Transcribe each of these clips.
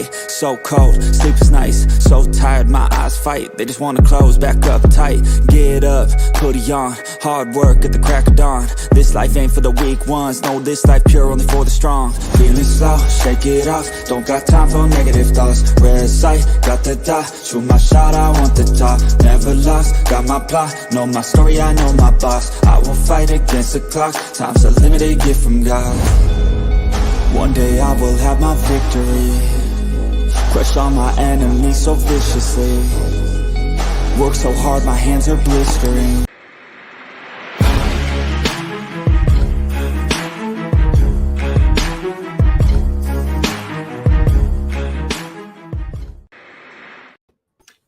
tight, so cold, sleep is nice, so tired, my eyes fight, they just wanna close back up tight, get up, hoodie on, hard work at the crack of dawn, this life ain't for the weak ones, no, this life pure only for the strong, feeling slow, shake it off, don't got time for negative thoughts, red sight, got the dot, shoot my shot, I want the top, never lost, got my plot, know my story, I know my boss, I will fight against the clock, time's a limited gift from God, one day I will have my victory, crush all my enemies so viciously, work so hard my hands are blistering.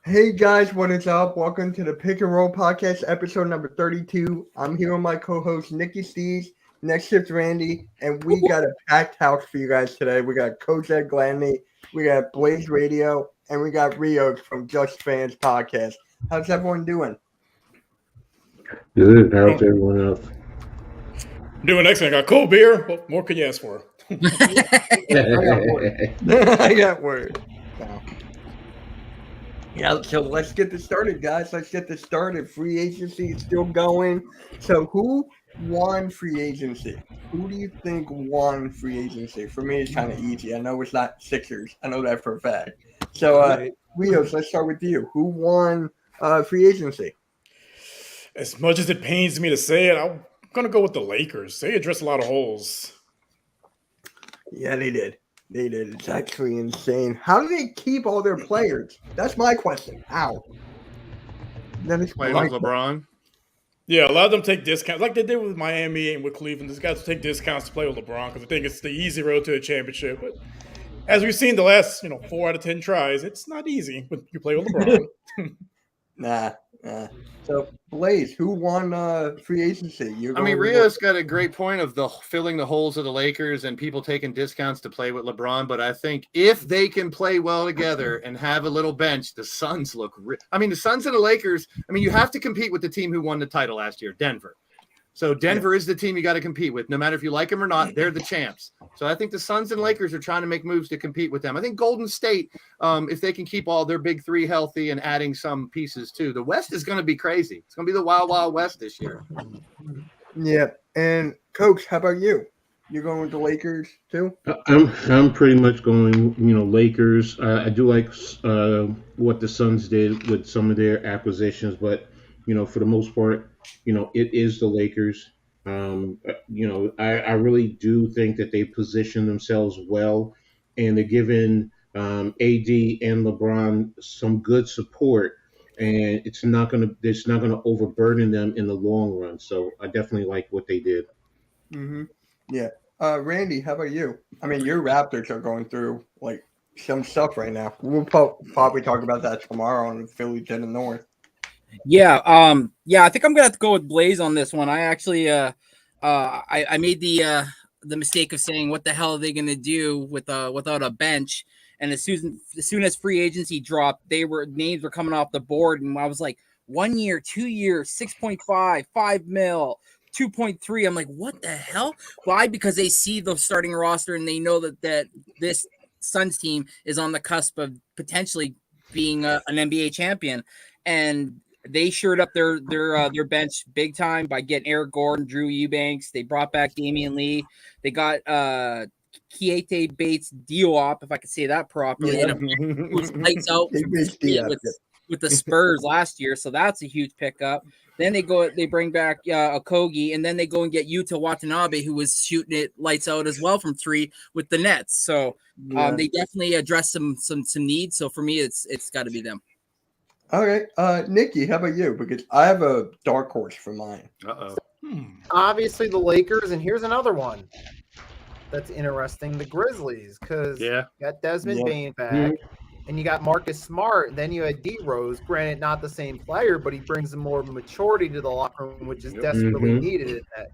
Hey guys, what is up? Welcome to the Pick and Roll Podcast, episode number 32. I'm here with my co-host Nicky, Steez, NextShift Randy, and we got a packed house for you guys today. We got Coach Ed Gladney, we got Blaze Radio, and we got Rios from Just Fans Podcast. How's everyone doing? Good. How's everyone else? Doing excellent. I got cold beer. What more can you ask for? I got word. No. Yeah, so let's get this started, guys. Let's get this started. Free agency is still going. So who won free agency? Who do you think won free agency? For me, it's kind of easy. I know it's not Sixers. I know that for a fact. So, Rios, let's start with you. Who won free agency? As much as it pains me to say it, I'm going to go with the Lakers. They addressed a lot of holes. Yeah, they did. They did. It's actually insane. How do they keep all their players? That's my question. How? That is Playing with LeBron? Yeah, a lot of them take discounts, like they did with Miami and with Cleveland. These guys take discounts to play with LeBron because I think it's the easy road to a championship. But as we've seen the last, 4 out of 10 tries, it's not easy when you play with LeBron. Nah. So, Blaze, who won free agency? Rios got a great point of filling the holes of the Lakers and people taking discounts to play with LeBron. But I think if they can play well together and have a little bench, the Suns look the Suns and the Lakers, you have to compete with the team who won the title last year, Denver. So Denver is the team you got to compete with. No matter if you like them or not, they're the champs. So I think the Suns and Lakers are trying to make moves to compete with them. I think Golden State, if they can keep all their big three healthy and adding some pieces too, the West is going to be crazy. It's going to be the Wild Wild West this year. Yeah. And Coach, how about you? You're going with the Lakers too? I'm pretty much going, Lakers. I do like what the Suns did with some of their acquisitions, but for the most part, it is the Lakers. I really do think that they position themselves well, and they're giving AD and LeBron some good support, and it's not gonna overburden them in the long run. So I definitely like what they did. Mm-hmm. Yeah. Randy, how about you? Your Raptors are going through some stuff right now. We'll probably talk about that tomorrow on Philly to the North. Yeah, I think I'm gonna have to go with Blaze on this one. I actually, I made the mistake of saying, "What the hell are they gonna do without a bench?" And as soon as free agency dropped, names were coming off the board, and I was like, 1 year, 2 years, 6.5, 5 mil, 2.3. I'm like, what the hell? Why? Because they see the starting roster and they know that this Suns team is on the cusp of potentially being an NBA champion, and they shored up their bench big time by getting Eric Gordon, Drew Eubanks. They brought back Damian Lee. They got Keita Bates Diop, if I could say that properly. Yeah. Who's lights out with the Spurs last year, so that's a huge pickup. Then they bring back Okogie, and then they go and get Yuta Watanabe, who was shooting it lights out as well from 3 with the Nets. So they definitely address some needs. So for me, it's got to be them. All right. Nicky, how about you? Because I have a dark horse for mine. Uh-oh. Obviously the Lakers, and here's another one that's interesting, the Grizzlies, because you got Desmond Bane back, and you got Marcus Smart, and then you had D Rose, granted not the same player, but he brings some more maturity to the locker room, which is desperately needed in that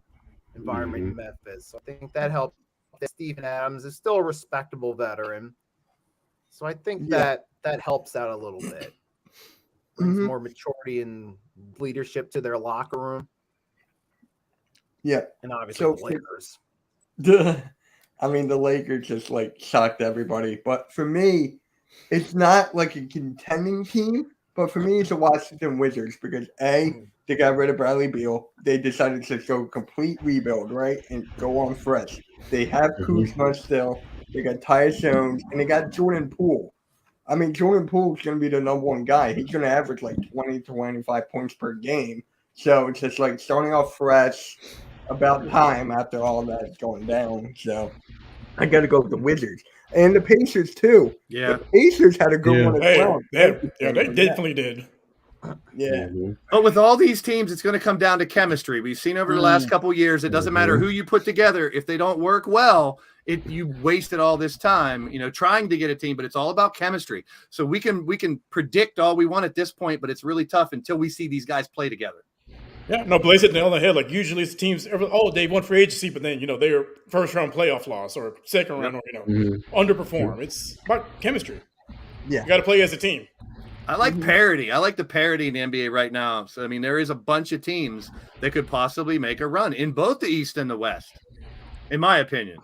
environment in Memphis. So I think that helped. Steven Adams is still a respectable veteran. So I think that helps out a little bit. Brings more maturity and leadership to their locker room. Yeah. And obviously the Lakers. I mean, the Lakers just like shocked everybody. But for me, it's not like a contending team. But for me, it's the Washington Wizards because they got rid of Bradley Beal. They decided to go complete rebuild, right, and go on fresh. They have Kuzma still. They got Tyus Jones, and they got Jordan Poole. I mean, Jordan Poole is going to be the number one guy. He's going to average like 20 to 25 points per game. So it's just like starting off fresh, about time after all that's going down. So I got to go with the Wizards. And the Pacers, too. Yeah. The Pacers had a good one as well. They definitely did. Yeah. But with all these teams, it's going to come down to chemistry. We've seen over the last couple of years, it doesn't matter who you put together. If they don't work well, you wasted all this time, trying to get a team, but it's all about chemistry. So we can predict all we want at this point, but it's really tough until we see these guys play together. Yeah, no, Blaze hit the nail on the head. Like usually it's teams, they won free agency, but then they're first round playoff loss or second round or underperform. It's about chemistry. Yeah, you got to play as a team. I like parity. I like the parity in the NBA right now. So I mean, there is a bunch of teams that could possibly make a run in both the East and the West, in my opinion.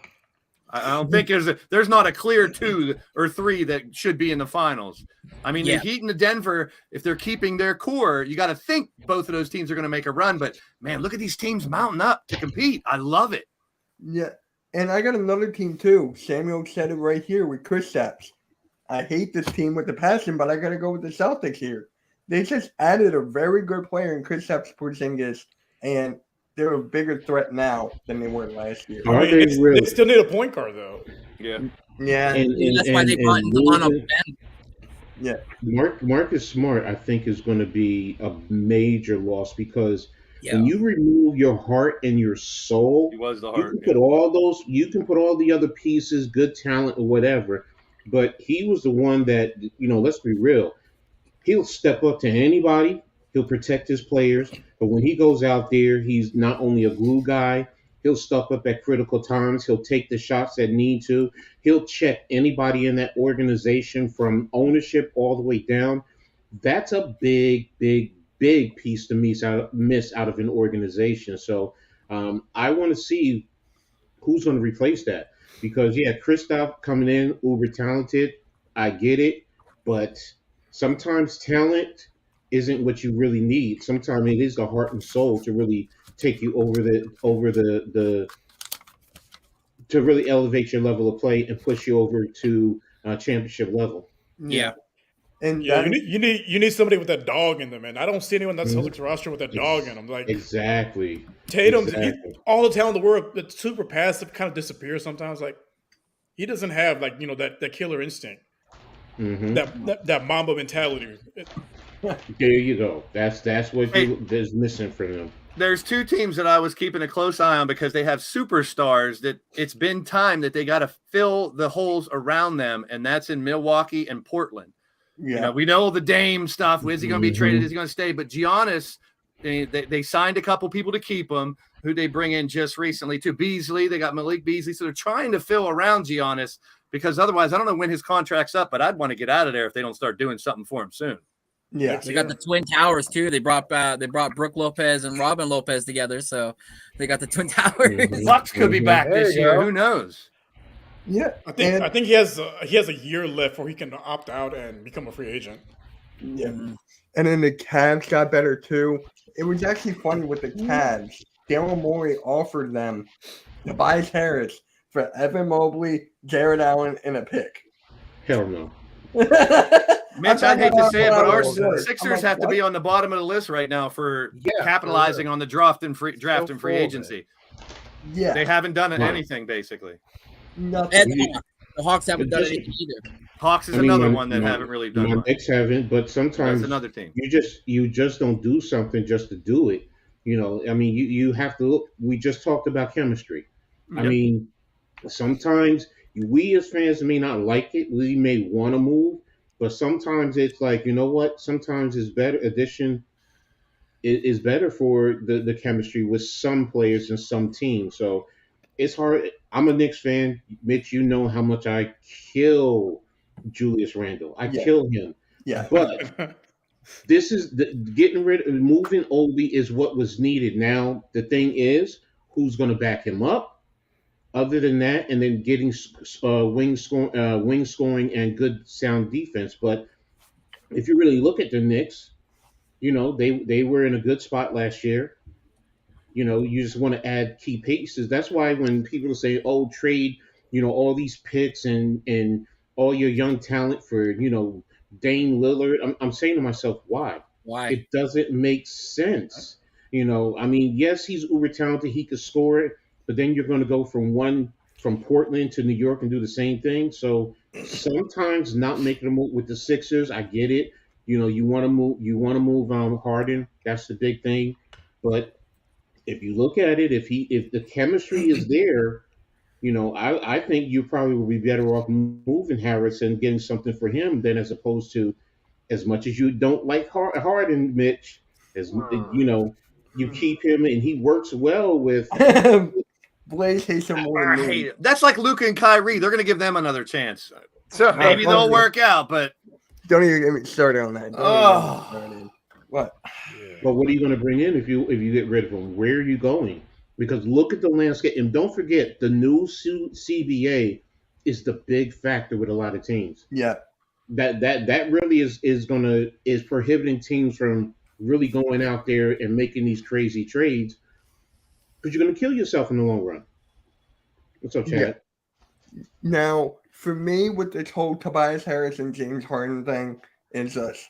I don't think there's not a clear 2 or 3 that should be in the finals. I mean, the Heat and the Denver, if they're keeping their core, you got to think both of those teams are going to make a run. But, man, look at these teams mounting up to compete. I love it. Yeah, and I got another team, too. Samuel said it right here with Kristaps. I hate this team with the passion, but I got to go with the Celtics here. They just added a very good player in Kristaps Porzingis, and they're a bigger threat now than they were last year. They still need a point guard, though. Yeah. Yeah. And that's why they brought in Delano Ben. Yeah. Marcus Smart, I think, is going to be a major loss because when you remove your heart and your soul, he was the heart. You can put all the other pieces, good talent or whatever, but he was the one that, let's be real, he'll step up to anybody. He'll protect his players. But when he goes out there, he's not only a glue guy, he'll step up at critical times. He'll take the shots that need to. He'll check anybody in that organization from ownership all the way down. That's a big, big, big piece to miss out of an organization. So I want to see who's going to replace that. Because, Kristaps coming in, uber talented, I get it. But sometimes talent isn't what you really need. Sometimes it is the heart and soul to really take you over the to really elevate your level of play and push you over to championship level. Yeah. And you need somebody with that dog in them, man. I don't see anyone that's Celtics roster with that dog in them. Like exactly. Tatum, all the talent in the world, that's super passive, kind of disappears sometimes. Like he doesn't have that killer instinct, that Mamba mentality. There you go. That's what is missing for them. There's 2 teams that I was keeping a close eye on because they have superstars that it's been time that they got to fill the holes around them, and that's in Milwaukee and Portland. Yeah. We know the Dame stuff. Is he going to be traded? Is he going to stay? But Giannis, they signed a couple people to keep him, who they bring in just recently too. Beasley, they got Malik Beasley. So they're trying to fill around Giannis because otherwise I don't know when his contract's up, but I'd want to get out of there if they don't start doing something for him soon. Yeah, they got the Twin Towers too. They brought Brooke Lopez and Robin Lopez together, so they got the Twin Towers. Bucks could be back this year. Who knows? Yeah, I think he has a year left where he can opt out and become a free agent. Yeah, and then the Cavs got better too. It was actually funny with the Cavs. Daryl Morey offered them Tobias Harris for Evan Mobley, Jared Allen, and a pick. Hell no. Mitch, I'd hate to say it, but our Sixers have to be on the bottom of the list right now for capitalizing on the draft and free agency. Yeah, they haven't done anything basically. Nothing. The Hawks haven't done anything either. Hawks is another one that haven't really done. My Knicks haven't, but sometimes that's another team. You just don't do something just to do it. I mean, you have to look. We just talked about chemistry. I mean, sometimes we as fans may not like it. We may want to move. But sometimes it's like, you know what? Sometimes it's better. Addition is better for the chemistry with some players and some teams. So it's hard. I'm a Knicks fan. Mitch, you know how much I kill Julius Randle. I kill him. Yeah. But this is moving Obi is what was needed. Now, the thing is, who's going to back him up? Other than that, and then getting wing scoring, and good sound defense. But if you really look at the Knicks, they were in a good spot last year. You just want to add key pieces. That's why when people say, "Oh, trade," all these picks and all your young talent for Dame Lillard, I'm saying to myself, why? Why? It doesn't make sense. I mean, yes, he's uber talented. He could score it, but then you're going to go from Portland to New York and do the same thing. So sometimes not making a move with the Sixers, I get it. You want to move. You want to move Harden. That's the big thing. But if you look at it, if the chemistry is there, I think you probably would be better off moving Harris and getting something for him than as opposed to, as much as you don't like Harden, Mitch, you keep him and he works well with. Blaze hates him more I than me. hate it. That's like Luka and Kyrie. They're going to give them another chance. So maybe they'll work out, but don't even get me started on that. What? But what are you going to bring in if you get rid of him? Where are you going? Because look at the landscape, and don't forget the new CBA is the big factor with a lot of teams. Yeah, that really is prohibiting teams from really going out there and making these crazy trades, because you're going to kill yourself in the long run. What's up, Chad? Yeah. Now, for me, with this whole Tobias Harris and James Harden thing, is this: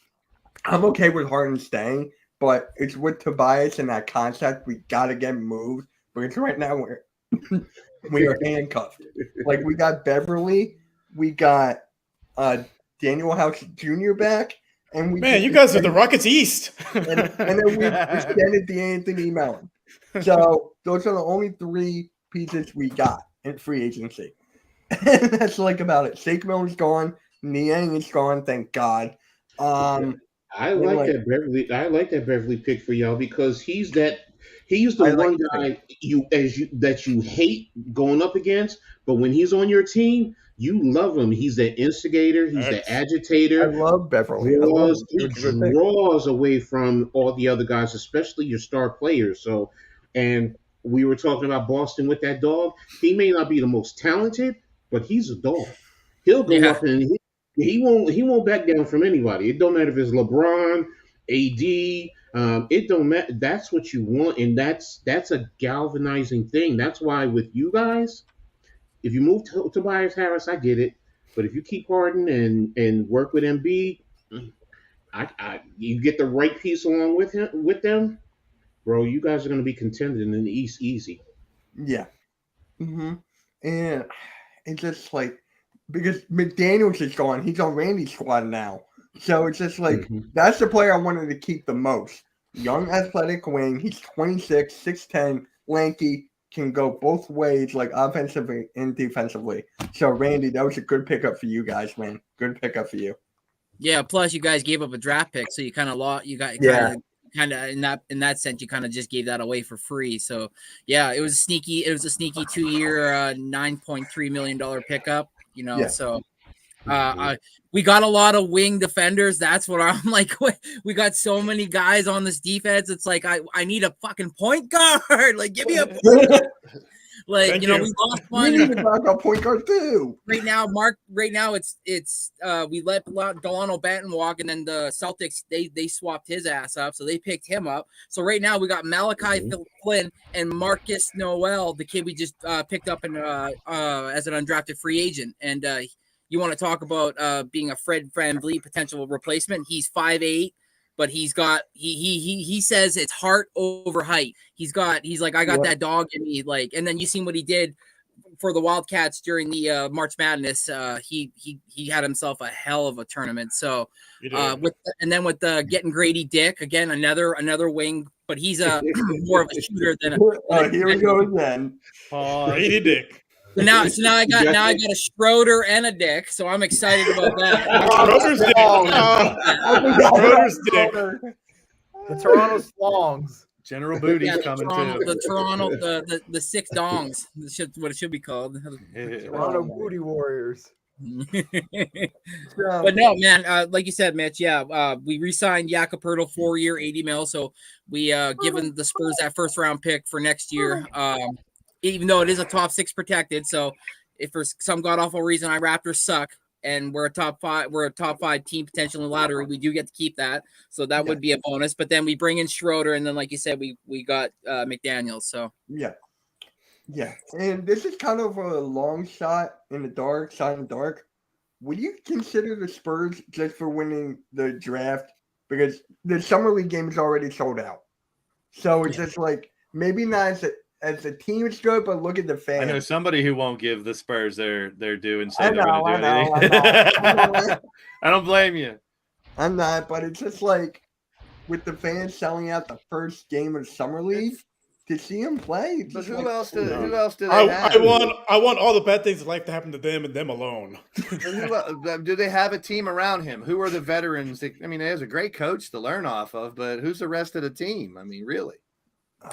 I'm okay with Harden staying, but it's with Tobias and that contract. We got to get moved, because right now we are handcuffed. Like, we got Beverly, we got Daniel House Jr. back, and you guys are the Rockets East. and then we extended the Anthony Mellon. So those are the only three pieces we got in free agency. And that's about it. Shake Millon's gone. Niang is gone, thank God. I like that Beverly pick for y'all, because he's the one guy that you hate going up against, but when he's on your team, you love him. He's the instigator. He's the agitator. I love Beverly. He draws away from all the other guys, especially your star players. So, and we were talking about Boston with that dog. He may not be the most talented, but he's a dog. He'll go up and he won't back down from anybody. It don't matter if it's LeBron, AD. It don't matter. That's what you want, and that's a galvanizing thing. That's why with you guys, if you move to Tobias Harris, I get it. But if you keep Harden and work with Embiid, you get the right piece along with them, bro. You guys are going to be contending in the East easy. Yeah. Mm-hmm. And it's just because McDaniels is gone, he's on Randy's squad now. So it's just that's the player I wanted to keep the most. Young, athletic wing. He's 26, 6'10", lanky, can go both ways, offensively and defensively. So, Randy, that was a good pickup for you guys, man. Good pickup for you. Yeah. Plus, you guys gave up a draft pick, so you kind of lost. You got kind of in that sense, you kind of just gave that away for free. So, yeah, it was a sneaky 2-year, $9.3 million pickup. So. We got a lot of wing defenders. That's what I'm like. We got so many guys on this defense. It's like I need a fucking point guard. Give me a point guard. We lost one. We need a point guard too. Right now, it's we let Delano Banton walk, and then the Celtics they swapped his ass up, so they picked him up. So right now we got Malachi Flynn and Marcus Noel, the kid we just picked up in as an undrafted free agent, and you want to talk about being a Fred VanVleet potential replacement? He's 5'8", but he's got he says it's heart over height. He's like, I got that dog in me. And then you seen what he did for the Wildcats during the March Madness. He had himself a hell of a tournament. So with getting Grady Dick again, another wing, but he's more of a shooter than here we go again. Grady Dick. So now I got a Schroeder and a Dick, so I'm excited about that. Schroeder's Dick. The Toronto Slongs. General Booty's coming too. The Toronto, the six dongs. That's what it should be called. Toronto Booty Warriors. But no, man, like you said, Mitch, we re-signed Jakob Poeltl 4-year, $80 million. So we given the Spurs that first round pick for next year. even though it is a top 6 protected. So if for some god awful reason our Raptors suck and we're a top 5 team potentially in the lottery, we do get to keep that. So that would be a bonus. But then we bring in Schroeder, and then like you said, we got McDaniels. So yeah. And this is kind of a long shot in the dark. Would you consider the Spurs just for winning the draft? Because the summer league game is already sold out. So it's just like, maybe not as a team it's good, but look at the fans. I know somebody who won't give the Spurs their due and say I they're going to do anything. I don't blame you. I'm not, but it's just like, with the fans selling out the first game of the summer league, to see them play. But who else do they have? I want all the bad things in life to happen to them and them alone. Do they have a team around him? Who are the veterans? I mean, there's a great coach to learn off of, but who's the rest of the team? I mean, really?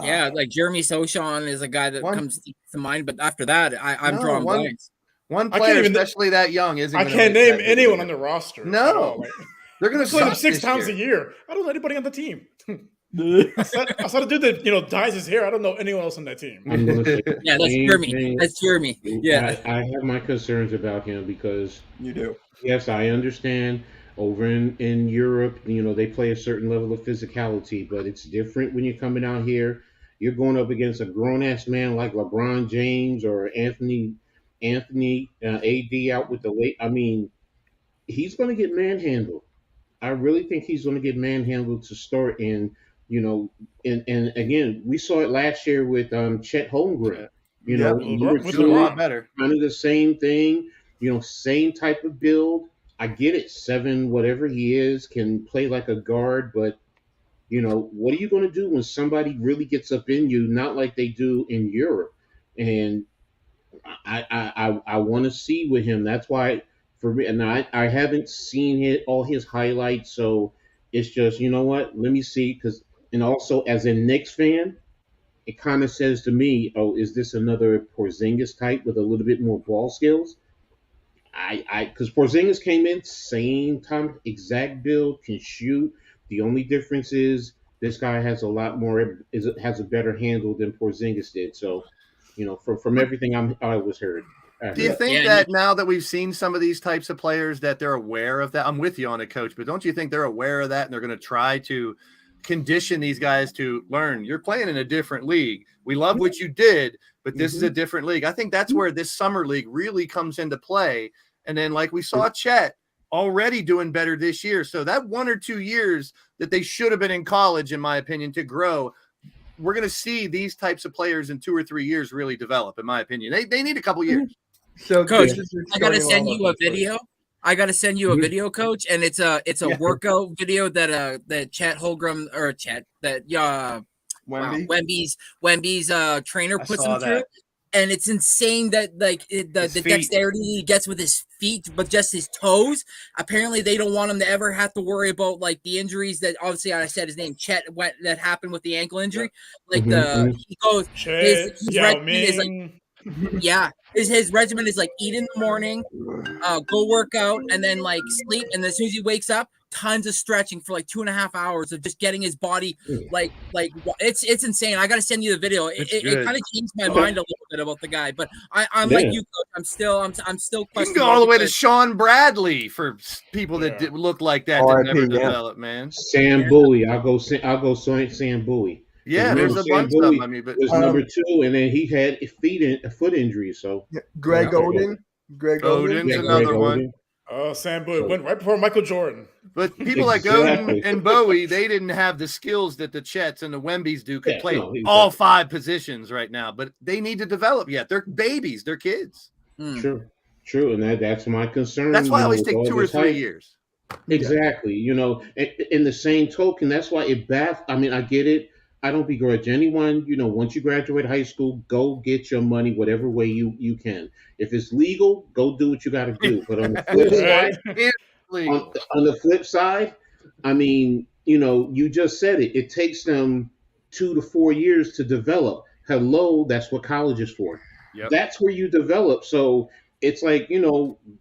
Yeah, like Jeremy Sochan is a guy that comes to mind, but after that, I'm drawing blanks. One player, especially that young, isn't. I can't name anyone on the roster. No, they're going to play him 6 times a year. I don't know anybody on the team. I saw the dude that dyes his hair. I don't know anyone else on that team. Yeah, that's Jeremy. That's Jeremy. Yeah, I have my concerns about him because you do. Yes, I understand. Over in Europe, they play a certain level of physicality, but it's different when you're coming out here. You're going up against a grown-ass man like LeBron James or Anthony AD out with the late. I mean, he's going to get manhandled. I really think he's going to get manhandled to start. And again, we saw it last year with Chet Holmgren. You were doing a lot better. Kind of the same thing. Same type of build. I get it. 7, whatever he is, can play like a guard, but what are you going to do when somebody really gets up in you? Not like they do in Europe. And I want to see with him. That's why for me, and I haven't seen all his highlights, so it's just what? Let me see, and also as a Knicks fan, it kind of says to me, oh, is this another Porzingis type with a little bit more ball skills? Because Porzingis came in same time, exact build, can shoot. The only difference is this guy has a lot more, has a better handle than Porzingis did. So, from everything I was heard. Do you think that now that we've seen some of these types of players that they're aware of that? I'm with you on it, Coach, but don't you think they're aware of that and they're going to try to condition these guys to learn? You're playing in a different league. We love what you did, but this is a different league. I think that's where this summer league really comes into play. And then like we saw Chet already doing better this year. So that 1 or 2 years that they should have been in college, in my opinion, to grow, we're going to see these types of players in 2 or 3 years really develop, in my opinion. They need a couple years. So Coach, I got to send you a video. I got to send you a video, Coach, and it's a workout video that Chet Holmgren or Chet that Wemby's trainer puts him through. And it's insane that the dexterity he gets with his feet, but just his toes. Apparently, they don't want him to ever have to worry about like the injuries that obviously I said his name Chet that happened with the ankle injury. Like he goes his regimen is like his regimen is like eat in the morning, go work out, and then like sleep. And as soon as he wakes up, tons of stretching for like 2.5 hours of just getting his body like it's insane. I got to send you the video. It kind of changed my mind a little bit about the guy, but I'm like you, Coach. I'm still you can go all the way to Sean Bradley for people that look like that never develop, man. Sam Bowie. I'll go Sam Bowie. Yeah, there's a bunch of them. I mean, but was number 2, and then he had a foot injury. So Greg Oden. Oden's another one. Oh, Sam Bowie went right before Michael Jordan. But people like Oden and Bowie, they didn't have the skills that the Chets and the Wembys could play all 5 positions right now. But they need to develop yet. They're babies. They're kids. True. And that's my concern. That's why I always take 2 or 3 years. Exactly. In the same token, that's why it I mean, I get it. I don't begrudge anyone. Once you graduate high school, go get your money whatever way you can. If it's legal, go do what you got to do. But on the flip side, on the flip side, I mean, you just said it. It takes them 2 to 4 years to develop. Hello, that's what college is for. Yep. That's where you develop. So it's like,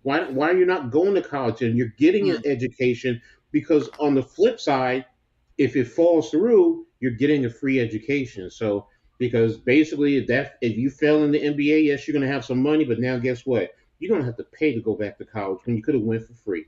why are you not going to college and you're getting an education? Because on the flip side, if it falls through, you're getting a free education. So, because basically if you fell in the NBA, yes, you're going to have some money, but now guess what? You're going to have to pay to go back to college when you could have went for free.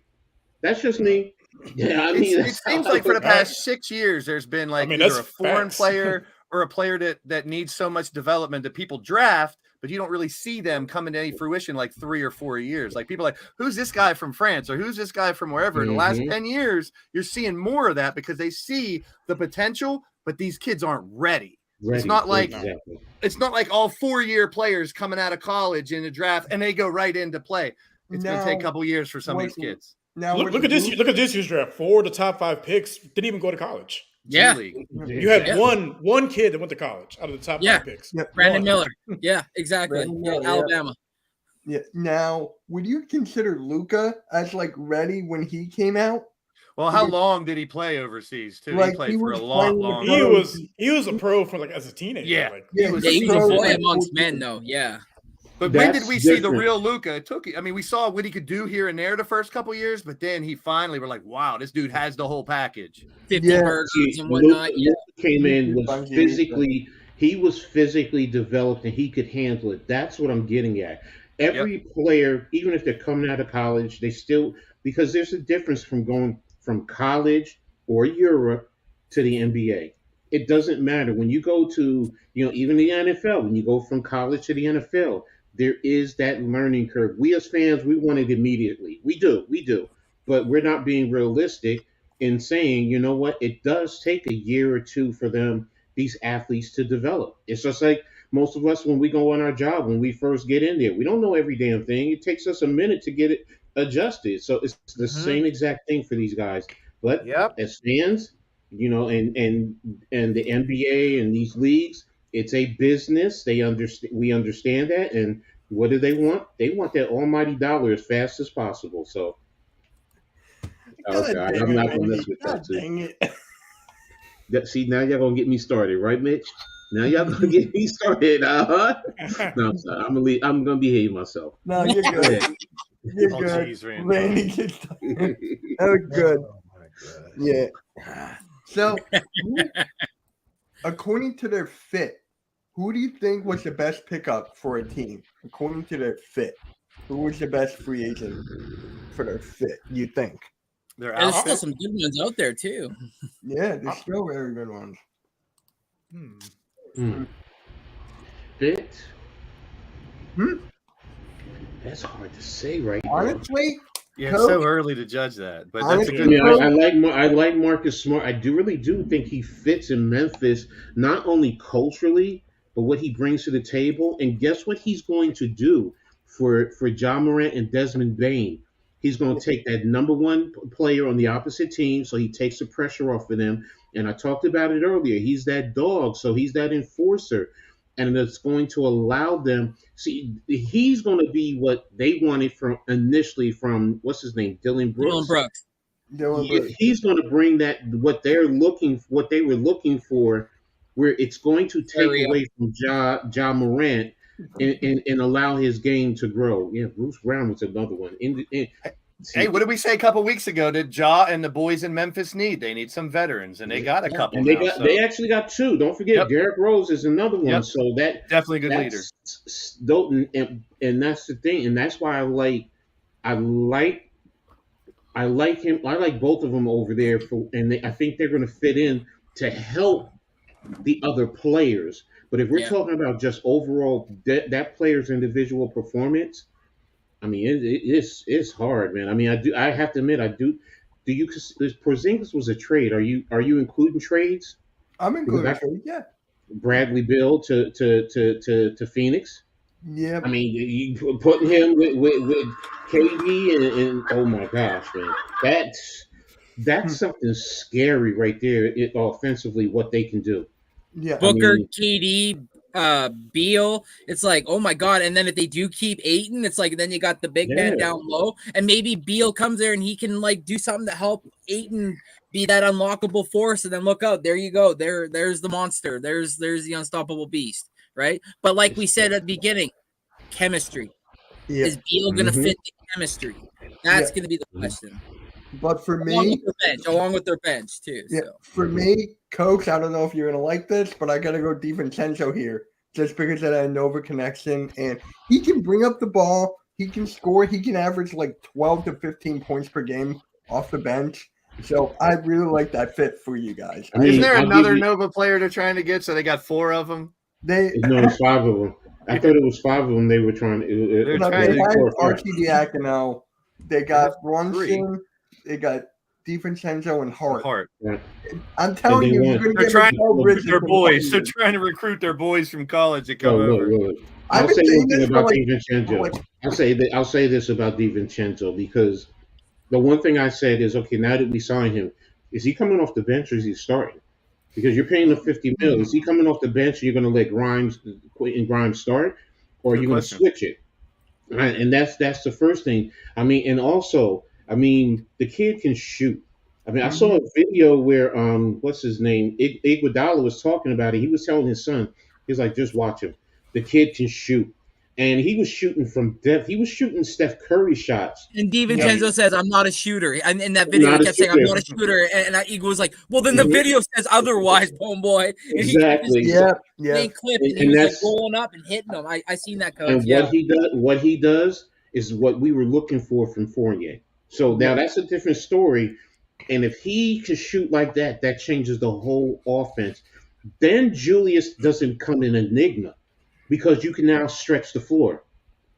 That's just me. Yeah, I mean, it seems like for the past 6 years, there's been like either a foreign player or a player that needs so much development that people draft, but you don't really see them coming to any fruition like 3 or 4 years. Like people are like, who's this guy from France or who's this guy from wherever? In the last 10 years, you're seeing more of that because they see the potential, but these kids aren't ready. It's not like it's not like all 4-year players coming out of college in the draft and they go right into play. It's going to take a couple years for some of these kids. Now look at this year's draft. 4 of the top 5 picks didn't even go to college. Yeah, you had one kid that went to college out of the top 5 picks. Yeah. Brandon Miller. Yeah, exactly. Alabama. Yeah. Now, would you consider Luka as like ready when he came out? Well, how long did he play overseas too? Like, he played for a long. He was a pro for like as a teenager. Yeah, like, he was a boy amongst men, though. Yeah. But when did we see the real Luka? We saw what he could do here and there the first couple years, but then he finally were like, wow, this dude has the whole package. 50 burgers and whatnot. Luka came in, he was physically developed and he could handle it. That's what I'm getting at. Every player, even if they're coming out of college, they still, because there's a difference from going from college or Europe to the NBA. It doesn't matter. When you go to, even the NFL, when you go from college to the NFL, there is that learning curve. We as fans, we want it immediately. We do. But we're not being realistic in saying, you know what, it does take a year or two for these athletes to develop. It's just like most of us when we go on our job, when we first get in there, we don't know every damn thing. It takes us a minute to get it adjusted. So it's the same exact thing for these guys. But as fans, and the NBA and these leagues, it's a business. We understand that. And what do they want? They want that almighty dollar as fast as possible. So, God, I'm not going to mess with that too. Dang it. See, now y'all going to get me started, right, Mitch? Now y'all going to get me started. No, I'm sorry. I'm going to behave myself. No, you're good. You're good. Geez, Randy gets started. That was good. Oh my God. Yeah. So, according to their fit, who do you think was the best pickup for a team? According to their fit, who was the best free agent for their fit, you think? There's still some good ones out there, too. Yeah, there's still very good ones. Fit? That's hard to say right now. Honestly, it's so early to judge that. But that's a good I like Marcus Smart. I really do think he fits in Memphis, not only culturally, but what he brings to the table. And guess what he's going to do for Ja Morant and Desmond Bane? He's going to take that number one player on the opposite team, so he takes the pressure off of them. And I talked about it earlier. He's that dog, so he's that enforcer. And it's going to allow them. See, he's going to be what they wanted initially from what's his name, Dylan Brooks. He's going to bring that what they were looking for, where it's going to take away from Ja Morant and allow his game to grow. Yeah, Bruce Brown was another one. Hey, what did we say a couple weeks ago? Did Ja and the boys in Memphis need? They need some veterans, and they got a couple. And they actually got 2. Don't forget, Derrick Rose is another one. So that definitely a good leader. And that's the thing, and that's why I like him. I like both of them over there, I think they're going to fit in to help the other players. But if we're talking about just overall that player's individual performance, I mean, it's hard, man. I mean, I have to admit, I do. Do you? Porzingis was a trade. Are you including trades? I'm including trades. Yeah. Bradley Beal to Phoenix. Yeah. I mean, you putting him with KD and oh my gosh, man, that's something scary right there. Offensively, what they can do. Yeah. Booker, KD, Beal. It's like, oh my God. And then if they do keep Ayton, it's like then you got the big man down low, and maybe Beal comes there and he can like do something to help Ayton be that unlockable force. And then look out, there you go. There's the monster. There's the unstoppable beast, right? But like we said at the beginning, chemistry. Is Beal gonna fit the chemistry? That's gonna be the question. But for along me, with their bench too. yeah, So. for me, Coach, I don't know if you're gonna like this, but I gotta go DiVincenzo here just because of that Nova connection, and he can bring up the ball, he can score, he can average like 12 to 15 points per game off the bench. So I really like that fit for you guys. Isn't there another Nova player they're trying to get? So they got 4 of them. No, it's 5 of them. I thought it was 5 of them. They were trying to. They had Archie Diacono. They got Brunson. They got DiVincenzo and Hart. Right. I'm telling you, you're going to get their boys. They're trying to recruit their boys from college to come over. Look. I'll say one thing about DiVincenzo. I'll say this about DiVincenzo because the one thing I said is, okay, now that we signed him, is he coming off the bench or is he starting? Because you're paying him $50 million. Is he coming off the bench and you're going to let Grimes start, or are you going to switch it? Right? And that's the first thing. I mean, and also, I mean, the kid can shoot. I mean, I saw a video where what's his name? Iguodala was talking about it. He was telling his son, he's like, just watch him. The kid can shoot. And he was shooting from depth. He was shooting Steph Curry shots. And DiVincenzo says, I'm not a shooter. And in that video, he kept saying, I'm not a shooter. And Eagle was like, well, then the video says otherwise, homeboy. And exactly. Yeah. Clip, and he was like rolling up and hitting them. I seen that, Coach. And what he does is what we were looking for from Fournier. So now that's a different story. And if he can shoot like that, that changes the whole offense. Then Julius doesn't come an enigma, because you can now stretch the floor.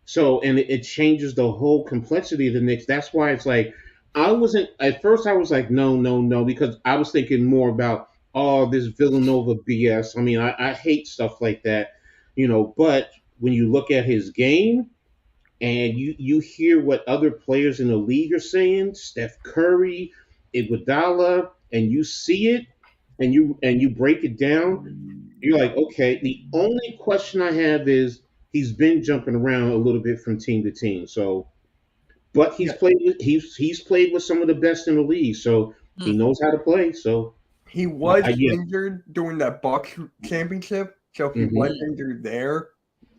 So, and it changes the whole complexity of the Knicks. That's why it's like, at first I was like, no, because I was thinking more about, this Villanova BS. I mean, I hate stuff like that, but when you look at his game and you hear what other players in the league are saying, Steph Curry, Iguodala, and you see it and you break it down, you're like, okay, the only question I have is he's been jumping around a little bit from team to team. So, but he's played with some of the best in the league, so he knows how to play. So he was injured during that Bucks championship, so he was injured there,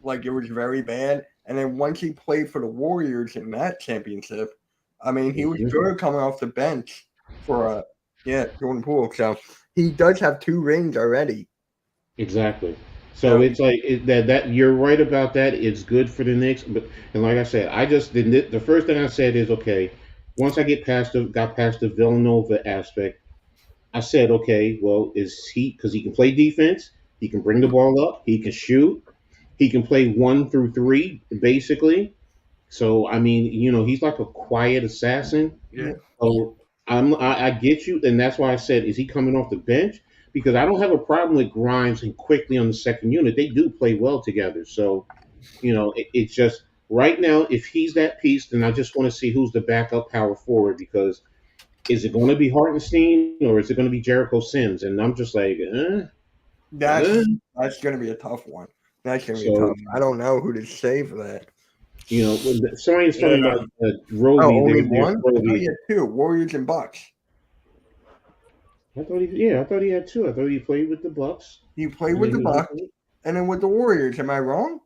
like it was very bad. And then once he played for the Warriors in that championship, I mean, he was good coming off the bench for Jordan Poole. So he does have 2 rings already. Exactly. So it's like that you're right about that. It's good for the Knicks, and like I said, the first thing I said is, okay, once I got past the Villanova aspect, I said, okay, well, is he, because he can play defense, he can bring the ball up, he can shoot, he can play 1 through 3 basically. So I mean, he's like a quiet assassin. Yeah. So I get you, and that's why I said, is he coming off the bench? Because I don't have a problem with Grimes and Quickly on the second unit. They do play well together. So, it's just right now, if he's that piece, then I just want to see who's the backup power forward, because is it going to be Hartenstein or is it going to be Jericho Sims? And I'm just like, That's going to be a tough one. That's going to be tough. I don't know who to say for that. Somebody's talking about Roby. Only one? He had 2, Warriors and Bucks. I thought he had 2. I thought he played with the Bucks. He played with the Bucks and then with the Warriors. Am I wrong?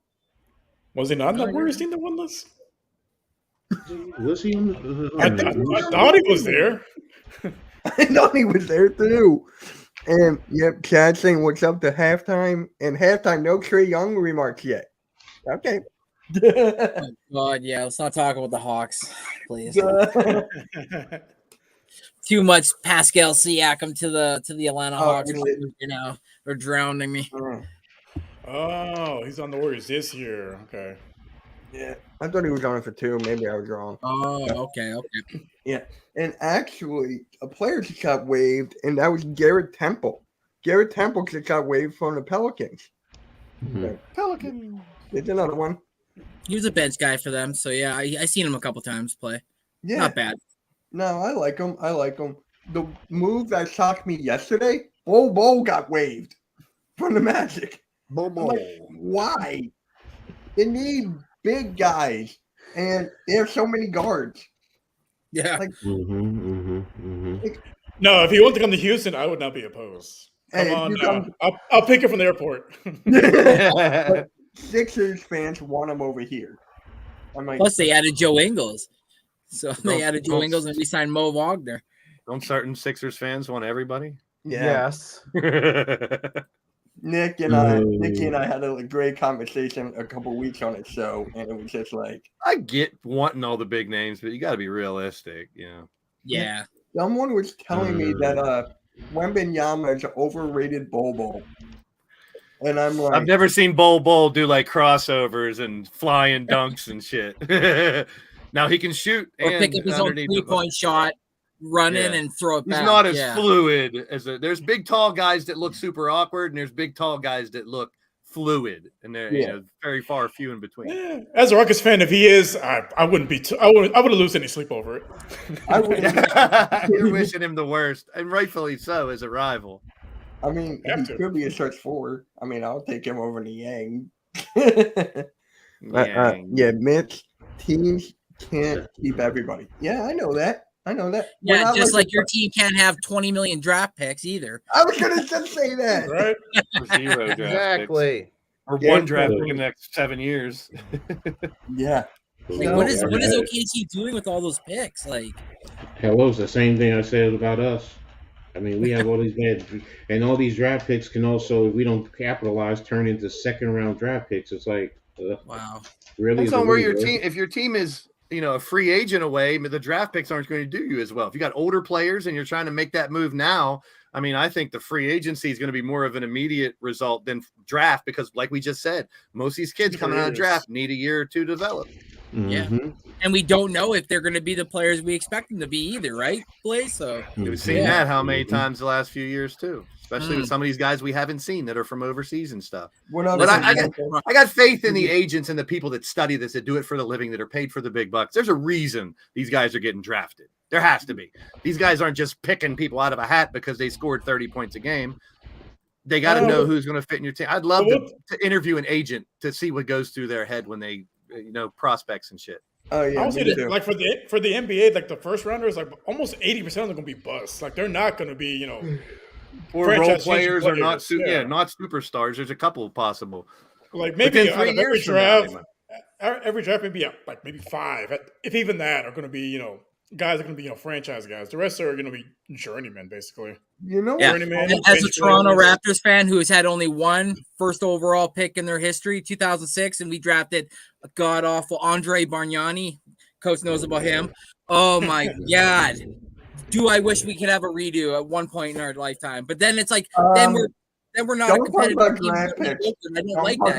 Was he not in the Warriors team that won this? Was he on the? I thought he was there. I thought he was there too. And Chad saying what's up to halftime. And halftime, no Trae Young remarks yet. Okay. Oh, God, yeah. Let's not talk about the Hawks, please. Too much Pascal Siakam to the Atlanta Hawks. They're drowning me. Oh, he's on the Warriors this year. Okay. Yeah, I thought he was on it for 2. Maybe I was wrong. Oh, okay. Yeah, and actually, a player just got waived, and that was Garrett Temple. Garrett Temple just got waived from the Pelicans. Mm-hmm. Pelicans. It's another one. He was a bench guy for them, so yeah, I seen him a couple times play. Yeah, not bad. No, I like him. The move that shocked me yesterday, Bo got waived from the Magic. Bo. Like, why? They need big guys, and they have so many guards. Yeah. Like, no, if he wanted to come to Houston, I would not be opposed. Come on now. I'll pick it from the airport. Sixers fans want him over here. I'm like, plus they added Joe Ingles. So they added Joe Ingles and we signed Mo Wagner. Don't certain Sixers fans want everybody? Yes. Nicky and I had a great conversation a couple weeks on a show, and it was just like, I get wanting all the big names, but you got to be realistic, Yeah. Someone was telling me that Wembanyama is an overrated Bobo. And I'm like, I've never seen Bol do like crossovers and flying dunks and shit. Now he can shoot Or and pick up his own 3-point shot, run in and throw it back. He's not as fluid as there's big tall guys that look super awkward, and there's big tall guys that look fluid, and they're very far few in between. Yeah. As a Ruckus fan, if he is, I wouldn't be. I wouldn't lose any sleep over it. You're wishing him the worst, and rightfully so, as a rival. I mean, he could be a search forward. I mean, I'll take him over to Yang. Yeah, Mitch, teams can't keep everybody. Yeah, I know that. Yeah, just like your team can't have 20 million draft picks either. I was going to just say that. Right? 0 draft Exactly. picks. Or one draft pick in the next 7 years. Yeah. Like, what is OKC doing with all those picks? Like, hello, it's the same thing I said about us. I mean, we have all these bad, and all these draft picks can also, if we don't capitalize, turn into second-round draft picks. It's like, wow. Really? Depends on where your team. If your team is, a free agent away, the draft picks aren't going to do you as well. If you got older players and you're trying to make that move now, I mean, I think the free agency is going to be more of an immediate result than draft because, like we just said, most of these kids coming out of draft need a year or two to develop. Yeah, and we don't know if they're going to be the players we expect them to be either, right, Blaze? So we've seen that how many times the last few years too, especially with some of these guys we haven't seen that are from overseas and stuff. But I got faith in the agents and the people that study this, that do it for the living, that are paid for the big bucks. There's a reason these guys are getting drafted. There has to be. These guys aren't just picking people out of a hat because they scored 30 points a game. They got to know who's going to fit in your team. I'd love to interview an agent to see what goes through their head when they, prospects and shit. Oh yeah. I'll say that, like for the NBA, like the first rounders, like almost 80% of them are going to be busts. Like they're not going to be, or role players or not superstars. There's a couple possible. Like maybe out of every draft maybe like maybe 5, if even that, are going to be guys are going to be franchise guys. The rest are going to be journeymen, basically. Journeyman, as a Toronto Raptors fan who has had only one first overall pick in their history, 2006, and we drafted a god awful Andre Bargnani. Coach knows about him. Oh my God! Do I wish we could have a redo at one point in our lifetime? But then it's like then we're not a competitive team. I don't like that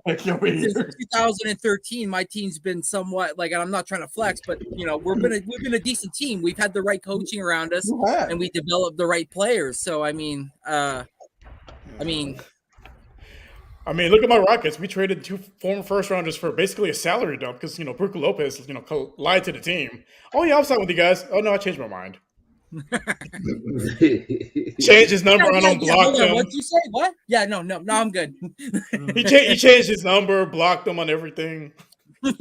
because since 2013, my team's been somewhat like, and I'm not trying to flex, but we've been a decent team. We've had the right coaching around us, and we developed the right players. So I mean, look at my Rockets. We traded 2 former first rounders for basically a salary dump because Brook Lopez lied to the team. Oh yeah, I'll sign with you guys. Oh no, I changed my mind. Changed his number and unblocked him. What'd you say? What? Yeah, no, I'm good. he changed his number, blocked him on everything. We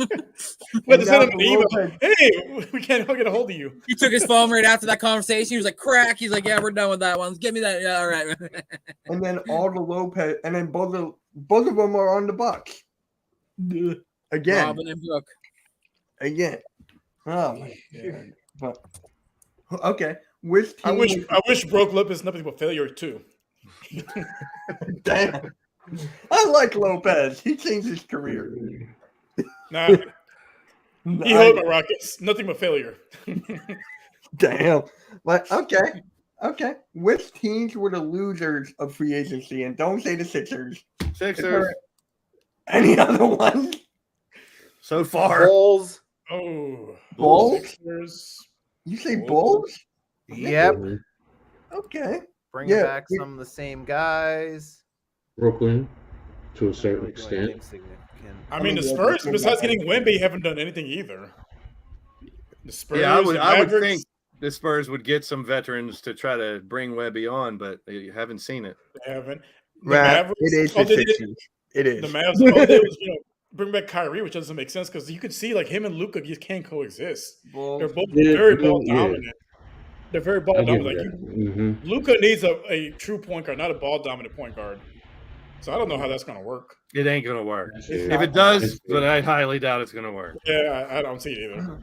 had to send him an email. Hey, we can't get a hold of you. He took his phone right after that conversation. He was like, crack. He's like, yeah, we're done with that one. Give me that. Yeah, all right. And then all the Lopez, and then both of them are on the Bucks. Again. Robin and Brooke. Again. Oh my God. But, okay. I wish Brook Lopez nothing but failure too. Damn. I like Lopez. He changed his career. Nah. He held my Rockets. Nothing but failure. Damn. But okay. Which teams were the losers of free agency? And don't say the Sixers. Any other ones? So far. Bulls. Oh. Bulls? Sixers. You say Bulls? Yep. Okay. Bring back some of the same guys. Brooklyn, to a certain extent. I mean, the Spurs, besides getting Wemby, haven't done anything either. The Spurs. Yeah, I would think the Spurs would get some veterans to try to bring Wemby on, but you haven't seen it. They haven't. It is. The Mavs all they did was, bring back Kyrie, which doesn't make sense because you could see like him and Luka just can't coexist. They're both very ball dominant. They're very ball dominant. Luka needs a true point guard, not a ball dominant point guard. So I don't know how that's going to work. It ain't going to work. If it does, but I highly doubt it's going to work. Yeah, I don't see it either.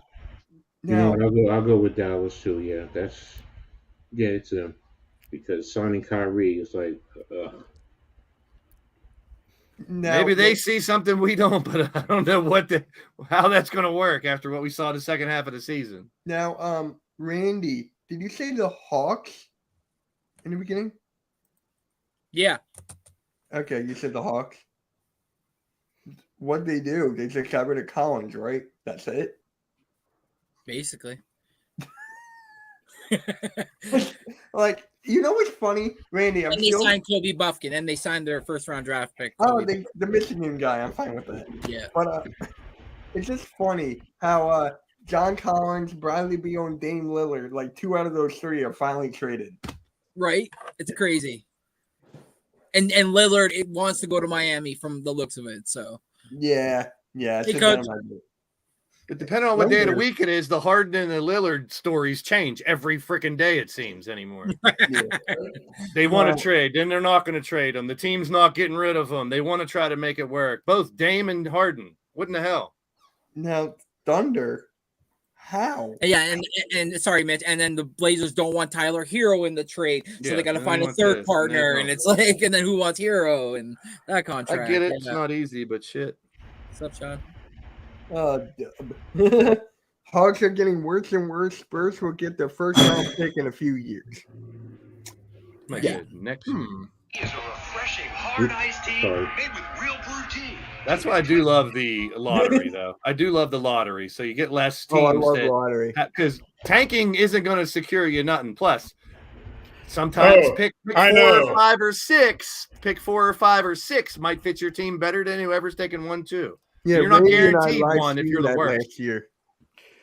Now, I'll go with Dallas too. Yeah, it's them because signing Kyrie is like. Maybe they see something we don't, but I don't know how that's going to work after what we saw the second half of the season. Now, Randy, did you say the Hawks in the beginning? Yeah. Okay, you said the Hawks. What'd they do? They just got rid of Collins, right? That's it? Basically. Like, you know what's funny, Randy? And they signed Kobe Buffkin, and they signed their first-round draft pick. The Michigan guy. I'm fine with that. Yeah. But it's just funny how John Collins, Bradley Beal, and Dame Lillard, like 2 out of those 3 are finally traded. Right? It's crazy. And Lillard, it wants to go to Miami from the looks of it. So yeah. But depending on what day of the week it is, the Harden and the Lillard stories change every freaking day, it seems, anymore. Yeah. They want to trade, then they're not going to trade them. The team's not getting rid of them. They want to try to make it work. Both Dame and Harden. What in the hell? Now, Thunder, how? Yeah, and sorry, Mitch, and then the Blazers don't want Tyler Hero in the trade, so they got to find a third partner, and it's like, and then who wants Hero and that contract? I get it. It's not easy, but shit. What's up, Sean? Hogs are getting worse and worse. Spurs will get their first round pick in a few years. Next. Is a refreshing hard iced tea made with real brew tea. That's why I do love the lottery, though. I do love the lottery, so you get less teams. I love lottery because tanking isn't going to secure you nothing. Plus, sometimes pick 4 or 5 or 6. Pick 4 or 5 or 6 might fit your team better than whoever's taking 1, 2. Yeah, you're not guaranteed one if you're the worst. Last year.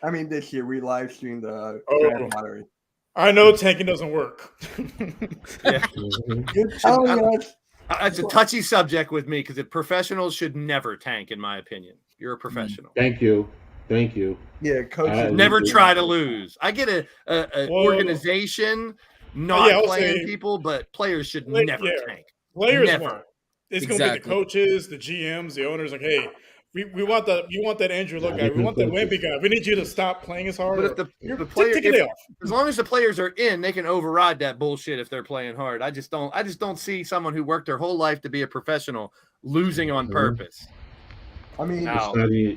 I mean, this year we live streamed the lottery. I know tanking doesn't work. Yeah. You're telling us. It's a touchy subject with me because professionals should never tank, in my opinion. You're a professional. Thank you. Yeah, coach. Never try to lose. I get an organization not playing people, but players should never tank. Players won't. It's going to be the coaches, the GMs, the owners. Like, hey, we want that Andrew Luck guy. We want that Wemby guy. We need you to stop playing as hard. But if the player, as long as the players are in, they can override that bullshit if they're playing hard. I just don't see someone who worked their whole life to be a professional losing on purpose. I mean,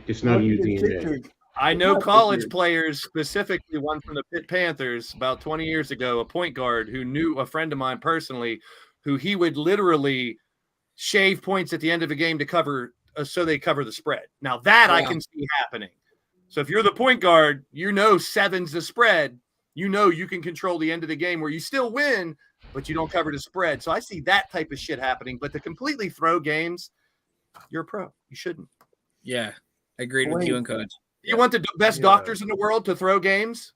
it's not easy. I know college players, specifically one from the Pitt Panthers about 20 years ago, a point guard who knew a friend of mine personally, who he would literally shave points at the end of a game to cover so they cover the spread. Now that I can see happening. So if you're the point guard, 7's the spread. You can control the end of the game where you still win, but you don't cover the spread. So I see that type of shit happening. But to completely throw games, you're a pro. You shouldn't. Yeah, I agreed with you and Coach. You want the best doctors in the world to throw games?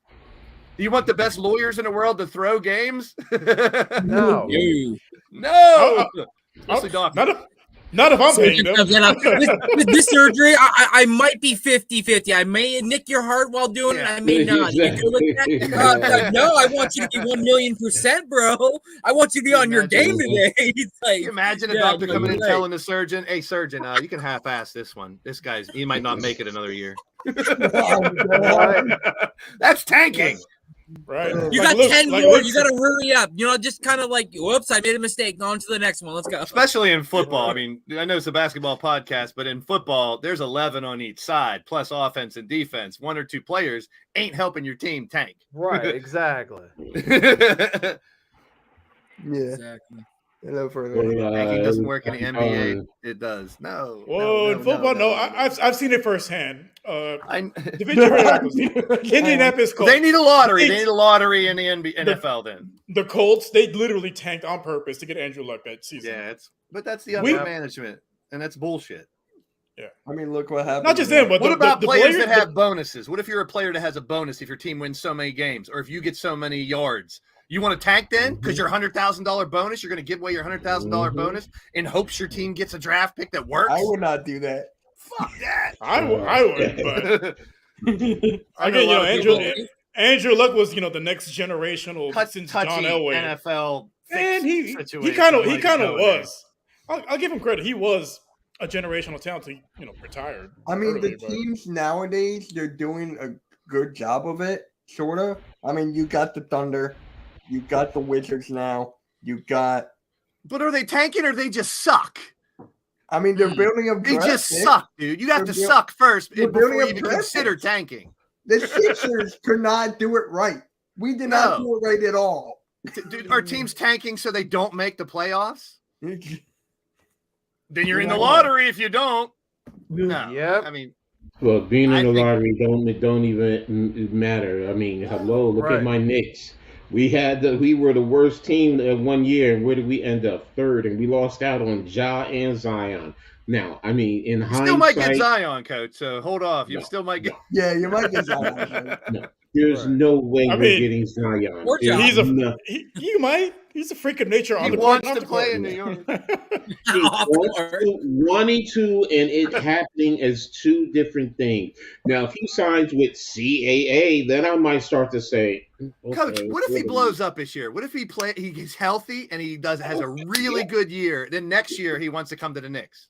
Do you want the best lawyers in the world to throw games? No. No. Not if I'm paying them. This surgery, I might be 50-50. I may nick your heart while doing it. I may not. No, I want you to be 1,000,000%, bro. I want you to be on your game today. It's like, imagine a doctor coming in and telling the surgeon, "Hey, surgeon, you can half-ass this one. This he might not make it another year." That's tanking. Right. You got 10 more. You got to hurry up. Just kind of like, whoops, I made a mistake. On to the next one. Let's go. Especially in football. I mean, I know it's a basketball podcast, but in football, there's 11 on each side, plus offense and defense. 1 or 2 players ain't helping your team tank. Right, exactly. Yeah. Exactly. Tanking doesn't work in the NBA. It does. No. Whoa, in football, no. I've seen it firsthand. Indianapolis Colts. They need a lottery. They need a lottery in the NFL. Then the Colts, they literally tanked on purpose to get Andrew Luck that season. Yeah, but that's the other management, and that's bullshit. Yeah, I mean, look what happened. Not just them, but what about players that have bonuses? What if you're a player that has a bonus if your team wins so many games, or if you get so many yards? You want to tank then? Because your $100,000 bonus, you're going to give away your $100,000 bonus in hopes your team gets a draft pick that works? I would not do that. Fuck that. I would, but again, Andrew Luck was, the next generational since John Elway. NFL and he kind of was. I'll give him credit. He was a generational talent. He, retired. I mean, early, teams nowadays, they're doing a good job of it, sort of. I mean, you got the Thunder, you got the Wizards now, you got. But are they tanking or they just suck? I mean, they're building up. They just suck, dude. You have to suck first before you even consider tanking. The Sixers could not do it right. We did not do it right at all. Dude, are teams tanking so they don't make the playoffs? Then you're in the lottery if you don't. No. Yeah. I mean, well, being in the lottery don't even matter. I mean, hello, look at my Knicks. We were the worst team 1 year, and where did we end up? Third, and we lost out on Ja and Zion. Now, I mean, in hindsight, still might get Zion, coach. So hold off. You still might get. Yeah, you might get Zion. No, there's no way we're getting Zion. He might. He's a freak of nature. He wants to play in New York. Wanting to and it happening as two different things. Now, if he signs with CAA, then I might start to say, okay, Coach, what if he blows up this year? What if he's healthy and he has a really good year? Then next year he wants to come to the Knicks.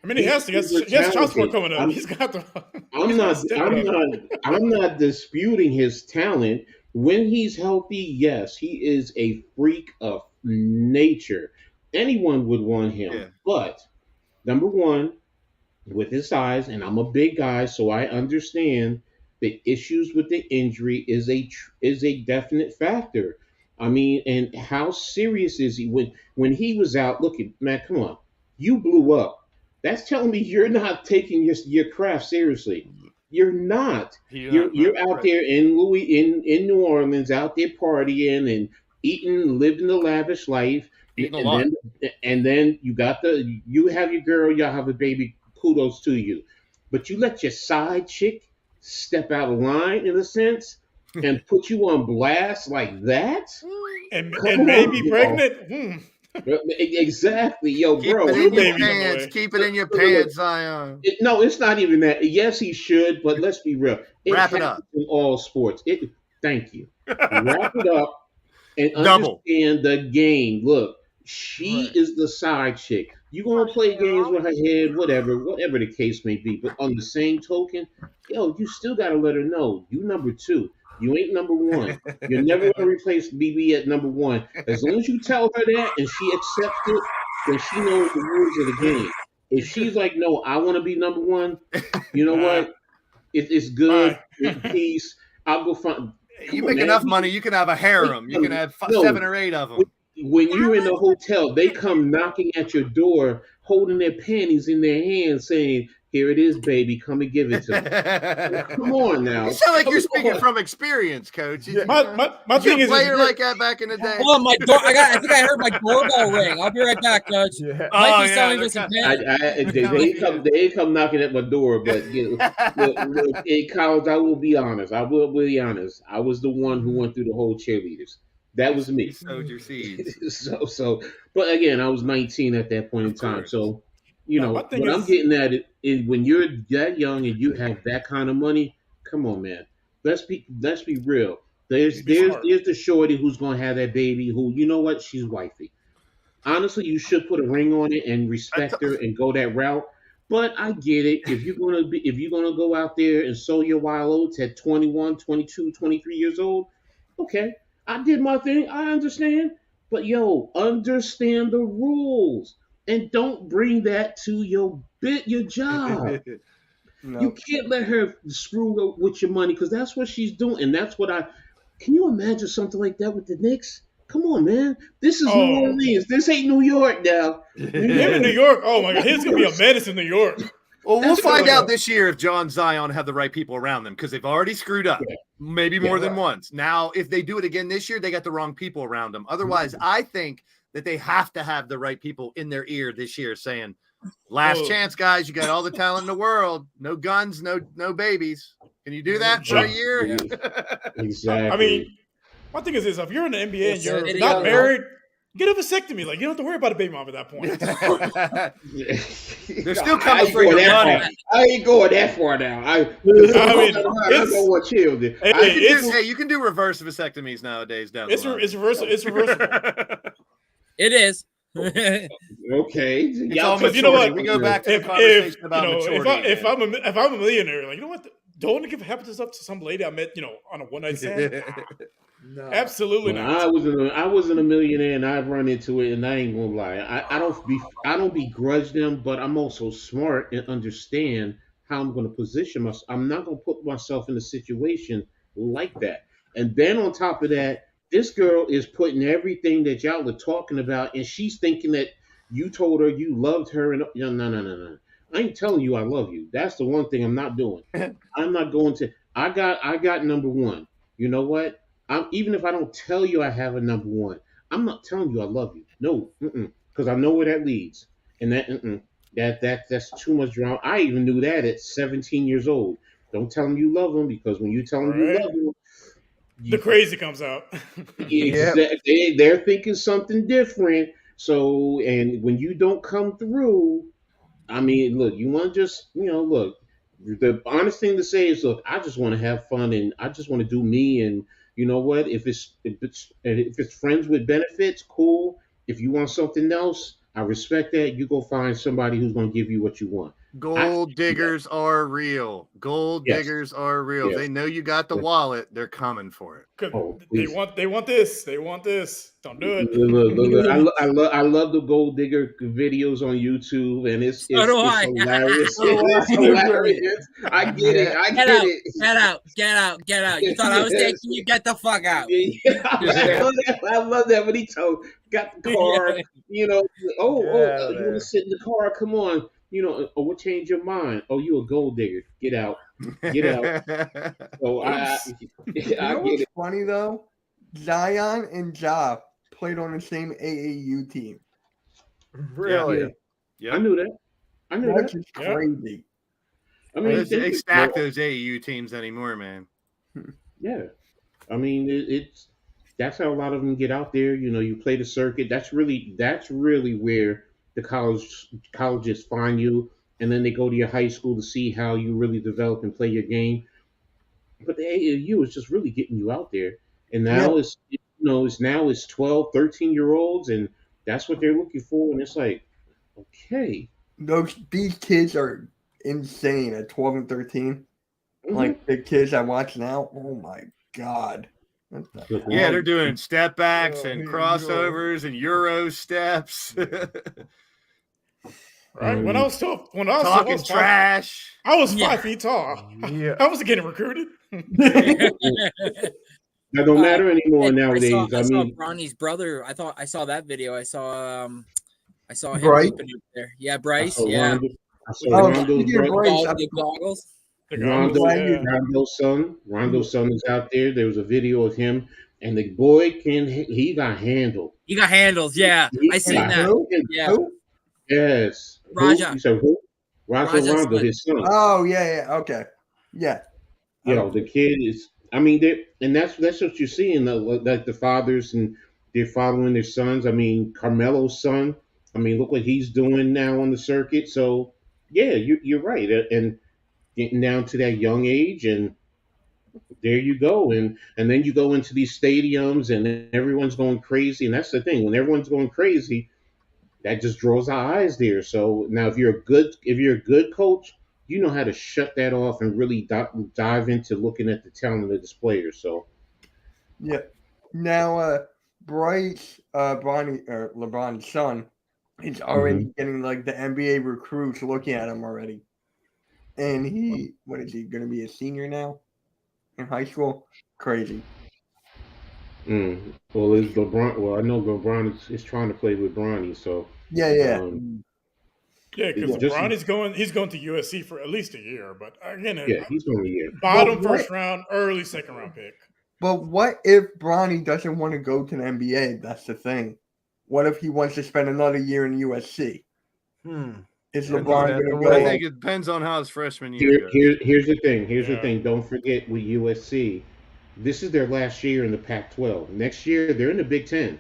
I mean, he has child support coming up. He's got the. I'm not disputing his talent. When he's healthy, yes, he is a freak of nature. Anyone would want him. Yeah. But number one, with his size, and I'm a big guy, so I understand the issues with the injury is a definite factor. I mean, and how serious is he when he was out? Look, man, come on, you blew up. That's telling me you're not taking your craft seriously. You're not. You're out there in New Orleans, out there partying and eating, living the lavish life. And then you have your girl, y'all have a baby. Kudos to you. But you let your side chick step out of line in a sense and put you on blast like that, and maybe pregnant. Exactly, yo, bro. Keep it in your pants, Zion. No, it's not even that. Yes, he should, but let's be real. Wrap it up. In all sports. Thank you. Wrap it up and understand the game. Look, she is the side chick. You gonna play games with her head, whatever the case may be. But on the same token, yo, you still gotta let her know you number two. You ain't number one. You're never going to replace BB at number one. As long as you tell her that and she accepts it, then she knows the rules of the game. If she's like, no, I want to be number one, you know what? It's good. It's peace. I'll go find. You make enough money, you can have a harem. You can have 7 or 8 of them. When you're in the hotel, they come knocking at your door, holding their panties in their hands, saying, here it is, baby. Come and give it to me. Come on now. You sound like you're speaking from experience, Coach. My thing is, player like that back in the day. Hold on, my door. I think I heard my doorbell ring. I'll be right back, Coach. Yeah. Might be selling me some pants. They come knocking at my door, but you know, look, in college, I will be honest. I was the one who went through the whole cheerleaders. That was me. You sowed your seeds. But again, I was 19 at that point in time. So, you know, what I'm getting at is when you're that young and you have that kind of money, come on, man. Let's be real. There's the shorty who's gonna have that baby who, you know what, she's wifey. Honestly, you should put a ring on it and respect her and go that route. But I get it. If you're gonna go out there and sow your wild oats at 21, 22, 23 years old, okay. I did my thing. I understand. But, yo, understand the rules. And don't bring that to your job. No. You can't let her screw up with your money because that's what she's doing. And that's what can you imagine something like that with the Knicks? Come on, man. This is New Orleans. This ain't New York now. Him in New York. Oh, my God. He's going to be a menace in New York. Well, we'll find out this year if John Zion have the right people around them because they've already screwed up, maybe more than once. Now, if they do it again this year, they got the wrong people around them. Otherwise, I think that they have to have the right people in their ear this year saying, last chance, guys. You got all the talent in the world. No guns, no babies. Can you do that for a year? Yeah. Exactly. I mean, one thing is if you're in the NBA and you're not married, get a vasectomy. Like, you don't have to worry about a baby mom at that point. They're still coming for your money. I ain't going that far now. I don't want children. You can do reverse vasectomies nowadays. It's reversible. It is. Okay. You know what? We go back to the conversation about maturity. If I'm a millionaire, like, you know what? don't want to give hepatitis up to some lady I met, on a one night stand. No. Absolutely Well, not. I wasn't a millionaire, and I've run into it, and I ain't gonna lie. I don't begrudge them, but I'm also smart and understand how I'm gonna position myself. I'm not gonna put myself in a situation like that. And then on top of that, this girl is putting everything that y'all were talking about, and she's thinking that you told her you loved her, and no. I ain't telling you I love you. That's the one thing I'm not doing. I'm not going to. I got number one. You know what? Even if I don't tell you I have a number one, I'm not telling you I love you. No, because I know where that leads, and that's too much drama. I even knew that at 17 years old. Don't tell them you love them, because when you tell them you Right. love them, The crazy comes out. they're thinking something different. So, and when you don't come through, I mean, look, you want to just, look, the honest thing to say is, look, I just want to have fun, and I just want to do me. And you know what? If it's friends with benefits, cool. If you want something else, I respect that. You go find somebody who's going to give you what you want. Gold diggers are real. Gold diggers are real. Yes. They know you got the wallet. They're coming for it. Oh, they want this. They want this. Don't do it. Look, I love the gold digger videos on YouTube, and it's hilarious. It's hilarious. I get it. I get it. Get out. You thought I was taking you? Get the fuck out. I love that when he got the car. You want to sit in the car? Come on. What changed your mind? Oh, you a gold digger. Get out. So I get what's it. funny though? Zion and Ja played on the same AAU team. Really? Yeah. I knew that. That's just crazy. I mean, they stack those AAU teams anymore, man. Yeah. I mean, that's how a lot of them get out there. You play the circuit. That's really where the colleges find you, and then they go to your high school to see how you really develop and play your game. But the AAU is just really getting you out there. And now it's 12, 13-year-olds, and that's what they're looking for. And it's like, okay. These kids are insane at 12 and 13. Mm-hmm. Like the kids I watch now, oh my God. Yeah, they're doing step backs and crossovers and Euro steps. Right. When I was talking trash. I was 5 feet tall. Yeah. I wasn't getting recruited. That don't matter anymore nowadays. I saw Bronny's brother. I saw that video. I saw him Bryce? up there. Yeah, Bryce. I saw goggles. Rondo's son is out there. There was a video of him, and the boy he got handled. He got handles. Yeah, I seen that. Yeah. Who? Yes. Raja. You said who? Rondo, his son. Oh yeah. Okay. Yeah. The kid is. I mean, and that's what you're seeing. Like the fathers, and they're following their sons. I mean, Carmelo's son. I mean, look what he's doing now on the circuit. So yeah, you're right. And getting down to that young age, and there you go. And then you go into these stadiums, and everyone's going crazy. And that's the thing. When everyone's going crazy, that just draws our eyes there. So now, if you're a good coach, you know how to shut that off and really dive into looking at the talent of this player. So, yeah. Now, Bryce, LeBron's son, is already getting like the NBA recruits looking at him already, and what is he going to be, a senior now in high school? Crazy. Well, is LeBron? Well, I know LeBron is trying to play with Bronny, so yeah. Because Bronny's going to USC for at least a year, but again, he's going a year. Bottom first round, early second round pick. But what if Bronny doesn't want to go to the NBA? That's the thing. What if he wants to spend another year in USC? Is LeBron going to go? I think it depends on how his freshman year goes. Here's the thing. Here's the thing. Don't forget with USC, this is their last year in the Pac-12. Next year, they're in the Big Ten.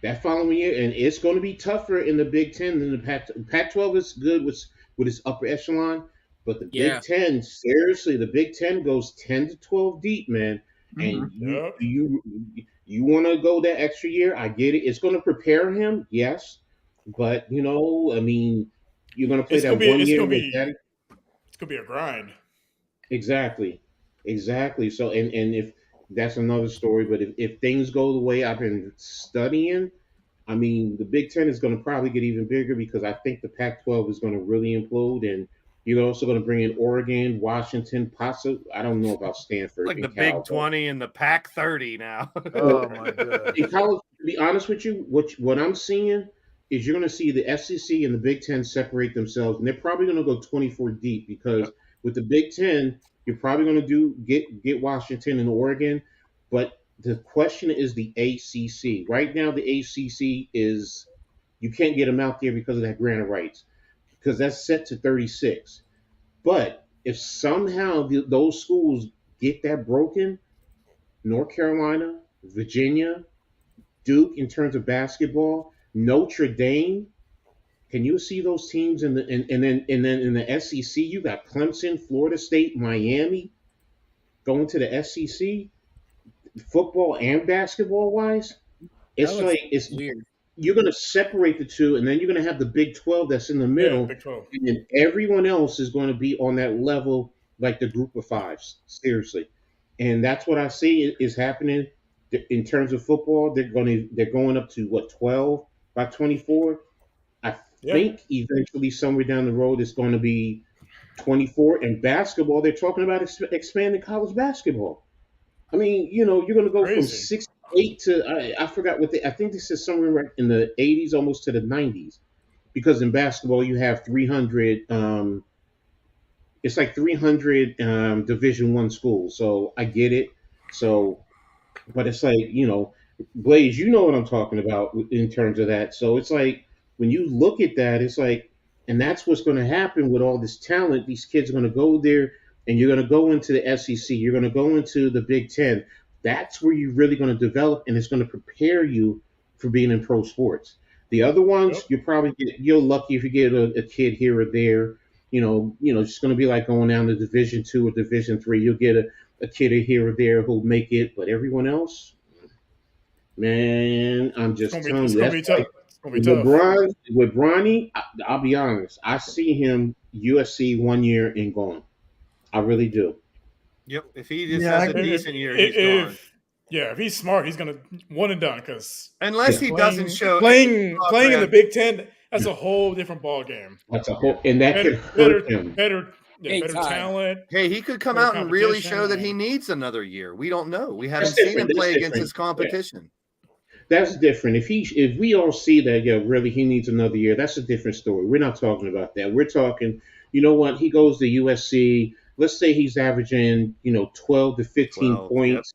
That following year, and it's going to be tougher in the Big Ten than the Pac-12 is good with its upper echelon, but the Big Ten, seriously, the Big Ten goes 10 to 12 deep, man. And you want to go that extra year? I get it. It's going to prepare him, yes, but I mean, you're going to play that 1 year. It's going to be a grind. Exactly. Exactly. So, and if that's another story, but if things go the way I've been studying, I mean, the Big Ten is going to probably get even bigger because I think the Pac-12 is going to really implode, and you're also going to bring in Oregon, Washington, possibly. I don't know about Stanford Like and the Cal, Big 20 and the Pac 30 now. Oh my god. in college, to be honest with you, what I'm seeing is you're going to see the SEC and the Big Ten separate themselves, and they're probably going to go 24 deep because Yep. with the Big Ten, you're probably going to get Washington and Oregon, but the question is the ACC. Right now, the ACC is you can't get them out there because of that grant of rights because that's set to 36. But if somehow those schools get that broken, North Carolina, Virginia, Duke in terms of basketball, Notre Dame. Can you see those teams in the and then in the SEC? You got Clemson, Florida State, Miami going to the SEC, football and basketball wise. That It's looks like it's weird. you're going to separate the two, and then you're going to have the Big 12 that's in the Yeah, middle, Big 12. and then everyone else is going to be on that level, like the group of fives. Seriously, and that's what I see is happening in terms of football. They're going up to what 12 by 24. I Yeah. think eventually somewhere down the road it's going to be 24. And basketball, they're talking about expanding college basketball. I mean, you're going to go from Crazy. 6 8 to I forgot I think this is somewhere right in the 80s, almost to the 90s. Because in basketball you have 300. It's like 300 Division One schools. So I get it. So, but it's like Blaze, you know what I'm talking about in terms of that. So it's like when you look at that, it's like, and that's what's going to happen with all this talent. These kids are going to go there, and you're going to go into the SEC. You're going to go into the Big Ten. That's where you're really going to develop, and it's going to prepare you for being in pro sports. The other ones, Yep. you're lucky if you get a kid here or there. It's going to be like going down to Division Two or Division Three. You'll get a kid here or there who'll make it, but everyone else, man, I'm just telling It's you, gonna be that's tough. like It's gonna be tough. LeBron with Bronny. I'll be honest, I see him USC 1 year and gone. I really do. Yep. If he just Yeah, has a I- decent year, he's gone. If he's smart, he's gonna one and done. Because Unless he doesn't show playing in the Big Ten, that's a whole different ball game. That's a whole, and that could Better, hurt him. better Hey, better Ty. talent. Hey, he could come Better out and really competition, show that he and- needs another year. We don't know. We haven't That's seen him different. play That's against his different. competition. That's different. If we all see that, really he needs another year, that's a different story. We're not talking about that. We're talking, you know what? He goes to USC. Let's say he's averaging, 12 to 15 12, points.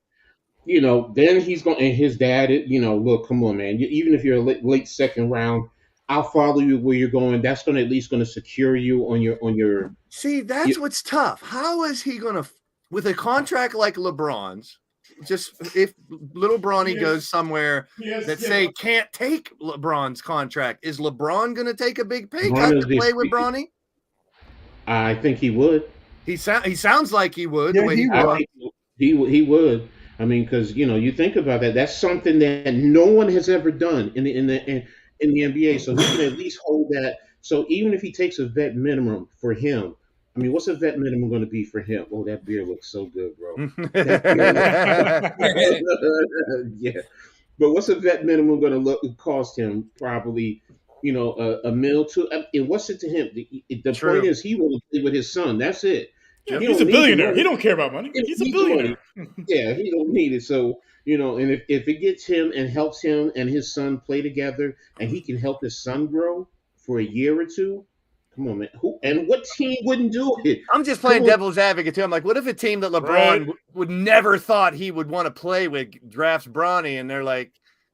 Then he's going, and his dad, look, come on, man. Even if you're a late second round, I'll follow you where you're going. That's going to at least going to secure you on your. See, that's what's tough. How is he going to, with a contract like LeBron's, just if little Bronny goes somewhere that say can't take LeBron's contract, is LeBron going to take a big pay cut to play with Bronny? I think he would. He sounds like he would. Yeah, the way he he would. talks. He would. I mean, because you think about that. That's something that no one has ever done in the NBA. So he can at least hold that. So even if he takes a vet minimum for him, I mean, what's a vet minimum going to be for him? Oh, that beer looks so good, bro. Yeah, but what's a vet minimum going to cost him? Probably, a mil to. And what's it to him? The True. point is, he will play with his son. That's it. Yeah, He he's a don't need the billionaire. money. He don't care about money. He He's a needs the money. billionaire. Yeah, he don't need it. So, and if it gets him and helps him and his son play together and he can help his son grow for a year or two, come on, man. What team wouldn't do it? I'm just playing devil's advocate too. I'm like, what if a team that LeBron Right. would never thought he would want to play with drafts Bronny, and they're like,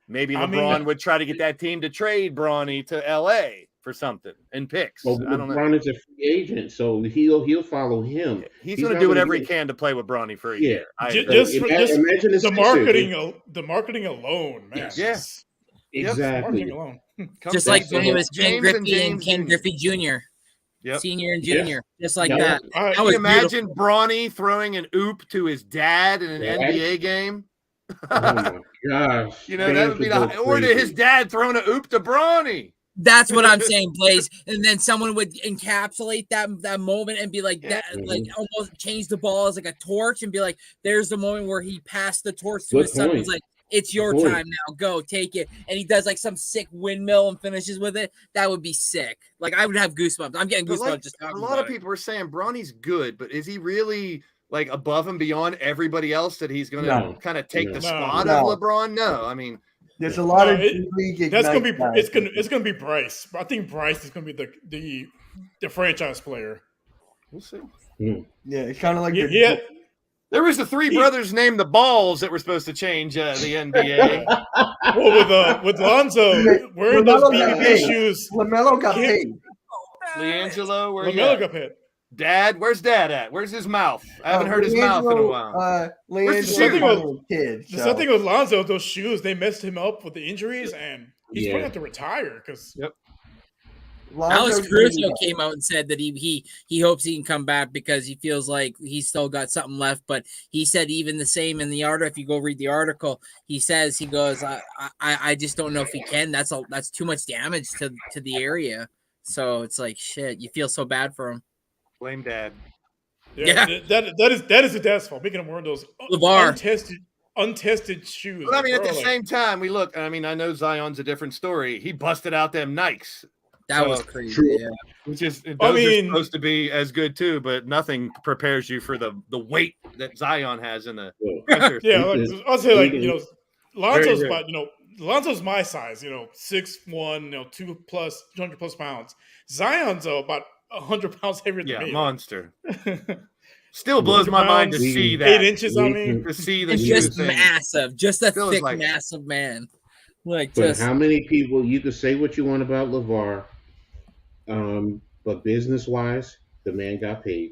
maybe LeBron would try to get that team to trade Bronny to LA for something and picks. Well, I don't know. LeBron is a free agent, so he'll follow him. He's going to do whatever he can to play with Bronny for a year. Just imagine the marketing alone, man. Yeah. Exactly. Marketing alone. Just like when it was Ken James and Griffey and James Ken and- Griffey Jr. Yep. Senior and junior, just like Yeah. that. All right. That Can was you imagine beautiful. Bronny throwing an oop to his dad in an Yeah. NBA game? Oh my gosh. That would be Fans or to crazy. his dad throwing an oop to Bronny. That's what I'm saying, Blaze. And then someone would encapsulate that moment and be like that, like almost change the ball as like a torch and be like, "There's the moment where he passed the torch to his son. He's like, it's your time now. Go take it." And he does like some sick windmill and finishes with it. That would be sick. Like I would have goosebumps. I'm getting goosebumps like, just talking a lot of people are saying Bronny's good, but is he really like above and beyond everybody else that he's going to kind of take the spot of LeBron? No, I mean. There's a lot of that's gonna be it's gonna be Bryce. I think Bryce is gonna be the franchise player. We'll see. Yeah, it's kind of like there was the three brothers named the Balls that were supposed to change the NBA. Well, with Lonzo wearing those BBB shoes, LaMelo got paid. LiAngelo, where LaMelo got paid. Dad, where's Dad at? Where's his mouth? I haven't heard his mouth in a while. The thing with Lonzo, those shoes, they messed him up with the injuries, and he's going to have to retire because. Yep. Alex Caruso came out and said that he hopes he can come back because he feels like he's still got something left. But he said even the same in the article. If you go read the article, he goes, I just don't know if he can. That's too much damage to the area. So it's like shit. You feel so bad for him. Blame Dad. Yeah. That is the dad's fault. Making him wear those untested shoes. But I mean, at the same time, I know Zion's a different story. He busted out them Nikes. That was crazy. Yeah. Which is those are supposed to be as good too, but nothing prepares you for the weight that Zion has in the pressure. I'll say Lonzo's my size, 6'1", 200 plus pounds. Zion's about 100 pounds heavier than me. Monster. Still blows my mind to see that. 8 inches on me. To see the just massive. Just a thick, massive man. But how many people, you could say what you want about LeVar, but business-wise, the man got paid.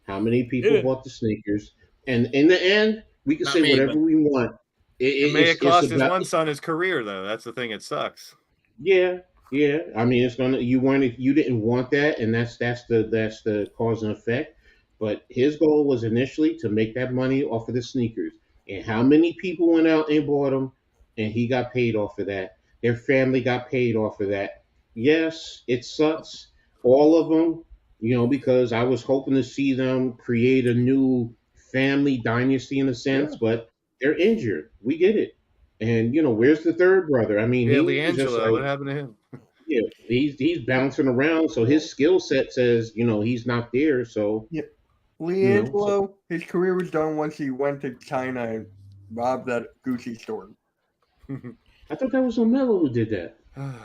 How many people bought the sneakers? And in the end, we can say whatever we want. It may have cost his one son his career, though. That's the thing. It sucks. Yeah. I mean, it's gonna. You didn't want that, and that's the cause and effect. But his goal was initially to make that money off of the sneakers. And how many people went out and bought them, and he got paid off of that. Their family got paid off of that. Yes, it sucks. All of them, because I was hoping to see them create a new family dynasty in a sense, but they're injured. We get it. And, where's the third brother? I mean, LiAngelo, what happened to him? Yeah, he's bouncing around, so his skill set says, he's not there. So LiAngelo, his career was done once he went to China and robbed that Gucci store. I thought that was LaMelo who did that.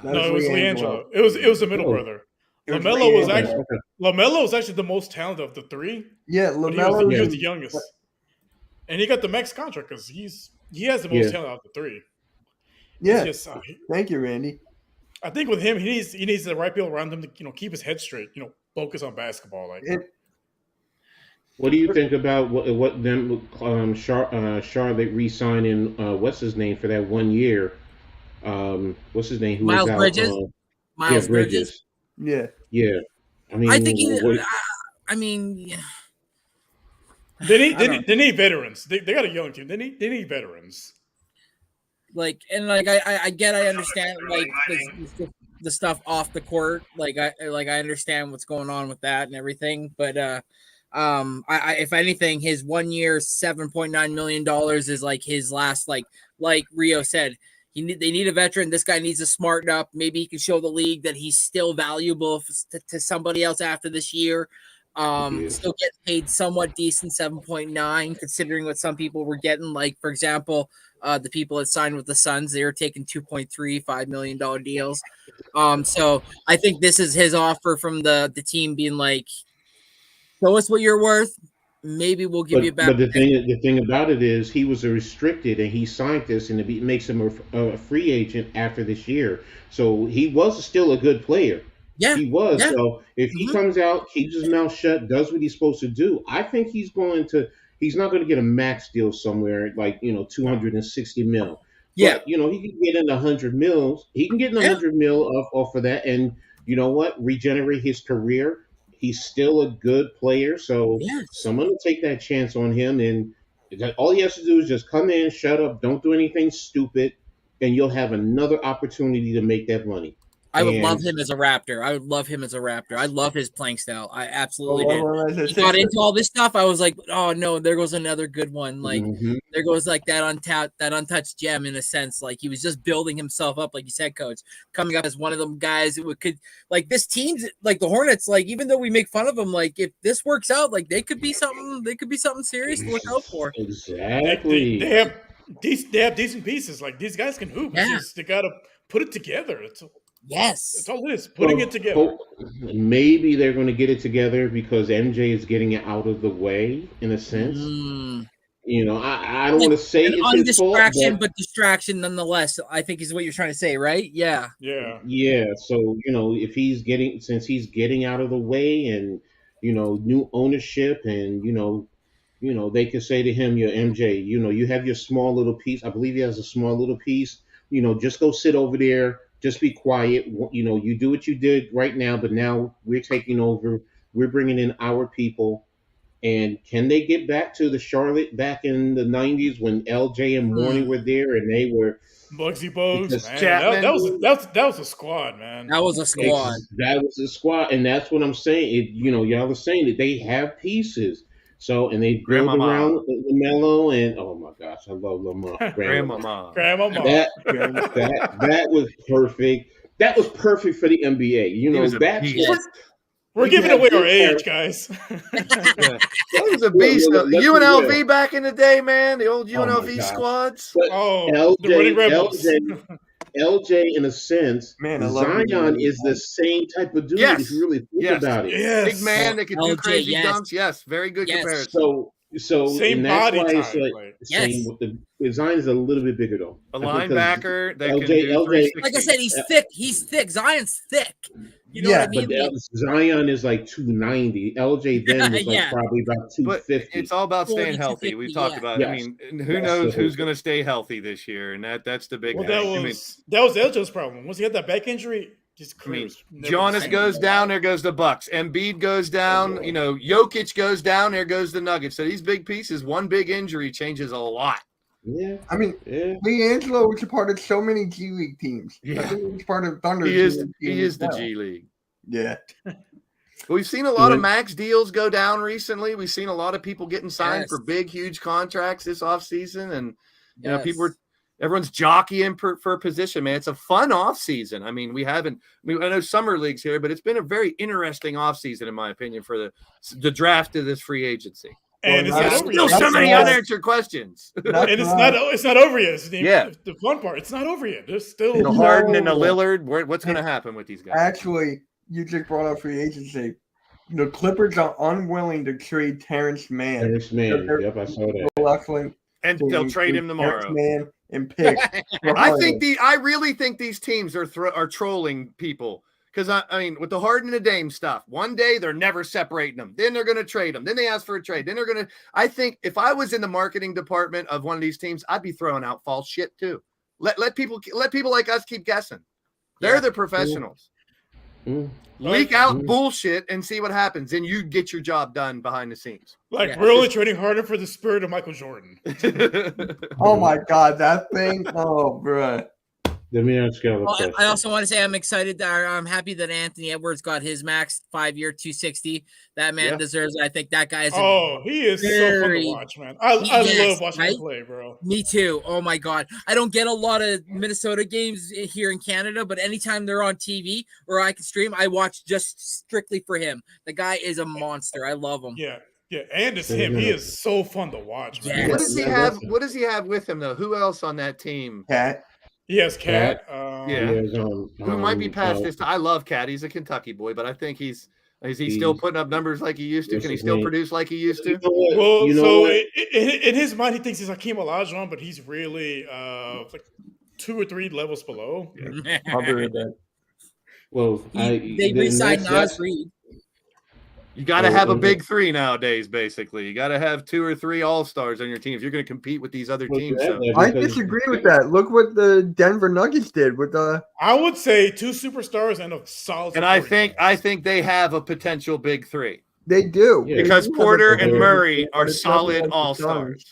No, it was LiAngelo. It was the middle brother. LaMelo was actually the most talented of the three. Yeah, LaMelo was the youngest, and he got the max contract because he has the most talent of the three. Yeah, thank you, Randy. I think with him, he needs the right people around him to keep his head straight. Focus on basketball. What do you think about what them Charlotte re-signing? What's his name for that 1 year? What's his name? Miles Bridges. Miles Bridges. Yeah. I mean, I think I mean, they need veterans. They got a young team. They need veterans. I understand the stuff off the court. I understand what's going on with that and everything. But if anything, his 1 year, $7.9 million is like his last. Like Rio said, they need a veteran. This guy needs to smarten up. Maybe he can show the league that he's still valuable to somebody else after this year. Still getting paid somewhat decent, 7.9, considering what some people were getting. Like, for example, the people that signed with the Suns, they were taking $2.35 million deals. So I think this is his offer from the team being like, show us what you're worth. Maybe we'll give you back. But the thing about it is he was a restricted and he signed this and it makes him a free agent after this year. So he was still a good player. Yeah, he was. Yeah. So if he comes out, keeps his mouth shut, does what he's supposed to do, I think he's not going to get a max deal somewhere like, 260 mil. Yeah. But, he can get in 100 mils. He can get in 100 mil off of that. And you know what? Regenerate his career. He's still a good player. So someone will take that chance on him. And all he has to do is just come in, shut up, don't do anything stupid, and you'll have another opportunity to make that money. I would love him as a Raptor. I love his playing style. I absolutely did. He got into all this stuff. I was like, oh no, there goes another good one. Like there goes like that untouched gem in a sense. Like he was just building himself up, like you said, Coach, coming up as one of them guys who could like this team's like the Hornets. Like even though we make fun of them, like if this works out, like they could be something. They could be something serious to look out for. Exactly. They have decent pieces. Like these guys can hoop. Yeah. They gotta put it together. Yes. That's all it is. Putting it together. Maybe they're going to get it together because MJ is getting it out of the way in a sense. You know, I don't want to say it's his fault, but distraction nonetheless. I think is what you're trying to say, right? Yeah. Yeah. Yeah. So, you know, if he's getting out of the way and, you know, new ownership and, you know, they could say to him, "Your MJ, you know, you have your small little piece. I believe he has a small little piece. You know, just go sit over there. Just be quiet. You know, you do what you did right now, but now we're taking over. We're bringing in our people. And can they get back to the Charlotte back in the 90s when LJ and Mourning were there and they were Bugsy Bogues, man. That was a squad, man. That was a squad. That was a squad, and that's what I'm saying. You know, y'all are saying that they have pieces. So, and they build around LaMelo, and oh my gosh, I love Lamar. Grandmama. That was perfect. That was perfect for the NBA. You know, we're giving away our age, guys. That was a beast. UNLV back in the day, man. The old UNLV squads. LJ, in a sense, Zion is the same type of dude if you really think about it. Yes. Big man that can do crazy dunks. Yes, very good comparison. So same body type. Zion is a little bit bigger though. A linebacker. LJ, like I said, he's thick. He's thick. Zion's thick. You know what I mean? But Zion is like 290. LJ then was like probably about 250. But it's all about staying healthy. We've talked about it. I mean, who knows who's going to stay healthy this year, and that's the big. Well, that was LJ's problem. Once he had that back injury, just cruised. Giannis goes down, there goes the Bucks. Embiid goes down, you know, Jokic goes down, there goes the Nuggets. So these big pieces, one big injury changes a lot. Yeah, I mean, LiAngelo was a part of so many G League teams. Yeah, I think he was part of Thunder. He is the G League. Yeah. We've seen a lot of max deals go down recently. We've seen a lot of people getting signed for big, huge contracts this offseason. And, you know, everyone's jockeying for a position, man. It's a fun offseason. I mean, I know summer league's here, but it's been a very interesting offseason, in my opinion, for the draft of this free agency. And there's still so many unanswered questions. And it's not over yet. The fun part, it's not over yet. There's still the Harden and the Lillard. What's going to happen with these guys? Actually, you just brought up free agency. The Clippers are unwilling to trade Terrence Mann. Yep, I saw that. And they'll trade him tomorrow. Mann and pick. I really think these teams are trolling people. Because, I mean, with the Harden and Dame stuff, one day they're never separating them. Then they're going to trade them. Then they ask for a trade. Then they're going to – I think if I was in the marketing department of one of these teams, I'd be throwing out false shit too. Let people like us keep guessing. They're the professionals. Leak out bullshit and see what happens. And you get your job done behind the scenes. Like, we're only trading Harden for the spirit of Michael Jordan. Oh, my God. That thing. Oh, bro. I also want to say I'm excited. I'm happy that Anthony Edwards got his max 5-year 260. That man deserves it. I think that guy is. He is so fun to watch, man. I love watching him play, bro. Me too. Oh my God, I don't get a lot of Minnesota games here in Canada, but anytime they're on TV or I can stream, I watch just strictly for him. The guy is a monster. I love him. Yeah, and it's him. He is so fun to watch, man. What does he have? What does he have with him though? Who else on that team? Cat. He has Cat. Who might be past this? I love Cat. He's a Kentucky boy, but I think is he still putting up numbers like he used to? Can he still produce like he used to? Well, in his mind, he thinks he's Hakeem Olajuwon, but he's really like 2 or 3 levels below. Yeah. That. Well, they re-signed Nas Reed. You got to have a big 3 nowadays, basically. You got to have 2 or 3 all-stars on your team if you're going to compete with these other teams. I disagree with that. Look what the Denver Nuggets did with the. I would say 2 superstars and a solid. And I think they have a potential big 3. They do. Because Porter and Murray are solid all-stars.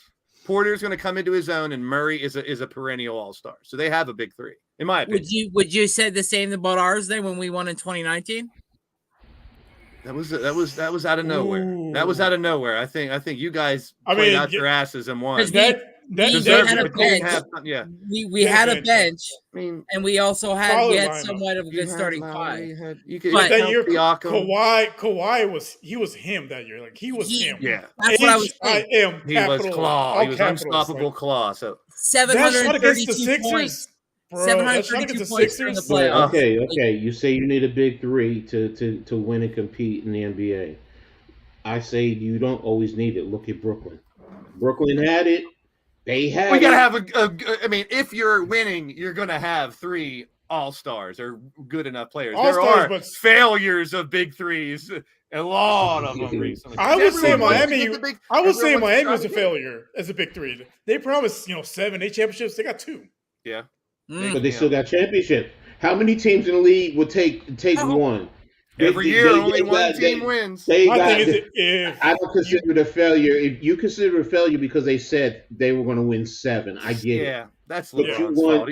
Porter's going to come into his own, and Murray is a perennial all-star. So they have a big three, in my opinion. Would you say the same about ours then when we won in 2019? That was out of nowhere. Ooh. That was out of nowhere. I think you guys played out your asses and won. We had a bench. We had a bench. I mean, and we also had somewhat of a good starting five. But that year, Kawhi was him that year. Like he was him. Yeah, that's what I was saying. He was Claw. He was unstoppable Claw. So 732 points. 732 points in the playoffs. Okay. You say you need a big three to win and compete in the NBA. I say you don't always need it. Look at Brooklyn. Brooklyn had it. They had. We gotta have I mean, if you're winning, you're gonna have 3 all-stars or good enough players. There are failures of big threes. A lot of them recently. I would say Miami was a failure as a big three. They promised 7, 8 championships. They got 2. Yeah. But they still got championship. How many teams in the league would take one? Every year, only one team wins. I don't consider it a failure. If you consider it a failure because they said they were going to win 7, I get it. Yeah, that's LeBron's fault.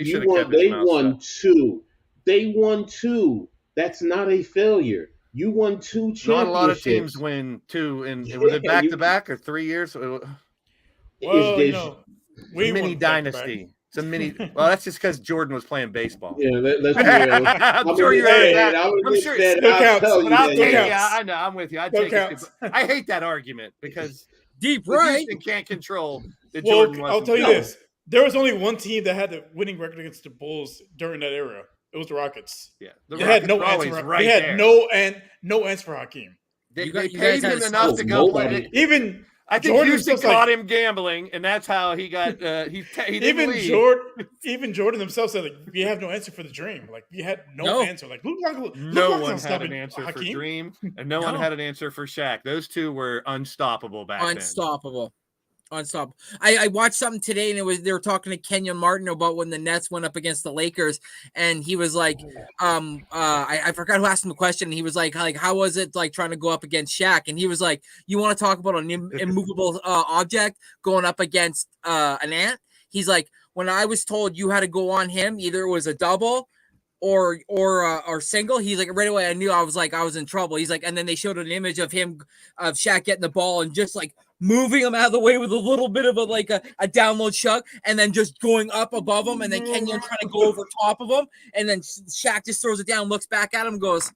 They won 2. They won 2. That's not a failure. You won 2 championships. Not a lot of teams win 2, and was it back to back or 3 years? Well, we mini dynasty. It's a mini. Well, that's just because Jordan was playing baseball. Yeah, let's be real. I'm sure you're right. I'm sure it still counts. Yeah, I know. I'm with you. I take it. I hate that argument because deep right Houston can't control the Jordan. I'll tell you this: there was only one team that had the winning record against the Bulls during that era. It was the Rockets. Yeah, they had no answer. They had no answer for Hakeem. They paid him enough to go play. Even. I think Houston caught him gambling, and that's how he got. He didn't leave. Even Jordan himself said, "Like we have no answer for the dream. Like we had no answer. Like no one had an answer for Dream, and no one had an answer for Shaq. Those two were unstoppable back then. Unstoppable. I watched something today, and they were talking to Kenyon Martin about when the Nets went up against the Lakers, and he was like, I forgot who asked him the question. And he was like, how was it like trying to go up against Shaq? And he was like, you want to talk about an immovable object going up against an ant? He's like, when I was told you had to go on him, either it was a double or single. He's like, right away I knew I was in trouble. He's like, and then they showed an image of Shaq getting the ball and just like moving him out of the way with a little bit of a download shuck, and then just going up above him, and then Kenyon trying to go over top of him, and then Shaq just throws it down, looks back at him, goes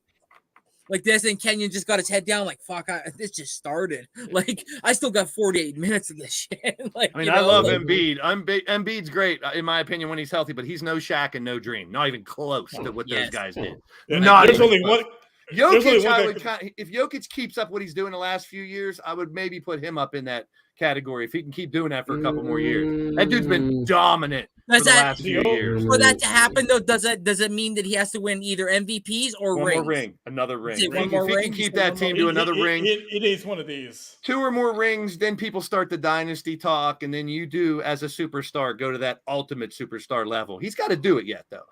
like this, and Kenyon just got his head down like, fuck, this just started. Like, I still got 48 minutes of this shit. I love Embiid. Embiid's great, in my opinion, when he's healthy, but he's no Shaq and no Dream. Not even close to what those guys did. There's only one. Jokic, if Jokic keeps up what he's doing the last few years, I would maybe put him up in that category if he can keep doing that for a couple more years. That dude's been dominant for the last few years. For that to happen, though, does it mean that he has to win either MVPs or rings? Another ring. One more ring. If he can keep that team to another ring. It is one of these. 2 or more rings, then people start the dynasty talk, and then you do, as a superstar, go to that ultimate superstar level. He's got to do it yet, though.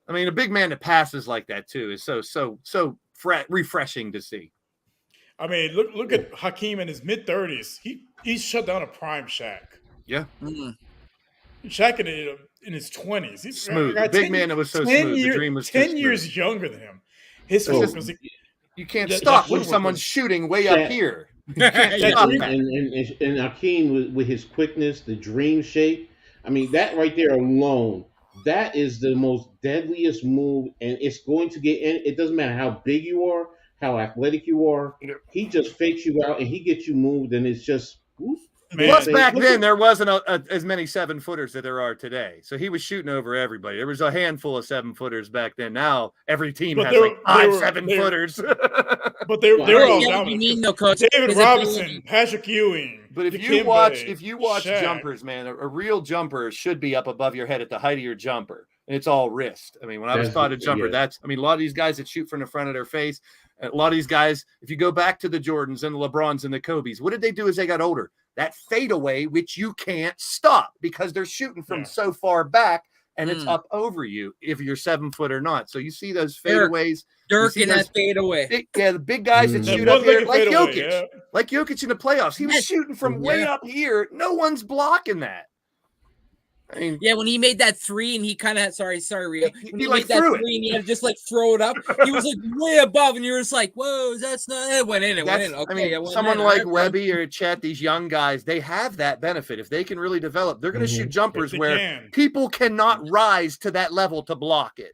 I mean, a big man that passes like that too is so refreshing to see. I mean, look at Hakeem in his mid-30s. He's shut down a prime Shaq. Yeah. Shaq in his 20s. He's smooth. A big man that was so smooth. The Dream was 10 years younger than him. His focus was you can't stop when someone's shooting way up here. You can't stop that. And Hakeem with his quickness, the Dream shape. I mean, that right there alone. That is the most deadliest move, and it's going to get in. It doesn't matter how big you are, how athletic you are. He just fakes you out, and he gets you moved, and it's just. Plus, back then, there wasn't as many 7-footers that there are today. So he was shooting over everybody. There was a handful of 7-footers back then. Now, every team has 5 7-footers. But they were all down. David Robinson, Patrick Ewing. But if you watch Shaq. Jumpers, man, a real jumper should be up above your head at the height of your jumper. And it's all wrist. I mean, when I was taught a jumper, a lot of these guys that shoot from the front of their face, a lot of these guys, if you go back to the Jordans and the LeBrons and the Kobes, what did they do as they got older? That fadeaway, which you can't stop because they're shooting from so far back, and it's up over you if you're 7 foot or not. So you see those Dirk. fadeaways. Dirk in that fadeaway. The big guys that shoot up here, like Jokic. Like Jokic in the playoffs. He was shooting from way up here. No one's blocking that. I mean, when he made that three and he kind of sorry, Rio. When he like made that threw three and he had to just like throw it up, he was like way above, and you're just like, whoa, that's not it. Went in. Okay, I mean, someone like Webby or Chet, these young guys, they have that benefit. If they can really develop, they're going to shoot jumpers where people cannot rise to that level to block it.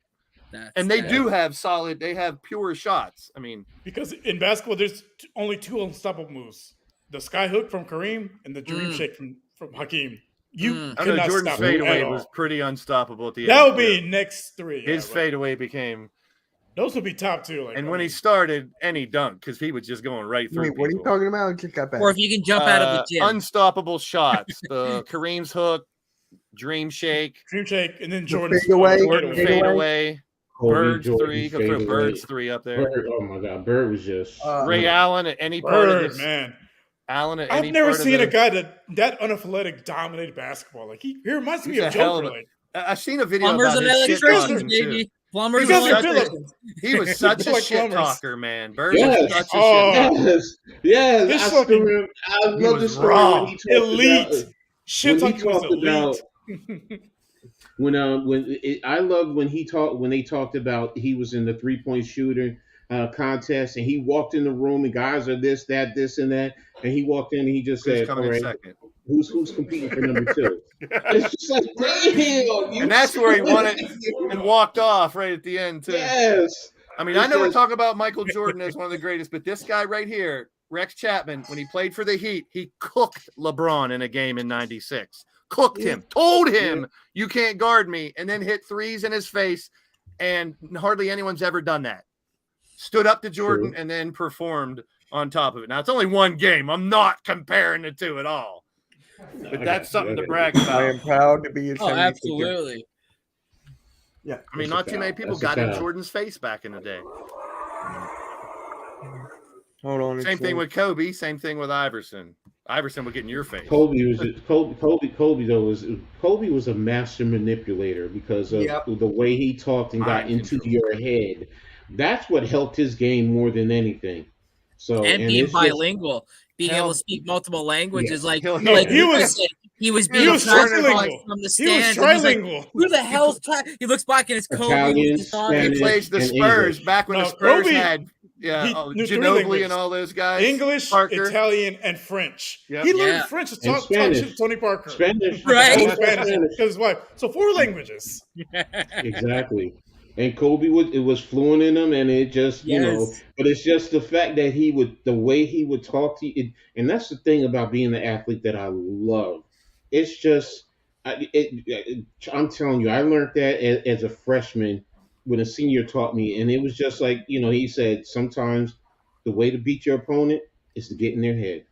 And they do have solid, they have pure shots. I mean, because in basketball, there's only 2 unstoppable moves: the sky hook from Kareem and the dream shake from Hakeem. I know Jordan's fadeaway was pretty unstoppable at the end. That would be next 3. His fadeaway became. Those would be top 2. And when he started, any dunk, because he was just going right through. Wait, what are you talking about? I just got back. Or if you can jump out of the gym. Unstoppable shots. The Kareem's hook, dream shake, and then Jordan's fadeaway. Bird's Jordan, 3. Go throw Bird's 3 up there. Bird, oh my God, Bird was just Ray Allen at any part of this. Man. Allen at I've never seen a guy that unathletic dominated basketball. Like he reminds me of Joker. I've seen a video Plumbers about and his electricians, baby. Plumbers and electricians. He was such a shit talker, man. Bird was such a shit talker. Yes. I love the story when he talked elite. Shit talking was elite. I loved when they talked about he was in the 3-point shooter contest and he walked in the room and guys are this, that, this, and that, and he walked in and he just said, "All right, who's competing for number 2?" It's just like, damn. And that's where he won it and walked off right at the end too. Yes. I mean, I know we're talking about Michael Jordan as one of the greatest, but this guy right here, Rex Chapman, when he played for the Heat, he cooked LeBron in a game in '96. Cooked him, told him you can't guard me, and then hit threes in his face. And hardly anyone's ever done that. Stood up to Jordan and then performed on top of it. Now it's only one game. I'm not comparing the two at all, but that's something to brag about. I am proud to be a 76er. Absolutely. Yeah, I mean, not too many people got in Jordan's face back in the day. Hold on. Same thing with Kobe. Same thing with Iverson. Iverson would get in your face. Kobe was a master manipulator because of the way he talked and got into your head. That's what helped his game more than anything. So and being bilingual, being able to speak multiple languages, he was trilingual from the stands. Like, who the hell's he looks back in his coat. Italian, he plays the Spurs back when the Spurs had Ginobili and all those guys. English, Parker. Italian, and French. Yep. He learned French to talk to Tony Parker. Spanish. Right. Spanish because his wife. So 4 languages. Exactly. And Kobe was fluent in them, and it just, but it's just the fact that the way he would talk to you, and that's the thing about being an athlete that I love. It's just, I'm telling you, I learned that as a freshman when a senior taught me, and it was just like, he said, sometimes the way to beat your opponent is to get in their head.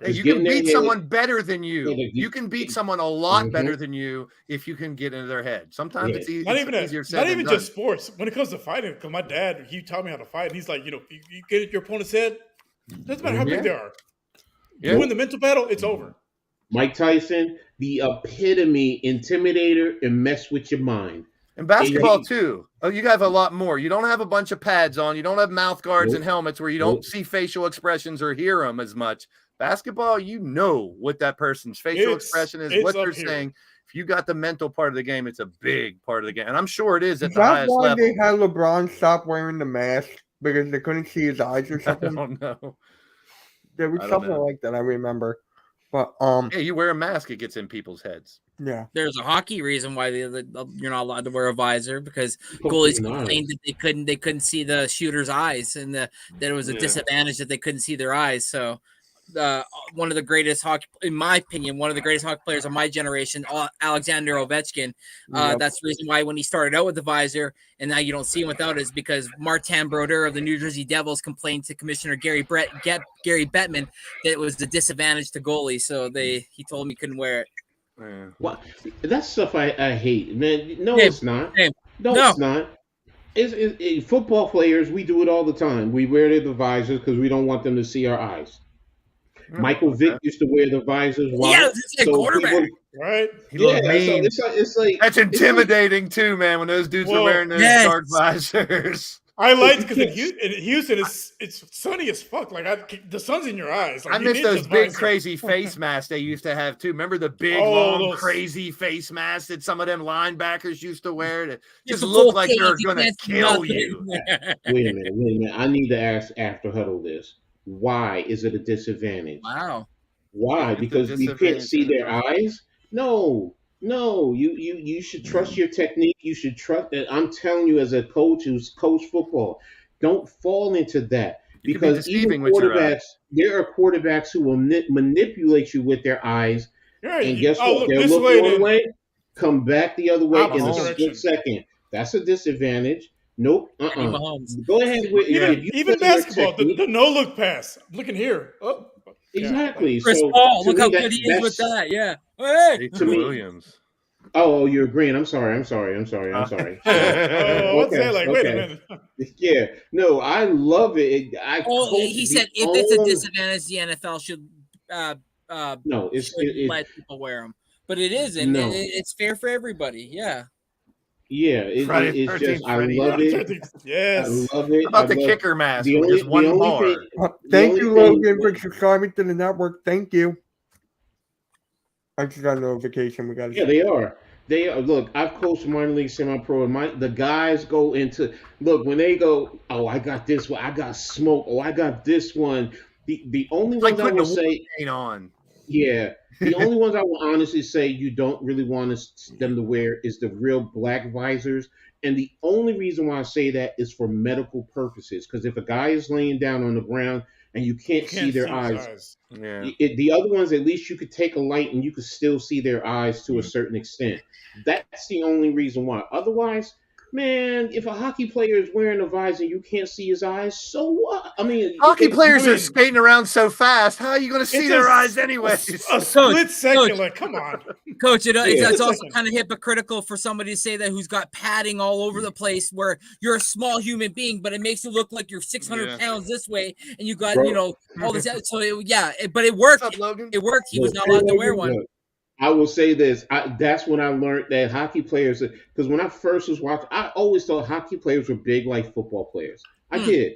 Hey, you can beat someone better than you. You can beat someone a lot better than you if you can get into their head. Sometimes it's easy. Not even just sports. When it comes to fighting, because my dad, he taught me how to fight. And he's like, you get your opponent's head. Doesn't matter how big they are. You win the mental battle, it's over. Mike Tyson, the epitome intimidator and mess with your mind. And basketball too. Oh, you have a lot more. You don't have a bunch of pads on. You don't have mouth guards and helmets where you don't see facial expressions or hear them as much. Basketball, what that person's facial expression is, what they're saying. If you got the mental part of the game, it's a big part of the game. And I'm sure it is at the highest level. That's why they had LeBron stop wearing the mask because they couldn't see his eyes or something. I don't know. There was something like that, I remember. But you wear a mask, it gets in people's heads. Yeah. There's a hockey reason why you're not allowed to wear a visor, because goalies complained that they couldn't see the shooter's eyes, and that it was a disadvantage that they couldn't see their eyes. So one of the greatest hockey, in my opinion, one of the greatest hockey players of my generation, Alexander Ovechkin. That's the reason why when he started out with the visor and now you don't see him without it, is because Martin Brodeur of the New Jersey Devils complained to Commissioner Gary Bettman that it was the disadvantage to goalies. So he told him he couldn't wear it. Yeah. Well, that's stuff I hate, man. No, it's not. No, it's not. It's football players, we do it all the time. We wear the visors because we don't want them to see our eyes. Michael Vick used to wear the visors. Quarterback. Right? He looked So mean. it's like That's intimidating too, man. When those dudes were wearing those dark visors. I liked because in Houston it's sunny as fuck. Like the sun's in your eyes. Like, I miss those big crazy face masks they used to have too. Remember the big long crazy face masks that some of them linebackers used to wear that just look like they're gonna kill you. Wait a minute. I need to ask after huddle this. Why is it a disadvantage? Wow. Why? Because we can't see their eyes? No. You should trust your technique. You should trust that. I'm telling you, as a coach who's coached football, don't fall into that. Because even quarterbacks, there are quarterbacks who will manipulate you with their eyes. Yeah, and guess what? They'll look one way, come back the other way in a split second. That's a disadvantage. Nope. Go ahead with even basketball, the no-look pass. Looking here. Oh. Exactly. Chris Paul, look how good he is with that. Yeah. Hey. To Williams. Oh, you're agreeing. I'm sorry. What's that like? Wait a minute. Yeah. No, I love it. He said if it's a disadvantage, the NFL should let people wear them. But it isn't. No. It's fair for everybody. Yeah. Yeah, it's just I love it. Yes, I love it. How about the kicker mask? Just one bar. Thank you, Logan, for subscribing to the network. Thank you. I just got a notification. We got. Yeah, they are. They are. Look, I've coached minor league, semi-pro, and the guys go into when they go. Oh, I got this one. I got smoke. Oh, I got this one. The only ones I will say on. Yeah. The only ones I will honestly say you don't really want them to wear is the real black visors. And the only reason why I say that is for medical purposes. Because if a guy is laying down on the ground and you can't see their eyes, the other ones, at least you could take a light and you could still see their eyes to a certain extent. That's the only reason why. Otherwise, man, if a hockey player is wearing a visor and you can't see his eyes, so what? I mean, hockey players are skating around so fast. How are you going to see their eyes anyway? A split second, Coach, like, come on. Coach, it's also kind of hypocritical for somebody to say that who's got padding all over the place where you're a small human being, but it makes you look like you're 600 pounds this way and you got, all this. So, but it worked. What's up, Logan? It worked. He was not allowed to wear one. I will say this. That's when I learned that hockey players, because when I first was watching, I always thought hockey players were big like football players. I did.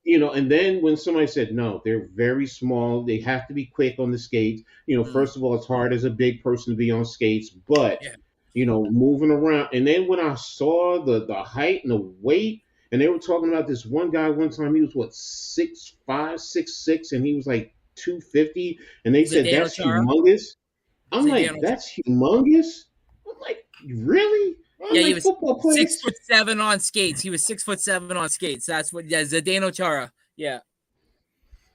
And then when somebody said, no, they're very small. They have to be quick on the skates. First of all, it's hard as a big person to be on skates, but, moving around. And then when I saw the height and the weight, and they were talking about this one guy one time, he was 6'5", 6'6", and he was like 250. And they said, that's humongous. I'm like, that's humongous. I'm like, really? He was 6'7" on skates. He was 6'7" on skates. That's what. Yeah, Zdeno Chara. Yeah.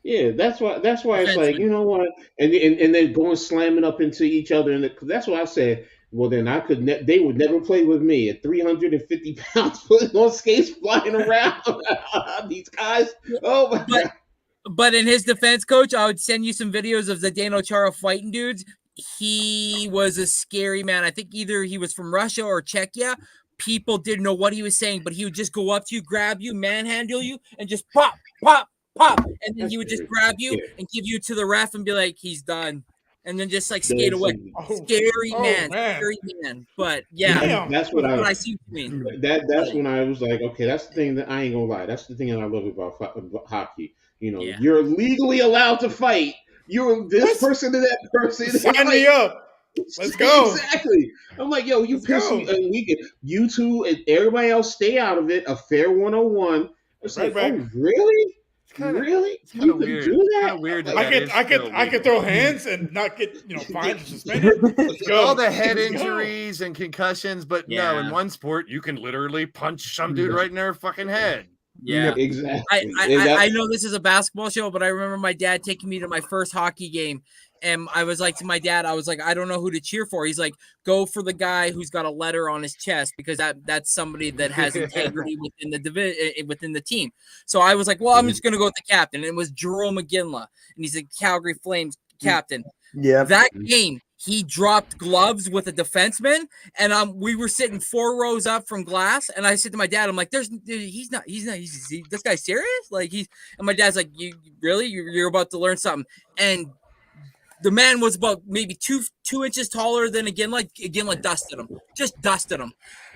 Yeah, that's why it's like, you know what? And then going slamming up into each other, and that's why I said, well, then I could. They would never play with me at 350 pounds, putting on skates, flying around. These guys. Oh my God. But in his defense, Coach, I would send you some videos of Zdeno Chara fighting dudes. He was a scary man. I think either he was from Russia or Czechia. People didn't know what he was saying, but he would just go up to you, grab you, manhandle you, and just pop, pop, pop. And then he would just grab you and give you to the ref and be like, he's done. And then just like skate away. Scary man. But that's what I see what you mean. That's when I was like, okay, that's the thing that I ain't gonna lie. That's the thing that I love about hockey. You're legally allowed to fight. You're this person to that person. Sign me up. Let's go. Exactly. I'm like, yo, you piss me. We can, you two and everybody else stay out of it. A fair 101. It's like, oh, really? Really? You could do that? Weird. I could throw hands and not get fined or suspended. Let's go. All the head injuries and concussions, but no, in one sport you can literally punch some dude right in their fucking head. Yeah, exactly. I know this is a basketball show, but I remember my dad taking me to my first hockey game, and I was like to my dad, I was like, I don't know who to cheer for. He's like, go for the guy who's got a letter on his chest because that's somebody that has integrity within the team. So I was like, well, I'm just gonna go with the captain. And it was Jerome McGinley, and he's a Calgary Flames captain. Yeah, that game. He dropped gloves with a defenseman, and we were sitting 4 rows up from glass. And I said to my dad, I'm like, he's not, this guy's serious? Like and my dad's like, you really, you're about to learn something. And The man was about maybe two inches taller than Iginla. Iginla dusted him. Just dusted him.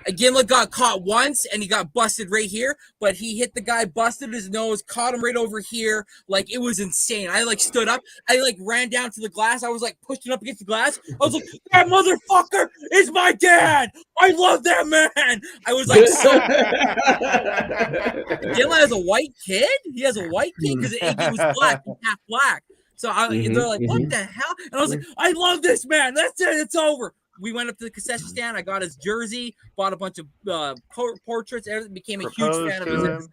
Iginla got caught once and he got busted right here, but he hit the guy, busted his nose, caught him right over here. Like, it was insane. I like stood up. I like ran down to the glass. I was like pushing up against the glass. I was like, that motherfucker is my dad. I love that man. I was like, so. Iginla has a white kid. He has a white kid because Iggy was black, half black. So they're like, what the hell? And I was like, I love this man. That's it. It's over. We went up to the concession stand. I got his jersey, bought a bunch of portraits. Everything, became a huge fan of his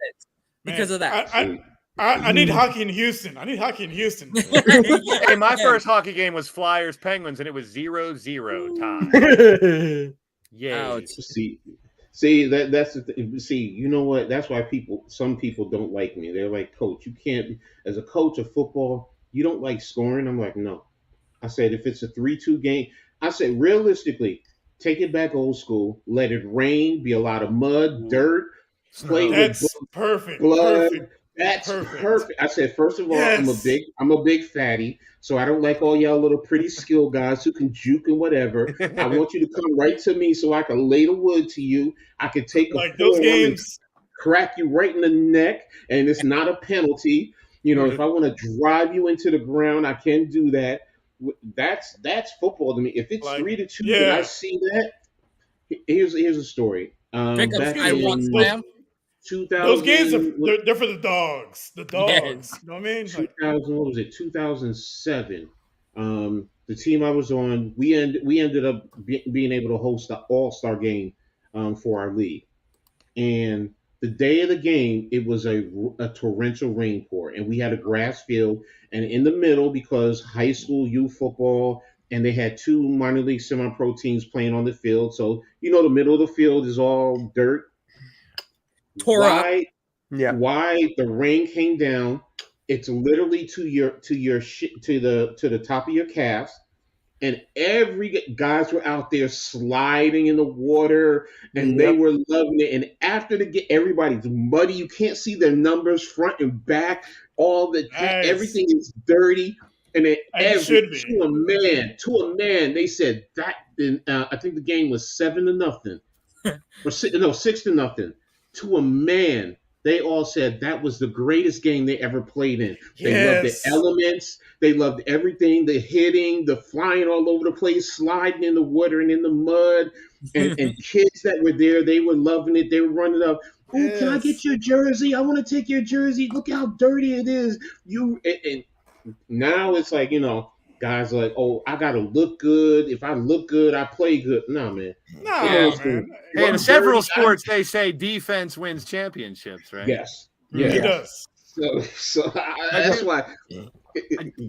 because of that. I need hockey in Houston. Hey, my first hockey game was Flyers Penguins, and it was 0-0 time. Yeah. See that's the thing. See, you know what? That's why some people don't like me. They're like, Coach, you can't, as a coach of football, you don't like scoring. I'm like, no. I said, if it's a 3-2 game, I said, realistically, take it back old school. Let it rain, be a lot of mud, dirt, play with perfect. blood. That's perfect. I said, first of all, yes. I'm a big fatty, so I don't like all y'all little pretty skill guys who can juke and whatever. I want you to come right to me so I can lay the wood to you. I can take like those games, crack you right in the neck, and it's not a penalty. You know, if I want to drive you into the ground, I can do that. That's football to me. If it's 3-2 and I see that, here's a story. Back in 2000, those games they're for the dogs. The dogs. Yes. You know what I mean? 2000, what was it? 2007. The team I was on, we ended up being able to host the All-Star game for our league. And the day of the game, it was a torrential rain pour, and we had a grass field. And in the middle, because high school youth football, and they had 2 minor league semi-pro teams playing on the field. So, you know, the middle of the field is all dirt. Why the rain came down? It's literally to the top of your calves, and guys were out there sliding in the water, and they were loving it. And after everybody's muddy, you can't see their numbers front and back. Everything is dirty, and then to a man, they said that. I think the game was 7-0, or 6-0. To a man, they all said that was the greatest game they ever played in. They loved the elements. They loved everything, the hitting, the flying all over the place, sliding in the water and in the mud. And kids that were there, they were loving it. They were running up. Oh, can I get your jersey? I want to take your jersey. Look how dirty it is. And now it's like, you know, guys are like, oh, I got to look good. If I look good, I play good. No, man. Man. Hey, in several sports, they say defense wins championships, right? Yes. Yeah. It does. So that's why.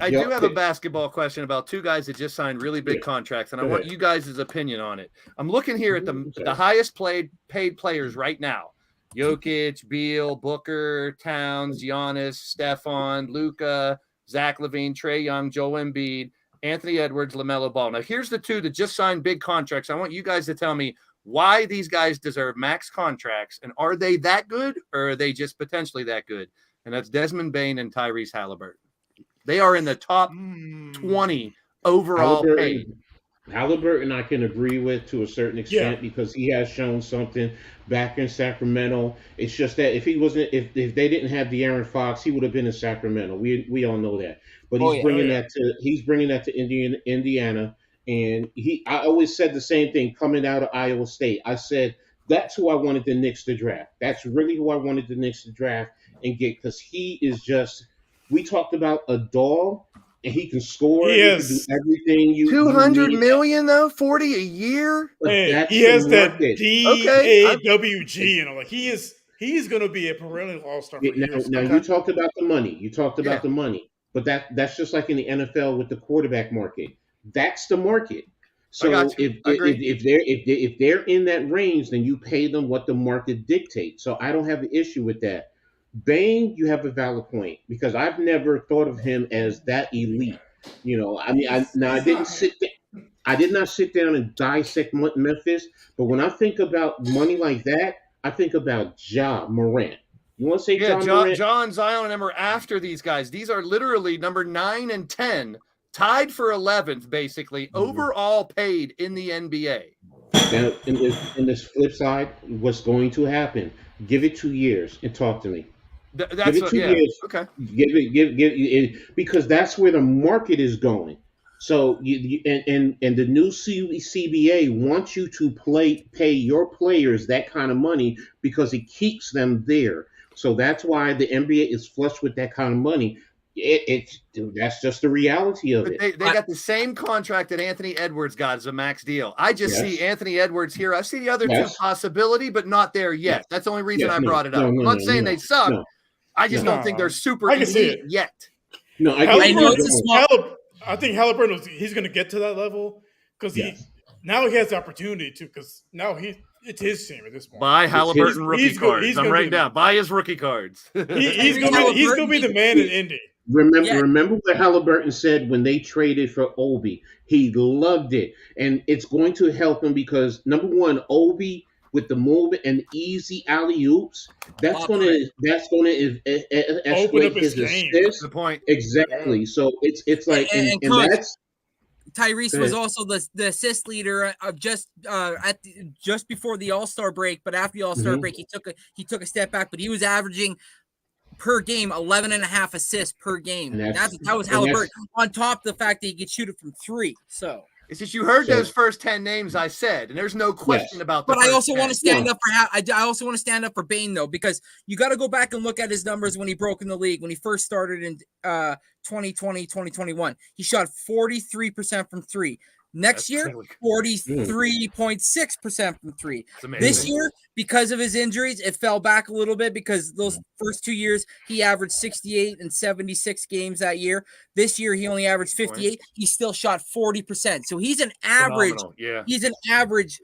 I do have a basketball question about 2 guys that just signed really big contracts, and I want you guys' opinion on it. I'm looking here at the highest paid players right now. Jokic, Beal, Booker, Towns, Giannis, Stefan, Luka, Zach LaVine, Trae Young, Joel Embiid, Anthony Edwards, LaMelo Ball. Now, here's the 2 that just signed big contracts. I want you guys to tell me why these guys deserve max contracts, and are they that good, or are they just potentially that good? And that's Desmond Bane and Tyrese Halliburton. They are in the top 20 overall paid. Halliburton, I can agree with to a certain extent because he has shown something back in Sacramento. It's just that if they didn't have De'Aaron Fox, he would have been in Sacramento. We all know that. But he's bringing that to Indiana, and I always said the same thing coming out of Iowa State. I said that's who I wanted the Knicks to draft. That's really who I wanted the Knicks to draft and get, because he is just. We talked about a dog. And he can score. He can do everything. $200 million though, 40 a year. Hey, he has that DAWG, you know, like he's going to be a perennial all-star. Now you talked about the money. The money, but that's just like in the NFL with the quarterback market. That's the market. So if they're in that range, then you pay them what the market dictates. So I don't have an issue with that. Bane, you have a valid point, because I've never thought of him as that elite. You know, I mean, I did not sit down and dissect Memphis, but when I think about money like that, I think about Ja Morant. You want to say Morant? John Zion and them are after these guys. These are literally number 9 and 10 tied for 11th, basically, overall paid in the NBA. Now, in this flip side, what's going to happen? Give it 2 years and talk to me. That's give it 2 years. Okay. Give it because that's where the market is going. So and the new CBA wants you to pay your players that kind of money because it keeps them there. So that's why the NBA is flush with that kind of money. That's just the reality of it. They got the same contract that Anthony Edwards got as a max deal. I just see Anthony Edwards here. I see the other two possibility, but not there yet. That's the only reason I brought it up. I'm not saying they suck. I just don't think they're super elite yet. No, I think Halliburton he's going to get to that level because now he has the opportunity to, because now it's his team at this point. Buy Halliburton rookie cards. I'm right now. Buy his rookie cards. He's going to be the man in Indy. Remember what Halliburton said when they traded for Obi. He loved it, and it's going to help him because number one, Obi with the move and easy alley oops. That's going to escalate his assists. The point exactly. So it's like and that's. Tyrese was also the assist leader of just before the All-Star break, but after the All-Star break, he took a step back, but he was averaging per game 11.5 assists per game. That was Halliburton on top of the fact that he could shoot it from 3. So it's just you heard those first 10 names I said, and there's no question about that. But I also want to stand up for I also want to stand up for Bane though, because you got to go back and look at his numbers when he broke in the league when he first started in 2020, 2021. He shot 43% from 3. Next year, 43.6% from 3. This year, because of his injuries, it fell back a little bit because those first 2 years, he averaged 68 and 76 games that year. This year, he only averaged 58. He still shot 40%. So he's an average. He's an average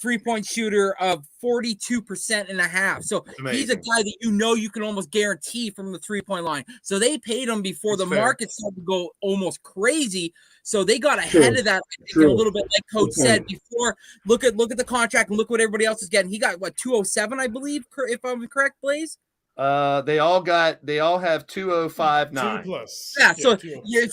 3-point shooter of 42.5%. So he's a guy that you can almost guarantee from the 3-point line. So they paid him before the market started to go almost crazy. So they got ahead of that a little bit, like Coach said before. Look at the contract and look what everybody else is getting. He got 207, I believe, if I'm correct, Blaze. They all have 205.9. 2+. Yeah. So if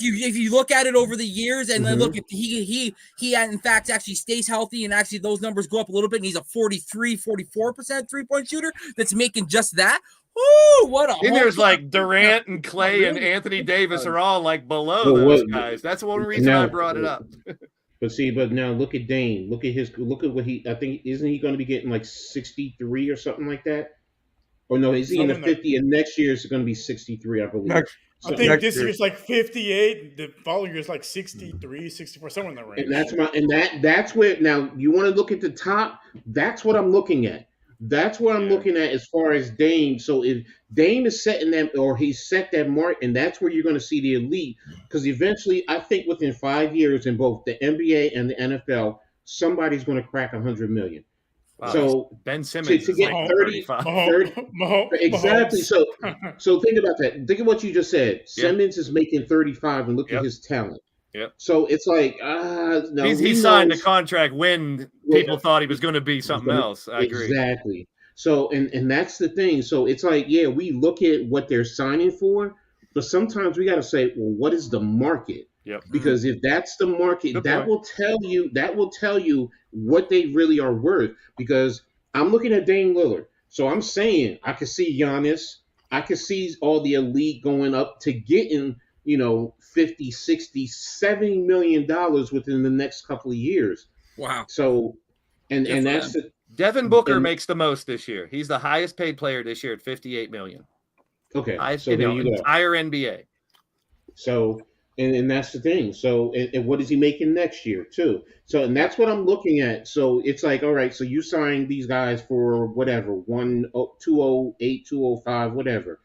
you look at it over the years and then look, if he in fact actually stays healthy and actually those numbers go up a little bit and he's a 44% 3-point shooter that's making just that. Ooh, what a! And there's like Durant and Clay and Anthony Davis are all like below those guys. That's one reason I brought it up. But now look at Dame. Look at what I think. Isn't he going to be getting like 63 or something like that? Or no, is he in the 50? And next year is going to be 63, I believe. I think this year's like 58. The following year is like 63, 64, somewhere in that range. And that's where now you want to look at the top. That's what I'm looking at. That's what I'm looking at as far as Dame. So if Dame is setting them, or he's set that mark, and that's where you're going to see the elite. Because eventually, I think within 5 years in both the NBA and the NFL, somebody's going to crack 100 million. Wow. So Ben Simmons to get 30 exactly. So think about that. Think of what you just said. Simmons is making 35, and look at his talent. Yep. So it's like no, he signed the contract when people thought he was going to be something else. I agree. Exactly. So and that's the thing. So it's like we look at what they're signing for, but sometimes we got to say, well, what is the market? Yep. Because if that's the market, that will tell you what they really are worth. Because I'm looking at Dame Lillard, so I'm saying I could see Giannis, I could see all the elite going up to getting 50, 60, $70 million within the next couple of years. Wow. So, and that's the Devin Booker makes the most this year. He's the highest paid player this year at $58 million. Okay. So there you go. Entire NBA. So, and that's the thing. So, and what is he making next year too? So, and that's what I'm looking at. So it's like, all right, so you sign these guys for whatever, 208, 205, whatever.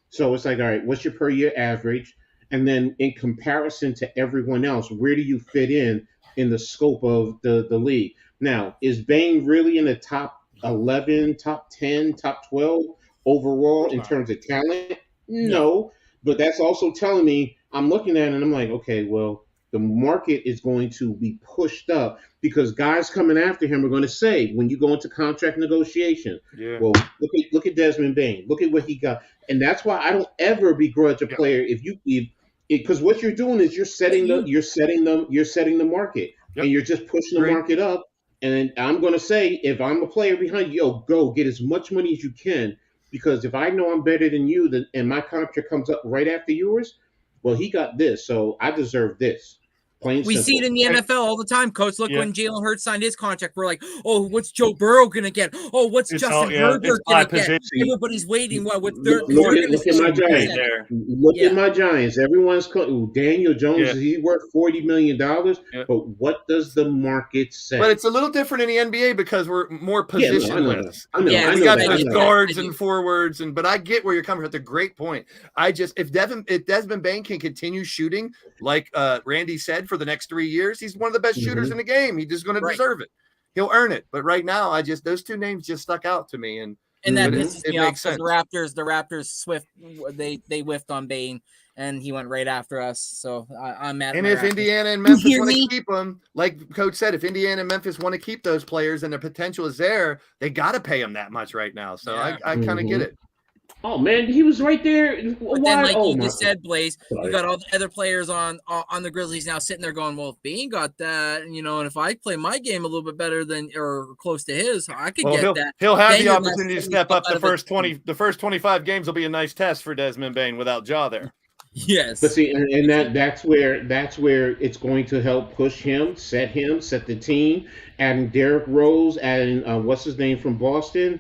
So it's like, all right, what's your per year average? And then in comparison to everyone else, where do you fit in the scope of the league? Now, is Bane really in the top 11, top 10, top 12 overall in terms of talent? No. But that's also telling me, I'm looking at it and I'm like, okay, well, the market is going to be pushed up because guys coming after him are going to say, when you go into contract negotiation, well, look at Desmond Bane. Look at what he got. And that's why I don't ever begrudge a player if because what you're doing is you're setting the market, and you're just pushing the market up. And I'm going to say, if I'm a player behind you, go get as much money as you can, because if I know I'm better than you, and my contract comes up right after yours, well, he got this, so I deserve this. Plain we simple. see it in the NFL all the time, Coach. Look, when Jalen Hurts signed his contract, we're like, oh, what's Joe Burrow going to get? Oh, what's Justin Herbert going to get? Everybody's waiting. What they're going to see my Giants. Look at my Giants. Everyone's Daniel Jones. He's worth $40 million. But what does the market say? But it's a little different in the NBA because we're more positionless. I know. We got those guards and forwards, but I get where you're coming from. That's a great point. If Desmond Bane can continue shooting like Randy said for the next 3 years, he's one of the best shooters in the game. He's just going to deserve it. He'll earn it. But right now, those two names just stuck out to me, and that pisses me off because the Raptors they whiffed on Bane, and he went right after us. So I'm mad. And if Indiana and Memphis want to keep him, like Coach said, if Indiana and Memphis want to keep those players and the potential is there, they got to pay him that much right now. So I kind of get it. Oh man, he was right there. But then, like you just said, Blaze, you got all the other players on the Grizzlies now sitting there going, "Well, if Bane got that, and if I play my game a little bit better than or close to his, I could get that." He'll have the opportunity to step up. The first 25 games will be a nice test for Desmond Bane without Ja there. Yes, but see, and that's where it's going to help push him, set the team, adding Derrick Rose, adding what's his name from Boston.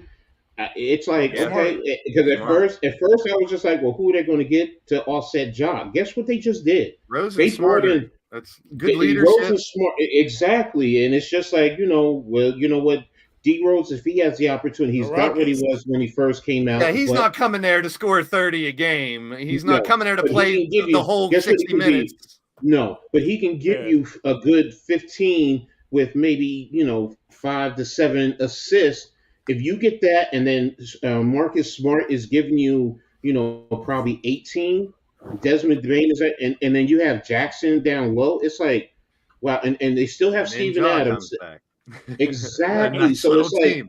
It's like, okay, because at first I was just like, well, who are they going to get to offset Ja? Guess what they just did? Rose is smart. That's good leadership. Rose is smart, exactly, and it's just like, well, you know what, D Rose, if he has the opportunity, he's not what he was when he first came out. Yeah, he's not coming there to score 30 a game. He's not coming there to play the whole 60 minutes. No, but he can give you a good 15 with maybe 5 to 7 assists. If you get that, and then Marcus Smart is giving you, probably 18, Desmond Bane is that, and then you have Jackson down low. It's like, wow, and they still have Steven Adams. Exactly. So it's like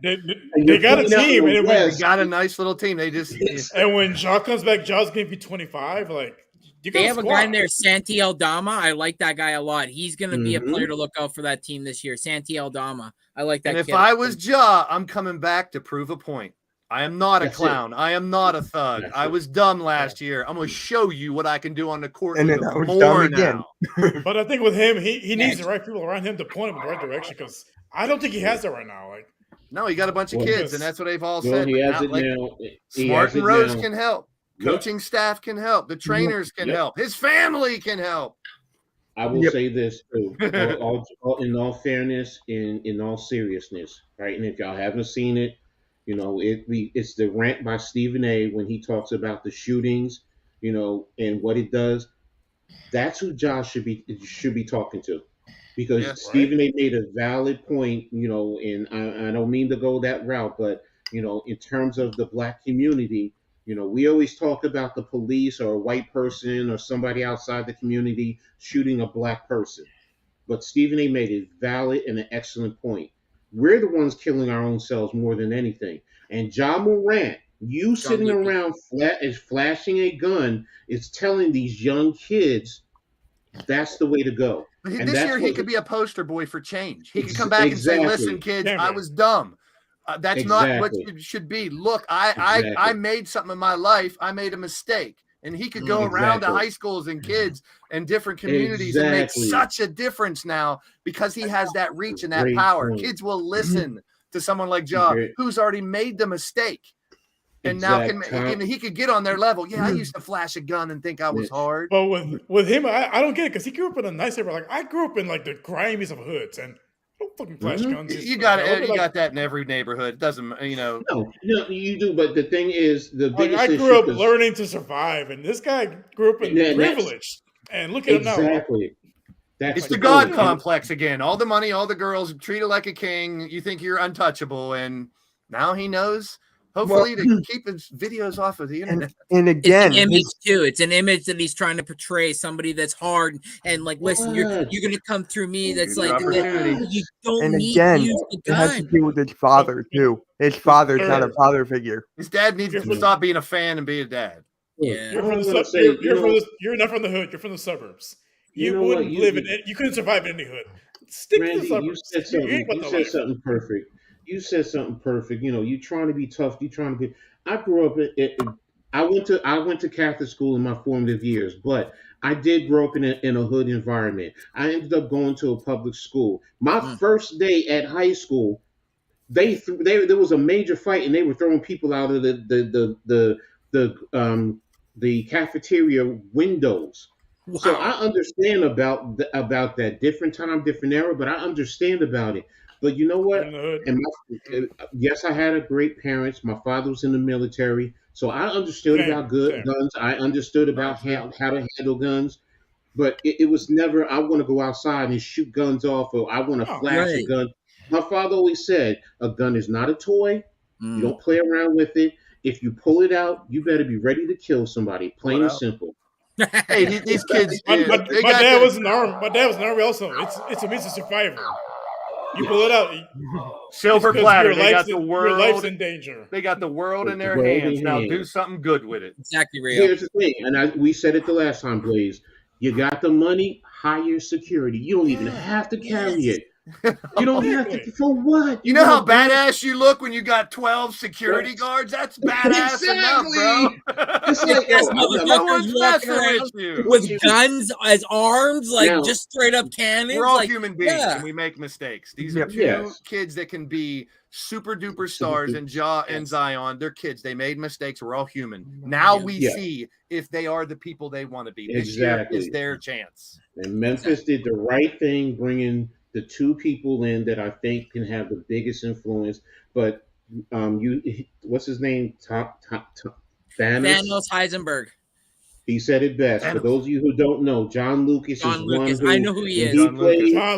they got a team, and they got a nice little team. They just and when Ja comes back, Ja's gonna be 25. Like they have a guy in there, Santi Aldama. I like that guy a lot. He's gonna be a player to look out for that team this year. Santi Aldama. I like that. And if I was Ja, I'm coming back to prove a point. I am not a clown. I am not a thug. I was dumb last year. I'm going to show you what I can do on the court. And then I was dumb again. But I think with him, he needs the right people around him to point him in the right direction, because I don't think he has that right now. Like, no, he got a bunch of kids, and that's what they've all said. He has it now. Smart and Rose can help. Coaching staff can help. The trainers can help. His family can help. I will say this too, in all fairness, in all seriousness, right? And if y'all haven't seen it, it's the rant by Stephen A. when he talks about the shootings, and what it does. That's who Josh should be talking to, because Stephen A. made a valid point, and I don't mean to go that route, but in terms of the Black community. We always talk about the police or a white person or somebody outside the community shooting a Black person. But Stephen A. made a valid and an excellent point. We're the ones killing our own selves more than anything. And Ja Morant, sitting around flashing a gun, is telling these young kids that's the way to go. But this year he could be a poster boy for change. He could come back and say, listen, kids, I was dumb. That's not what it should be. Look, I made something in my life. I made a mistake. And he could go around to high schools and kids and different communities and make such a difference now because he has that reach and that power. Point. Kids will listen to someone like Ja, who's already made the mistake. And now he could get on their level. Yeah, I used to flash a gun and think I was hard. But with him, I don't get it, because he grew up in a nice neighborhood. Like, I grew up in like the grimiest of hoods, and don't fucking flash guns. You got it. You got that in every neighborhood. It doesn't, No, you do. But the thing is, the biggest I grew up learning to survive, and this guy grew up in privilege. And look at him now. Exactly. It's the God complex again. All the money, all the girls, treated like a king. You think you're untouchable, and now he knows. Hopefully, to keep his videos off of the internet. And again, it's an image too. It's an image that he's trying to portray, somebody that's hard and like, listen, you're going to come through me. That's like, you don't need to use the gun. It has to do with his father too. His father's not a father figure. His dad needs to stop being a fan and be a dad. Yeah. You're from the you're not from the hood. You're from the suburbs. You wouldn't live in it. You couldn't survive in any hood. Stick to the Randy, suburbs. you said something perfect. You said something perfect. You know, you trying to be tough. You trying to be. I grew up I went to Catholic school in my formative years, but I did grow up in a hood environment. I ended up going to a public school. My first day at high school, there was a major fight, and they were throwing people out of the cafeteria windows. Wow. So I understand about that. Different time, different era, but I understand about it. But you know what? Yes, I had great parents. My father was in the military, so I understood about guns. I understood about how to handle guns. But it was never, I want to go outside and shoot guns off, or I want to flash a gun. My father always said, a gun is not a toy. You don't play around with it. If you pull it out, you better be ready to kill somebody. Plain and simple. Hey, these kids. My dad was in the army. My dad was in the army also. It's a means of survival. You pull it out. Silver platter. They got the Your world. life's in danger. They got the world in their hands. Now do something good with it. Exactly, real. Here's the thing, and we said it the last time, Blaze. You got the money, hire security. You don't even have to carry it. You don't have to. For what? You know how badass you look when you got 12 security guards? That's badass enough, bro. It's like, no one's messing with you. With guns as arms, just straight up cannons. We're all human beings, and we make mistakes. These are two kids that can be super duper stars, and and Zion. They're kids. They made mistakes. We're all human. Now we see if they are the people they want to be. This year is their chance. And Memphis did the right thing, bringing the two people in that I think can have the biggest influence. But what's his name? Thanos Heisenberg. He said it best. For those of you who don't know, John Lucas is one who I know who he is. John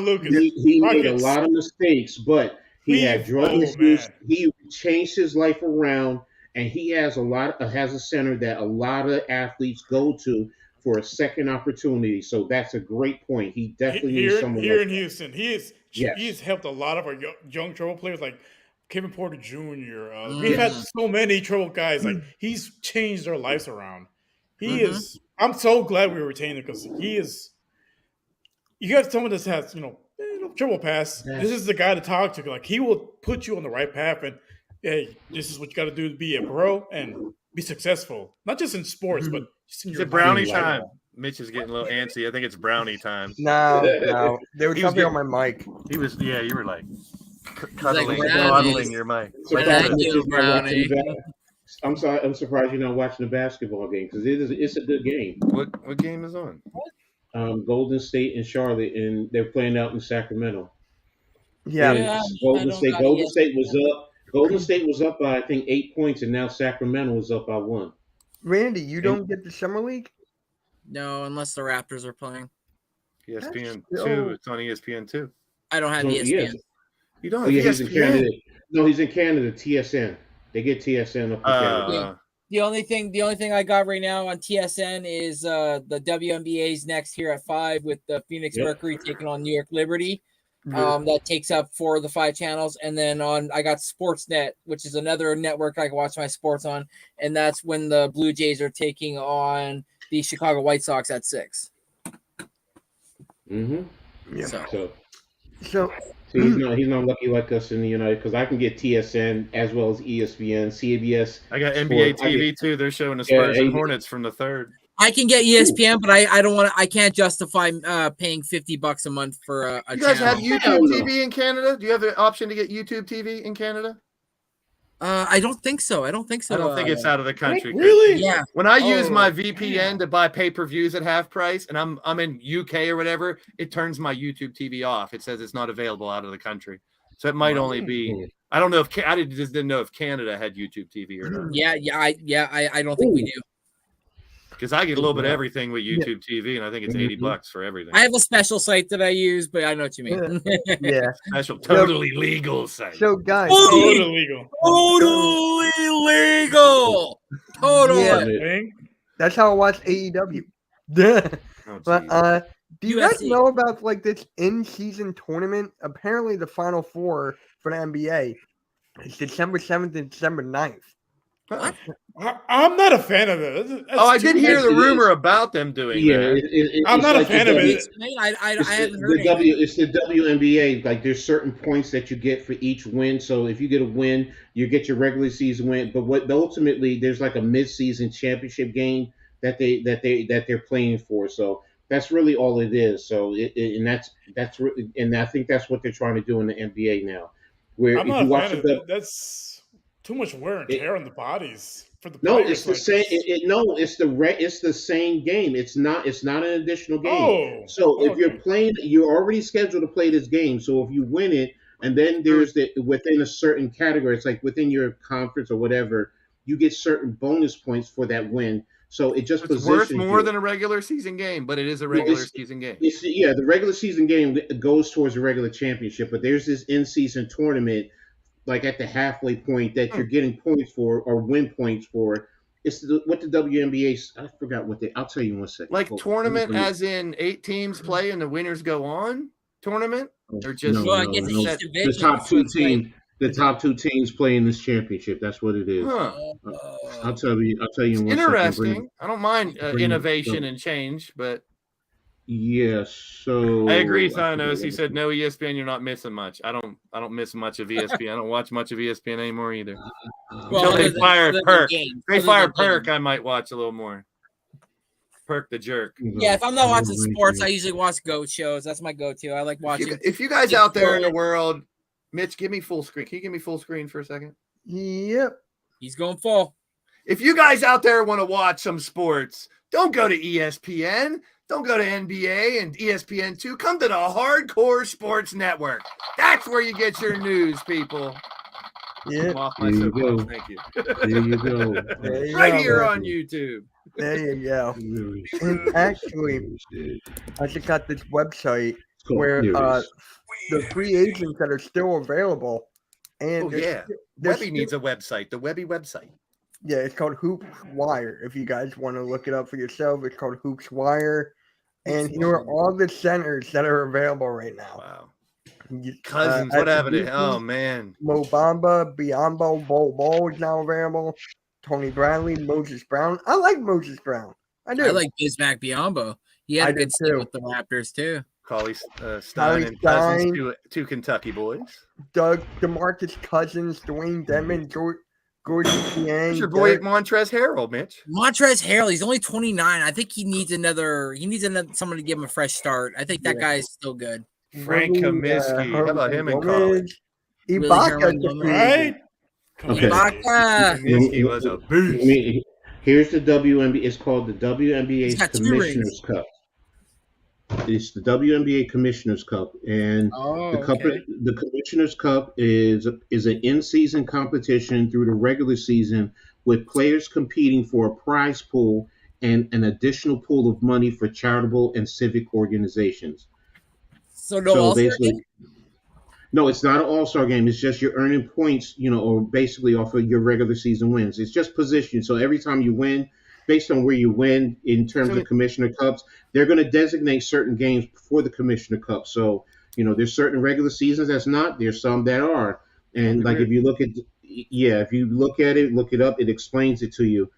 Lucas. He made a lot of mistakes, but he had drug misuse. He changed his life around, and he has a center that a lot of athletes go to for a second opportunity. So that's a great point. He definitely needs someone here like in Houston. He's helped a lot of our young trouble players like Kevin Porter Jr. We've had so many trouble guys. Like he's changed their lives around. He is. I'm so glad we retained him because he is. You got someone that has trouble pass. This is the guy to talk to. Like he will put you on the right path, and hey, this is what you got to do to be a pro and be successful. Not just in sports, but just in your brownie time. Mitch is getting a little antsy. I think it's brownie time. No. There was something on my mic. He was. Yeah, you were like cuddling your mic. I'm sorry. I'm surprised you're not watching the basketball game because it's a good game. What game is on? Golden State and Charlotte, and they're playing out in Sacramento. Golden State was up by I think 8 points, and now Sacramento was up by 1. Randy, you don't get the summer league? No, unless the Raptors are playing. ESPN 2. It's on ESPN 2. I don't have ESPN. You don't have ESPN? He's in Canada. No, he's in Canada. TSN. They get TSN up in Canada. The only thing I got right now on TSN is the WNBA's next here at 5 with the Phoenix Mercury taking on New York Liberty. That takes up 4 of the 5 channels, and then I got Sportsnet, which is another network I can watch my sports on, and that's when the Blue Jays are taking on the Chicago White Sox at 6. So he's not lucky like us in the United, because I can get TSN as well as ESPN, CBS. I got NBA TV too. They're showing the Spurs and Hornets from the 3rd. I can get ESPN, but I don't want to. I can't justify paying $50 a month for a You guys channel. have YouTube TV in Canada? Do you have the option to get YouTube TV in Canada? I don't think so. I don't think it's out of the country. Really? Yeah. When I use my VPN to buy pay-per-views at half price, and I'm in UK or whatever, it turns my YouTube TV off. It says it's not available out of the country. So it might only be. I don't know if I just didn't know if Canada had YouTube TV or not. I don't think we do. Because I get a little bit of everything with YouTube TV, and I think it's $80 for everything. I have a special site that I use, but I know what you mean. Special, totally legal site. So, guys, totally legal. Yeah. That's how I watch AEW. But do you guys know about like this in-season tournament? Apparently, the Final Four for the NBA is December 7th and December 9th. What? I'm not a fan of it. I did hear the rumor about them doing that. I'm not a fan of it. I haven't heard anything. It's the WNBA. Like, there's certain points that you get for each win. So if you get a win, you get your regular season win. But ultimately, there's like a mid-season championship game that they're playing for. So that's really all it is. So that's really, and I think that's what they're trying to do in the NBA now. Where I'm if not you a watch fan of the it. That's too much wear and tear on the bodies for the no, players. it's the same. It's the same game. It's not an additional game. So if you're playing, you're already scheduled to play this game. So if you win it, and then there's within a certain category, it's like within your conference or whatever, you get certain bonus points for that win. So it just it's worth more than a regular season game, but it is a regular season game. The regular season game goes towards a regular championship, but there's this in-season tournament, like at the halfway point, that you're getting points for or win points for. It's what the WNBA. I forgot what I'll tell you in 1 second. Like tournament, as in 8 teams play and the winners go on. Tournament, or just the top 2 teams. The top 2 teams play in this championship. That's what it is. I'll tell you. In 1 interesting. Second. I don't mind innovation and change, but yes. So I agree, Thanos. He said, "No ESPN, you're not missing much." I don't miss much of ESPN. I don't watch much of ESPN anymore either. Until they fired Perk. They fired Perk. I might watch a little more. Perk the jerk. Yeah, if I'm not watching sports, I usually watch goat shows. That's my go-to. I like watching. If you guys out there in the world, Mitch, give me full screen. Can you give me full screen for a second? Yep. He's going full. If you guys out there want to watch some sports, don't go to ESPN. Don't go to NBA and ESPN2. Come to the Hardcore Sports Network. That's where you get your news, people. Yeah. There you go. Thank you. There you go. Right here on YouTube. There you go. And actually, I just got this website where the free agents that are still available. And Webby needs a website. The Webby website. Yeah, it's called Hoops Wire. If you guys want to look it up for yourself, it's called Hoops Wire. And here are all the centers that are available right now. Wow. Cousins, what happened to oh man. Mo Bamba, Biombo, Bo is now available. Tony Bradley, Moses Brown. I like Moses Brown. I do. I like Bismack Biombo. He had a good stint with the Raptors too. Cauley Stein and Cousins, two Kentucky boys. DeMarcus Cousins, Dwayne Dedmon, Gordon Piang. Who's your boy Montrezl Harrell, Mitch? Montrezl Harrell, he's only 29. I think he needs someone to give him a fresh start. I think that guy's still good. Frank Kaminsky. How about him in college? Ibaka, right? Okay. Kaminsky was a beast. Here's the WNBA. It's called the WNBA's Commissioner's Cup. It's the WNBA Commissioner's Cup, and the Commissioner's Cup is an in-season competition through the regular season with players competing for a prize pool and an additional pool of money for charitable and civic organizations. So All-Star game? No, it's not an all-star game. It's just you're earning points, or basically off of your regular season wins. It's just position. So every time you win, based on where you win in terms of Commissioner Cups, they're going to designate certain games for the Commissioner Cup. So, there's certain regular seasons that's not. There's some that are. And like if you look at it, look it up, it explains it to you.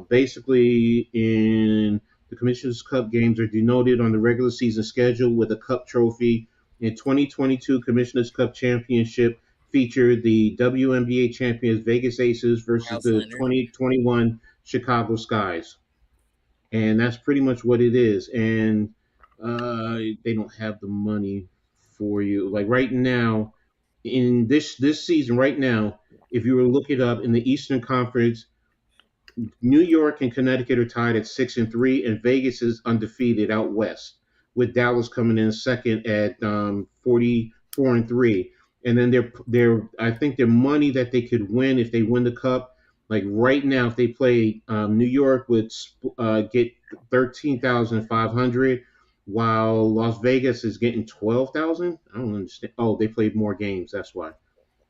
Basically in the Commissioner's Cup games are denoted on the regular season schedule with a cup trophy. In 2022 Commissioner's Cup Championship featured the WNBA champions Vegas Aces versus the 2021 Chicago Skies. And that's pretty much what it is. And they don't have the money for you. Like right now, in this season, right now, if you were to look it up in the Eastern Conference, New York and Connecticut are tied at 6-3, and Vegas is undefeated out west, with Dallas coming in second at 44-3. And then I think their money that they could win if they win the cup, like right now, if they play New York would get $13,500, while Las Vegas is getting $12,000. I don't understand. Oh, they played more games. That's why.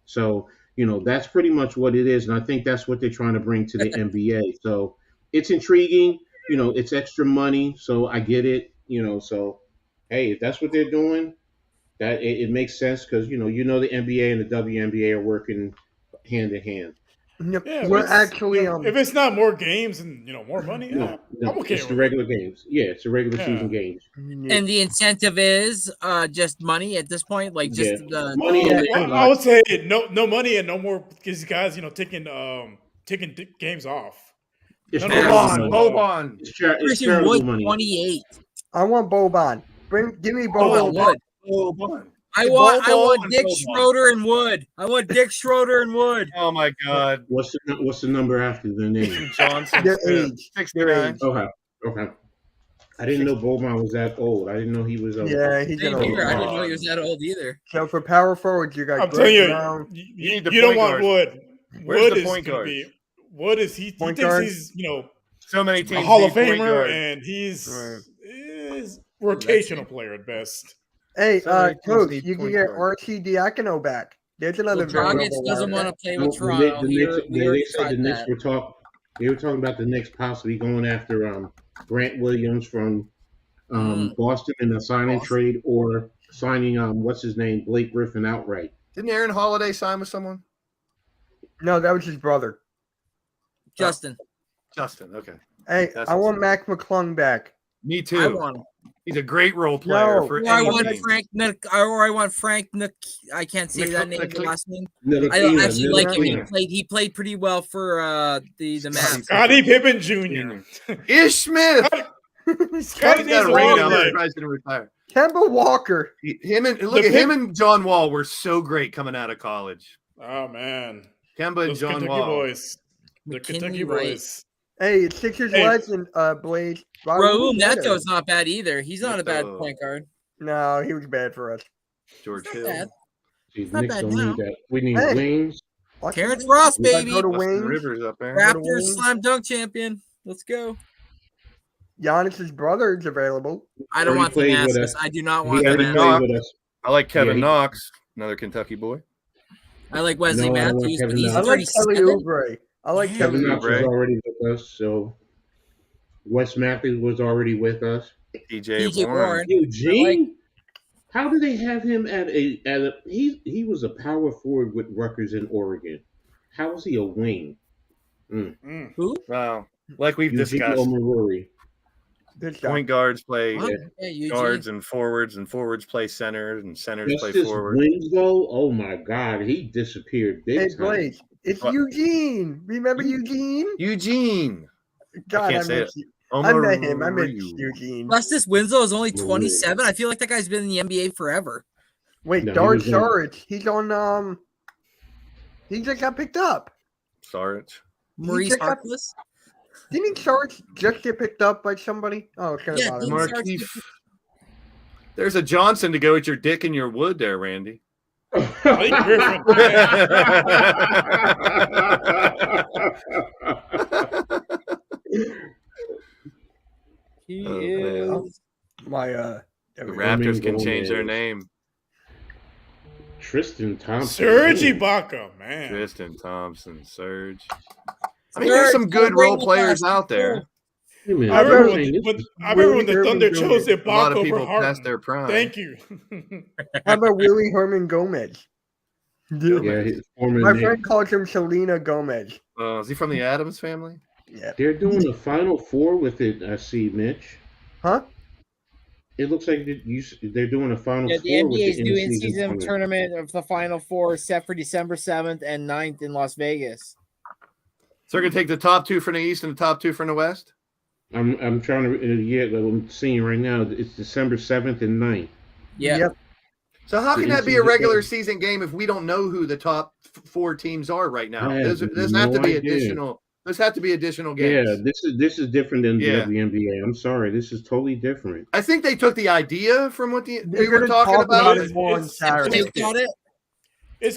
So, that's pretty much what it is. And I think that's what they're trying to bring to the NBA. So it's intriguing. It's extra money. So I get it. So, hey, if that's what they're doing, that it makes sense because, the NBA and the WNBA are working hand in hand. No, Yeah, we're actually if it's not more games and more money, No, I'm okay it's with the it. regular games. Yeah, it's the regular season games. And the incentive is just money at this point, like just the money. I would say no money and no more these guys, taking games off. It's Boban. It's charitable money. 28. I want Boban. Give me Boban. Boban. I want Dick Schroeder and Wood. I want Dick Schroeder and Wood. Oh my God! What's the number after the name? Johnson. Their age. 69. Okay. I didn't know Boban was that old. I didn't know he was. Yeah, he's an old. I didn't know he was that old either. So for power forwards, you got. I'm telling you, you don't want Wood. Where's the point guard? Wood is he thinks he's so many teams a Hall of Famer, and he's rotational player at best. Hey, coach, you can get RT Diacono back. There's another. Dragic doesn't want to play with Toronto. They said the Knicks were talking. They were talking about the Knicks possibly going after Grant Williams from Boston in a signing trade, or signing what's his name, Blake Griffin outright. Didn't Aaron Holiday sign with someone? No, that was his brother. Justin. Okay. Hey, I want Mac McClung back. Me too. I want him. He's a great role player for I want Frank I can't say that name, the last name. I actually like him. He played pretty well for the Mavs. Scottie Pippen Jr. Ish Smith. Scottie got a ring down there. Tries to retire. Kemba Walker. Him and John Wall were so great coming out of college. Oh man, Kemba and John Wall. Boys. The Kentucky boys. Hey, it's Sixers legend, Blade. Raul Neto is not bad either. He's not a bad point guard. No, he was bad for us. George Hill. Not bad now. We need wings. Terrence Ross, baby. Go to wings. Rivers up there. Raptors slam dunk champion. Let's go. Giannis's brother is available. I don't want Thanasis. I do not want Thanasis. I like Kevin Knox, another Kentucky boy. I like Wesley Matthews, but he's I like Kelly 37. Oubre. I like Kevin Knox was already with us, so Wes Matthews was already with us. DJ Warren. Eugene? How do they have him at a he was a power forward with Rutgers in Oregon. How is he a wing? Who? Wow. Like we've Eugene discussed. Omaruri. Point guards play guards and forwards play centers, and centers play forward. Wings though, oh my God, he disappeared big time. Blake, it's Eugene. Remember Eugene? Eugene. God, I can't say it. I met him. I met Eugene. Justice Winslow is only 27. I feel like that guy's been in the NBA forever. Wait, Dart Saric. He's on. He just got picked up. Saric. Maurice Harkless. Didn't Saric just get picked up by somebody? Oh, it's kind of Markeith. There's a Johnson to go with your dick and your wood there, Randy. He is my the Raptors can change their name. Tristan Thompson. Serge Ibaka, man. Tristan Thompson, Serge. I mean, there's some good role players out there. I remember when the Thunder chose Ibaka. A lot of people past their prime. Thank you. How about Willie Herman Gomez? Yeah, my friend calls him Selena Gomez. Is he from the Addams family? Yeah. They're doing the Final Four with it, I see, Mitch. Huh? It looks like they're doing a Final Four. The NBA's new in-season tournament of the Final Four is set for December 7th and 9th in Las Vegas. So they're going to take the top two from the East and the top two from the West? I'm trying to I'm seeing right now. It's December 7th and 9th. Yeah. Yep. So how can that be a regular season game if we don't know who the top four teams are right now? There's have to be additional. There's have to be additional games. Yeah, this is different than the WNBA. I'm sorry, this is totally different. I think they took the idea from what we were talking about. It's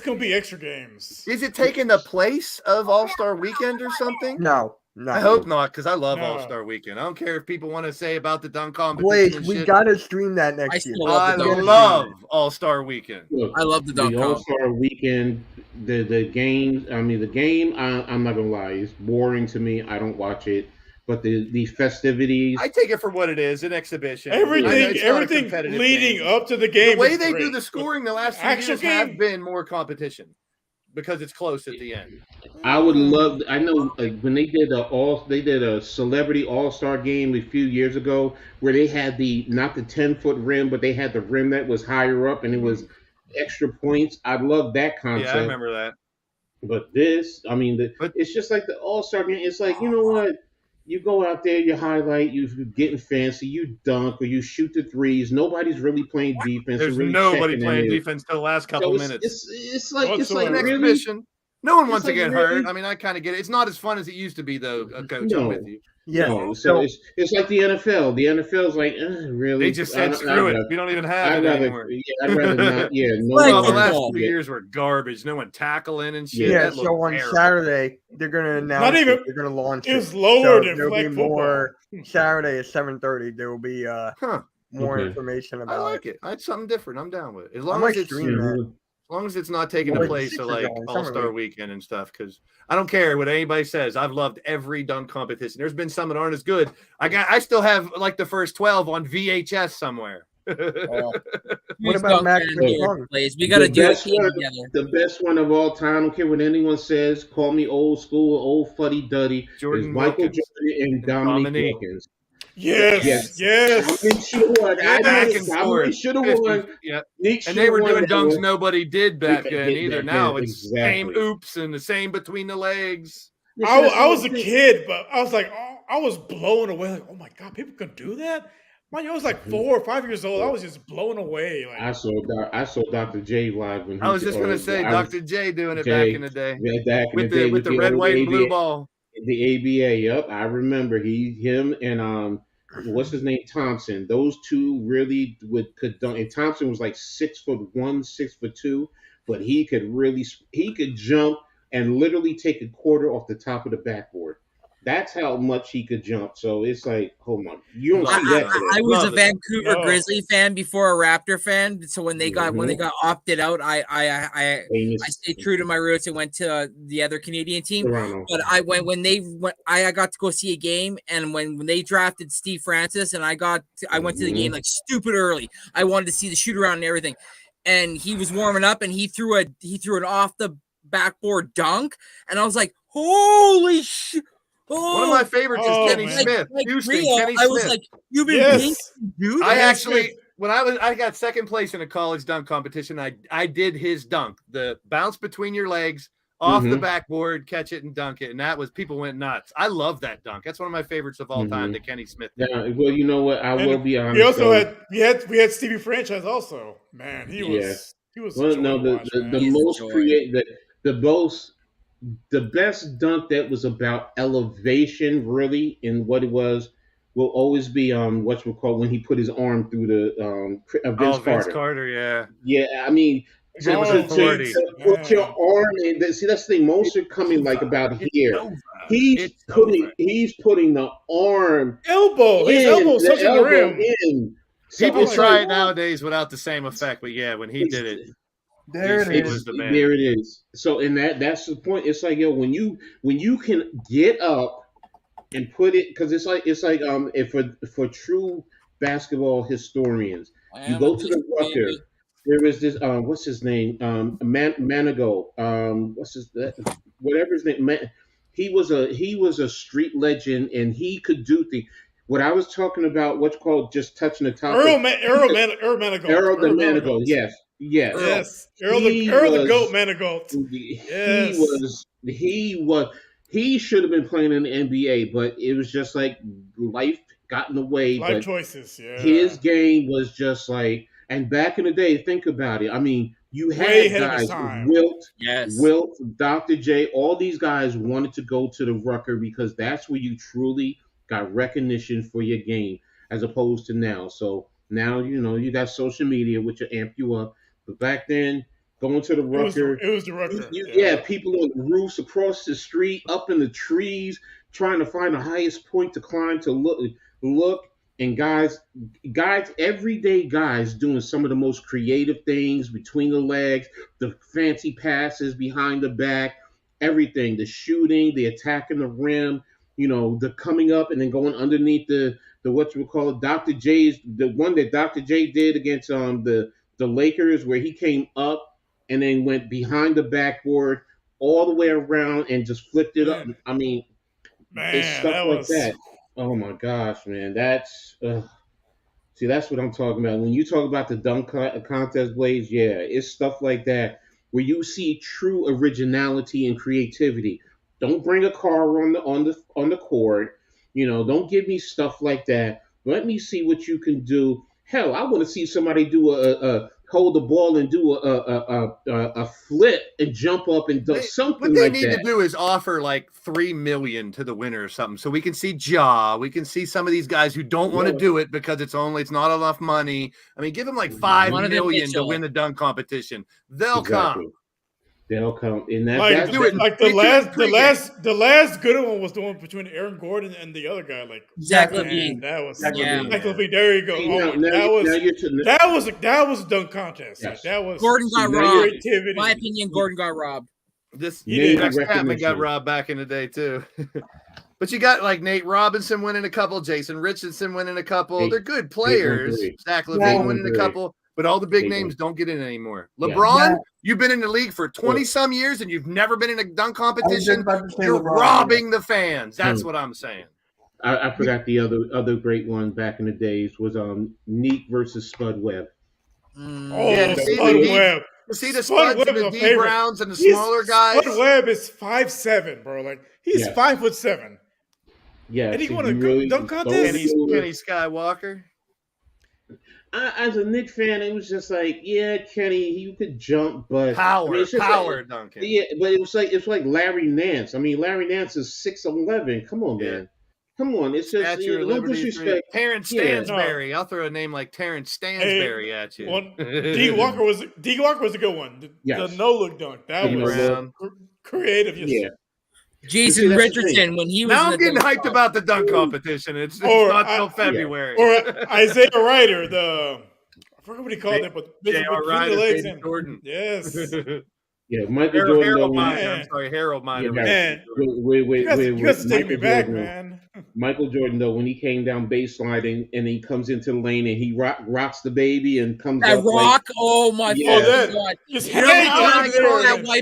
going to be extra games. Is it taking the place of All-Star Weekend or something? No. I hope not, because I love All-Star Weekend. I don't care if people want to say about the dunk competition. Blake, we got to stream that next year. I love All-Star Weekend. Look, I love the dunk All-Star Weekend, the game. I mean, the game. I'm not gonna lie, it's boring to me. I don't watch it. But the festivities, I take it for what it is—an exhibition. Everything leading up to the game. The way they do the scoring the last few years have been more competition. because it's close at the end. I would love. I know when they did a celebrity all-star game a few years ago where they had not the 10-foot rim, but they had the rim that was higher up and it was extra points. I love that concept. Yeah, I remember that. But this, I mean, it's just like the all-star game. It's like, you know what? You go out there, you highlight, you're getting fancy, you dunk or you shoot the threes. Nobody's really playing defense. There's really nobody playing defense till the last couple minutes. It's like an really. exhibition. No one wants to get really? hurt. I mean, I kind of get it. It's not as fun as it used to be, though, Coach. I'm with you. Yeah. No, so it's like the NFL. The NFL's like, really? They just said, screw it. We don't even have it anymore. Yeah, I'd rather not. Yeah, no. Well, the last 2 years were garbage. No one tackling and shit. Yeah, so on Saturday, they're going to announce they're going to launch it. It's lower than there'll flag be football. more Saturday at 7:30. There will be more information about it. I like it. It's something different. I'm down with it. As long as it's not taking the place of like All-Star Weekend and stuff, because I don't care what anybody says. I've loved every dunk competition. There's been some that aren't as good. I still have like the first 12 on VHS somewhere. What about Max plays? We got to do it together. The best one of all time. I don't care what anyone says. Call me old school, old fuddy duddy. Is Michael Jordan and Dominique Wilkins. Yes. Dominique should have won. Dominique should have won. Yeah. And they were doing dunks nobody did back then either. Now it's same oops and the same between the legs. I was a kid, but I was like, I was blown away. Like, oh my God, people can do that? I was like 4 or 5 years old. I was just blown away. Like, I saw Dr. J live when I was just gonna say Dr. J doing it back in the day. With the red, white, and blue ball. The ABA, yep. I remember him and what's his name? Thompson. Those two really could dunk. And Thompson was like 6'1", 6'2", but he could jump and literally take a quarter off the top of the backboard. That's how much he could jump. So it's like, hold on, you don't see that. I was a Vancouver Grizzly fan before a Raptor fan. So when they got opted out, I stayed true to my roots and went to the other Canadian team. Toronto. But I got to go see a game, and when they drafted Steve Francis, and I went to the game like stupid early. I wanted to see the shoot around and everything, and he was warming up, and he threw an off the backboard dunk, and I was like, holy shit. One of my favorites is Kenny Smith. Houston, Kenny Smith. I was like, you've been paying to do that? I actually, when I got second place in a college dunk competition, I did his dunk. The bounce between your legs, off the backboard, catch it and dunk it. And that was, people went nuts. I love that dunk. That's one of my favorites of all time, the Kenny Smith dunk. Yeah, well, you know what? I will be honest. We also had Stevie Franchise also. Man, he was well, no, the most creative, the best dunk that was about elevation, really, in what it was, will always be what's called when he put his arm through the Vince Carter, yeah. Yeah, I mean, to put your arm in. See, that's the thing. Most are coming like about here. He's putting the arm his elbow touching the rim. So people try it nowadays without the same effect, but yeah, when he did it. There it is. There it is. So, and that's the point. It's like, yo, when you can get up and put it, because it's like if for true basketball historians, you go to the Rucker. There is this what's his name? Manigault. Whatever his name. He was a street legend, and he could do things. What I was talking about, what's called just touching the top. Earl Manigault. Earl the Manigault. Yes. Earl the Goat Manigault. He should have been playing in the NBA, but it was just like life got in the way. Life choices, yeah. His game was just like, and back in the day, think about it. I mean, you had guys, Wilt, Dr. J, all these guys wanted to go to the Rucker because that's where you truly got recognition for your game, as opposed to now. So now, you got social media, which will amp you up. But back then, going to the Rucker. It was the Rucker. Yeah, people on the roofs across the street, up in the trees, trying to find the highest point to climb to look. And guys, everyday guys doing some of the most creative things between the legs, the fancy passes behind the back, everything, the shooting, the attacking the rim, the coming up and then going underneath the what you would call it, Dr. J's, the one that Dr. J did against the Lakers, where he came up and then went behind the backboard all the way around and just flipped it up. I mean, it's Man, stuff that like was that. Oh my gosh, man, that's see, that's what I'm talking about. When you talk about the dunk contest, Blaze, yeah, it's stuff like that where you see true originality and creativity. Don't bring a car on the court. You know, don't give me stuff like that. Let me see what you can do. Hell, I want to see somebody do a hold the ball and do a flip and jump up and do something What they like need that. to do is offer like $3 million to the winner or something, so we can see Ja. We can see some of these guys who don't want to do it because it's not enough money. I mean, give them like $5 million to win the dunk competition. They'll come. They'll come. And like the last good one was the one between Aaron Gordon and the other guy, like Zach man, Levine. That was Zach Levine. There you go. That was a dunk contest. Yes. Like, that was Gordon got robbed. creativity. In my opinion, Gordon got robbed. Rex Chapman got robbed back in the day too. But you got like Nate Robinson winning a couple, Jason Richardson winning a couple. They're good players. Zach Levine winning a couple. But all the big names don't get in anymore. LeBron, you've been in the league for 20-some years and you've never been in a dunk competition. You're robbing the fans. That's what I'm saying. I forgot the other great one back in the days was Neek versus Spud Webb. Spud Webb. See the Spuds and the D Browns and the smaller guys. Spud Webb is 5'7", bro. Like he's 5'7". Yeah, and he won a dunk contest. Kenny Skywalker. As a Knicks fan, it was just like, yeah, Kenny, you could jump, but power dunking. Yeah, but it's like Larry Nance. I mean, Larry Nance is 6'11". Come on, man. Come on. It's just no disrespect. Terrence Stansberry. I'll throw a name like Terrence Stansberry at you. D. Walker was a good one. The no look dunk. That was creative. Yeah. Jason Richardson when he was. Now I'm getting hyped about the dunk competition. It's not till February. Or Isaiah Ryder, I forgot what he called it, but J.R. Ryder, Jordan. Yes. Yeah, Michael Jordan. Harold Miner. I'm sorry, Harold Miner. Man, wait. You guys take me back, man. Michael Jordan, though, when he came down baseline and he comes into the lane and he rocks the baby and comes that up. Oh my God!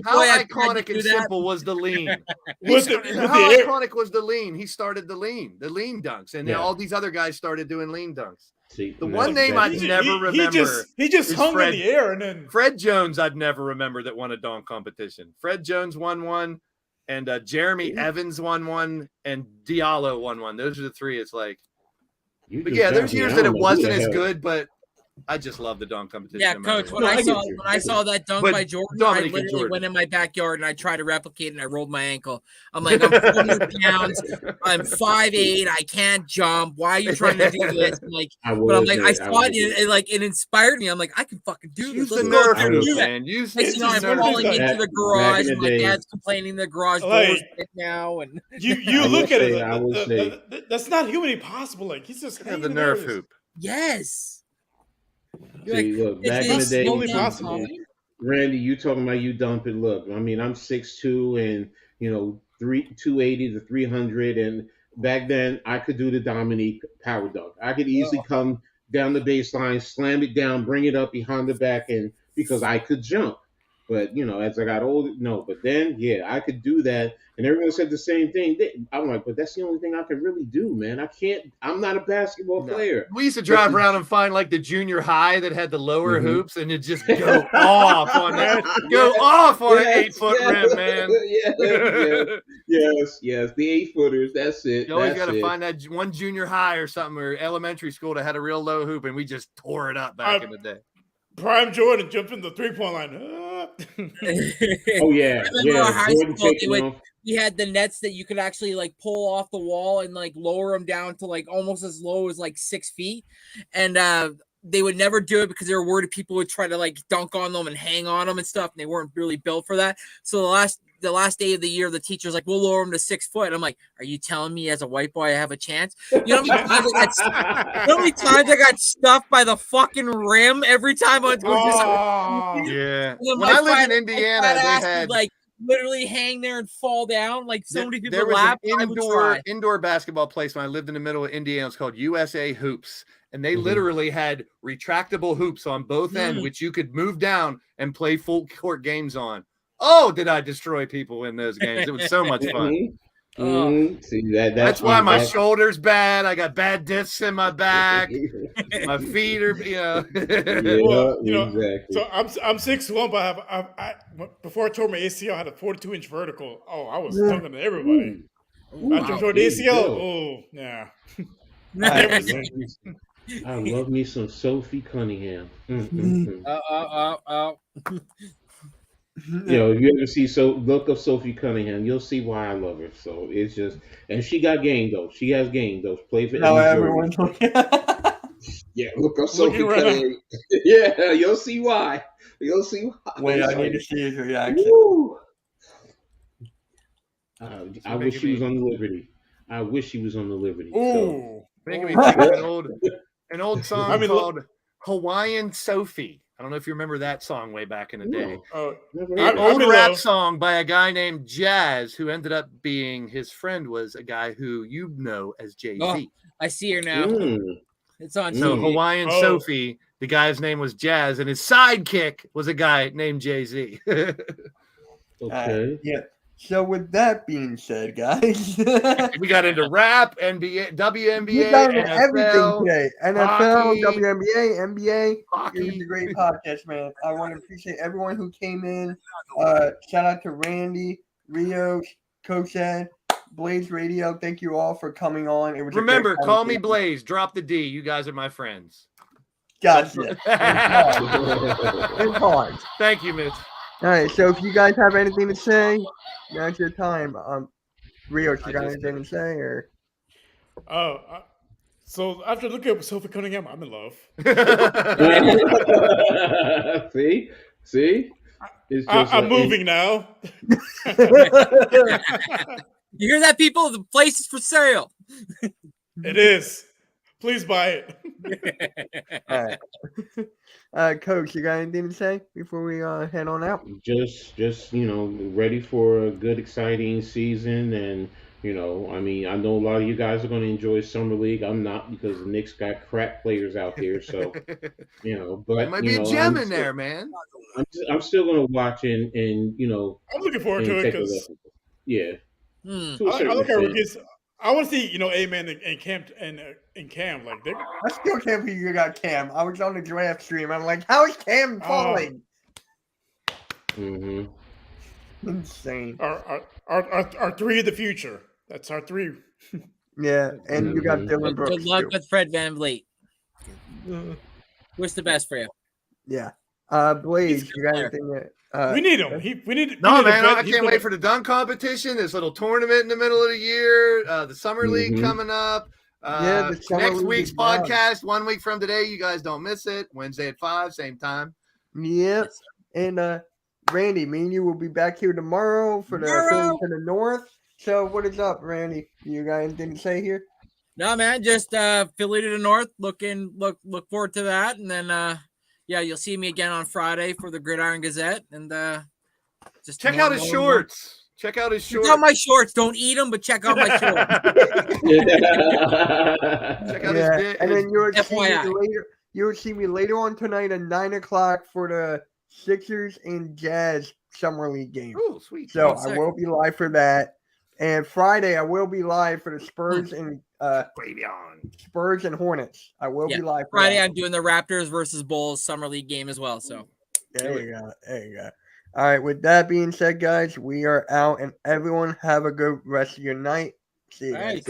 How iconic and simple was the lean? How iconic was the lean? He started the lean dunks, and then all these other guys started doing lean dunks. See, the one name I'd never remember. He just hung in the air, and then Fred Jones. I'd never remember that won a dunk competition. Fred Jones won one, and Jeremy Evans won one, and Diallo won one. Those are the three. It's like, but yeah, there's years that it wasn't as good, but I just love the dunk competition. Yeah, Coach. When I saw that dunk by Jordan, I literally went in my backyard and I tried to replicate it and I rolled my ankle. I'm like, I'm 400 pounds. I'm 5'8". I can't jump. Why are you trying to do this? I saw it. It inspired me. I'm like, I can fucking do this. Use the nerve hoop, man. I'm falling into the garage. My dad's complaining in the garage doors right now. And you look at it. That's not humanly possible. Like he's just the nerve hoop. Yes. See, look, back in the day, Randy, you talking about you dumping. Look, I mean, I'm 6'2", and 280 to 300, and back then I could do the Dominique power dunk. I could easily come down the baseline, slam it down, bring it up behind the back, and because I could jump. But as I got older, no. But then, I could do that, and everyone said the same thing. I'm like, but that's the only thing I can really do, man. I can't. I'm not a basketball player. We used to drive around and find like the junior high that had the lower hoops, and it just go off on that. An 8-foot rim, man. Yes, the 8-footers. That's it. You always got to find that one junior high or something, or elementary school that had a real low hoop, and we just tore it up back in the day. Prime Jordan jumped in the 3-point line. Oh yeah, we had the nets that you could actually like pull off the wall and like lower them down to like almost as low as like 6 feet, and they would never do it because they were worried people would try to like dunk on them and hang on them and stuff, and they weren't really built for that. So the last day of the year, the teacher's like, we'll lower them to 6 foot. And I'm like, are you telling me as a white boy I have a chance? You know how many times I got stuffed by the fucking rim every time I was going yeah. When I lived in Indiana, they had literally hang there and fall down. Like so many people There was laugh. an indoor basketball place when I lived in the middle of Indiana. It's called USA Hoops. And they literally had retractable hoops on both ends, which you could move down and play full court games on. Oh, did I destroy people in those games? It was so much fun. See that's why my shoulder's bad. I got bad discs in my back. My feet are, exactly. So I'm 6'1", but I before I tore my ACL, I had a 42-inch vertical. Oh, I was talking to everybody. After I tore the ACL, oh yeah. I love me some Sophie Cunningham. If you ever see look up Sophie Cunningham, you'll see why I love her. So it's just, and she got game though. She has game though. Play for everyone's looking. Yeah, look up Sophie Cunningham. Yeah, you'll see why. You'll see why. Wait, I need to see his reaction. I wish she was on the Liberty. I wish she was on the Liberty. Ooh, making me think of an old song called Hawaiian Sophie. I don't know if you remember that song way back in the day. An old rap song by a guy named Jazz, who ended up being his friend was a guy who you know as Jay-Z. Oh, I see her now. It's on. So Hawaiian Sophie, the guy's name was Jazz, and his sidekick was a guy named Jay-Z. Okay. Yeah. So with that being said, guys, we got into rap, NBA, WNBA, we got into NFL, everything today. NFL, hockey, WNBA, NBA. hockey. It was a great podcast, man. I want to appreciate everyone who came in. Shout out to Randy, Rios, Coach Ed, Blaze Radio. Thank you all for coming on. It was remember, call me Blaze. Drop the D. You guys are my friends. Gotcha. Thank you, Mitch. All right, so if you guys have anything to say, now's your time. Rios, you got anything to say, or? So after looking at Sophie Cunningham, I'm in love. See, it's just I'm moving now. You hear that, people? The place is for sale. It is. Please buy it. All right. Coach, you got anything to say before we head on out? Just ready for a good, exciting season, and I know a lot of you guys are going to enjoy Summer League. I'm not, because the Knicks got crap players out there, so but there might be a gem in there, man. I'm still going to watch and I'm looking forward to it because I look at rookies. I want to see A-Man and Cam like they. I still can't believe you got Cam. I was on the draft stream. I'm like, how is Cam falling? Insane. Our three of the future. That's our three. Yeah, and you got Dylan Brooks. Good luck too. with Fred VanVleet. What's the best for you? Yeah. Blaze, you got anything? We need him. We need. I can't wait for the dunk competition. This little tournament in the middle of the year. The summer league coming up. Next week's podcast, 1 week from today. You guys don't miss it. Wednesday at 5, same time. Yep. And Randy, me and you will be back here tomorrow for the Philly to the North. So what is up, Randy? You got anything to say here? No, man, just Philly to the North. Look forward to that, and then you'll see me again on Friday for the Gridiron Gazette, and just check out his shorts. Check out his shorts. Check out my shorts. Don't eat them, but check out my shorts. Check out his and then you'll see me later on tonight at 9:00 for the Sixers and Jazz Summer League game. Oh, sweet. So I will be live for that. And Friday I will be live for the Spurs and Spurs and Hornets. I will be live for Friday. that. I'm doing the Raptors versus Bulls Summer League game as well. So there you go. All right. With that being said, guys, we are out, and everyone have a good rest of your night. See you guys.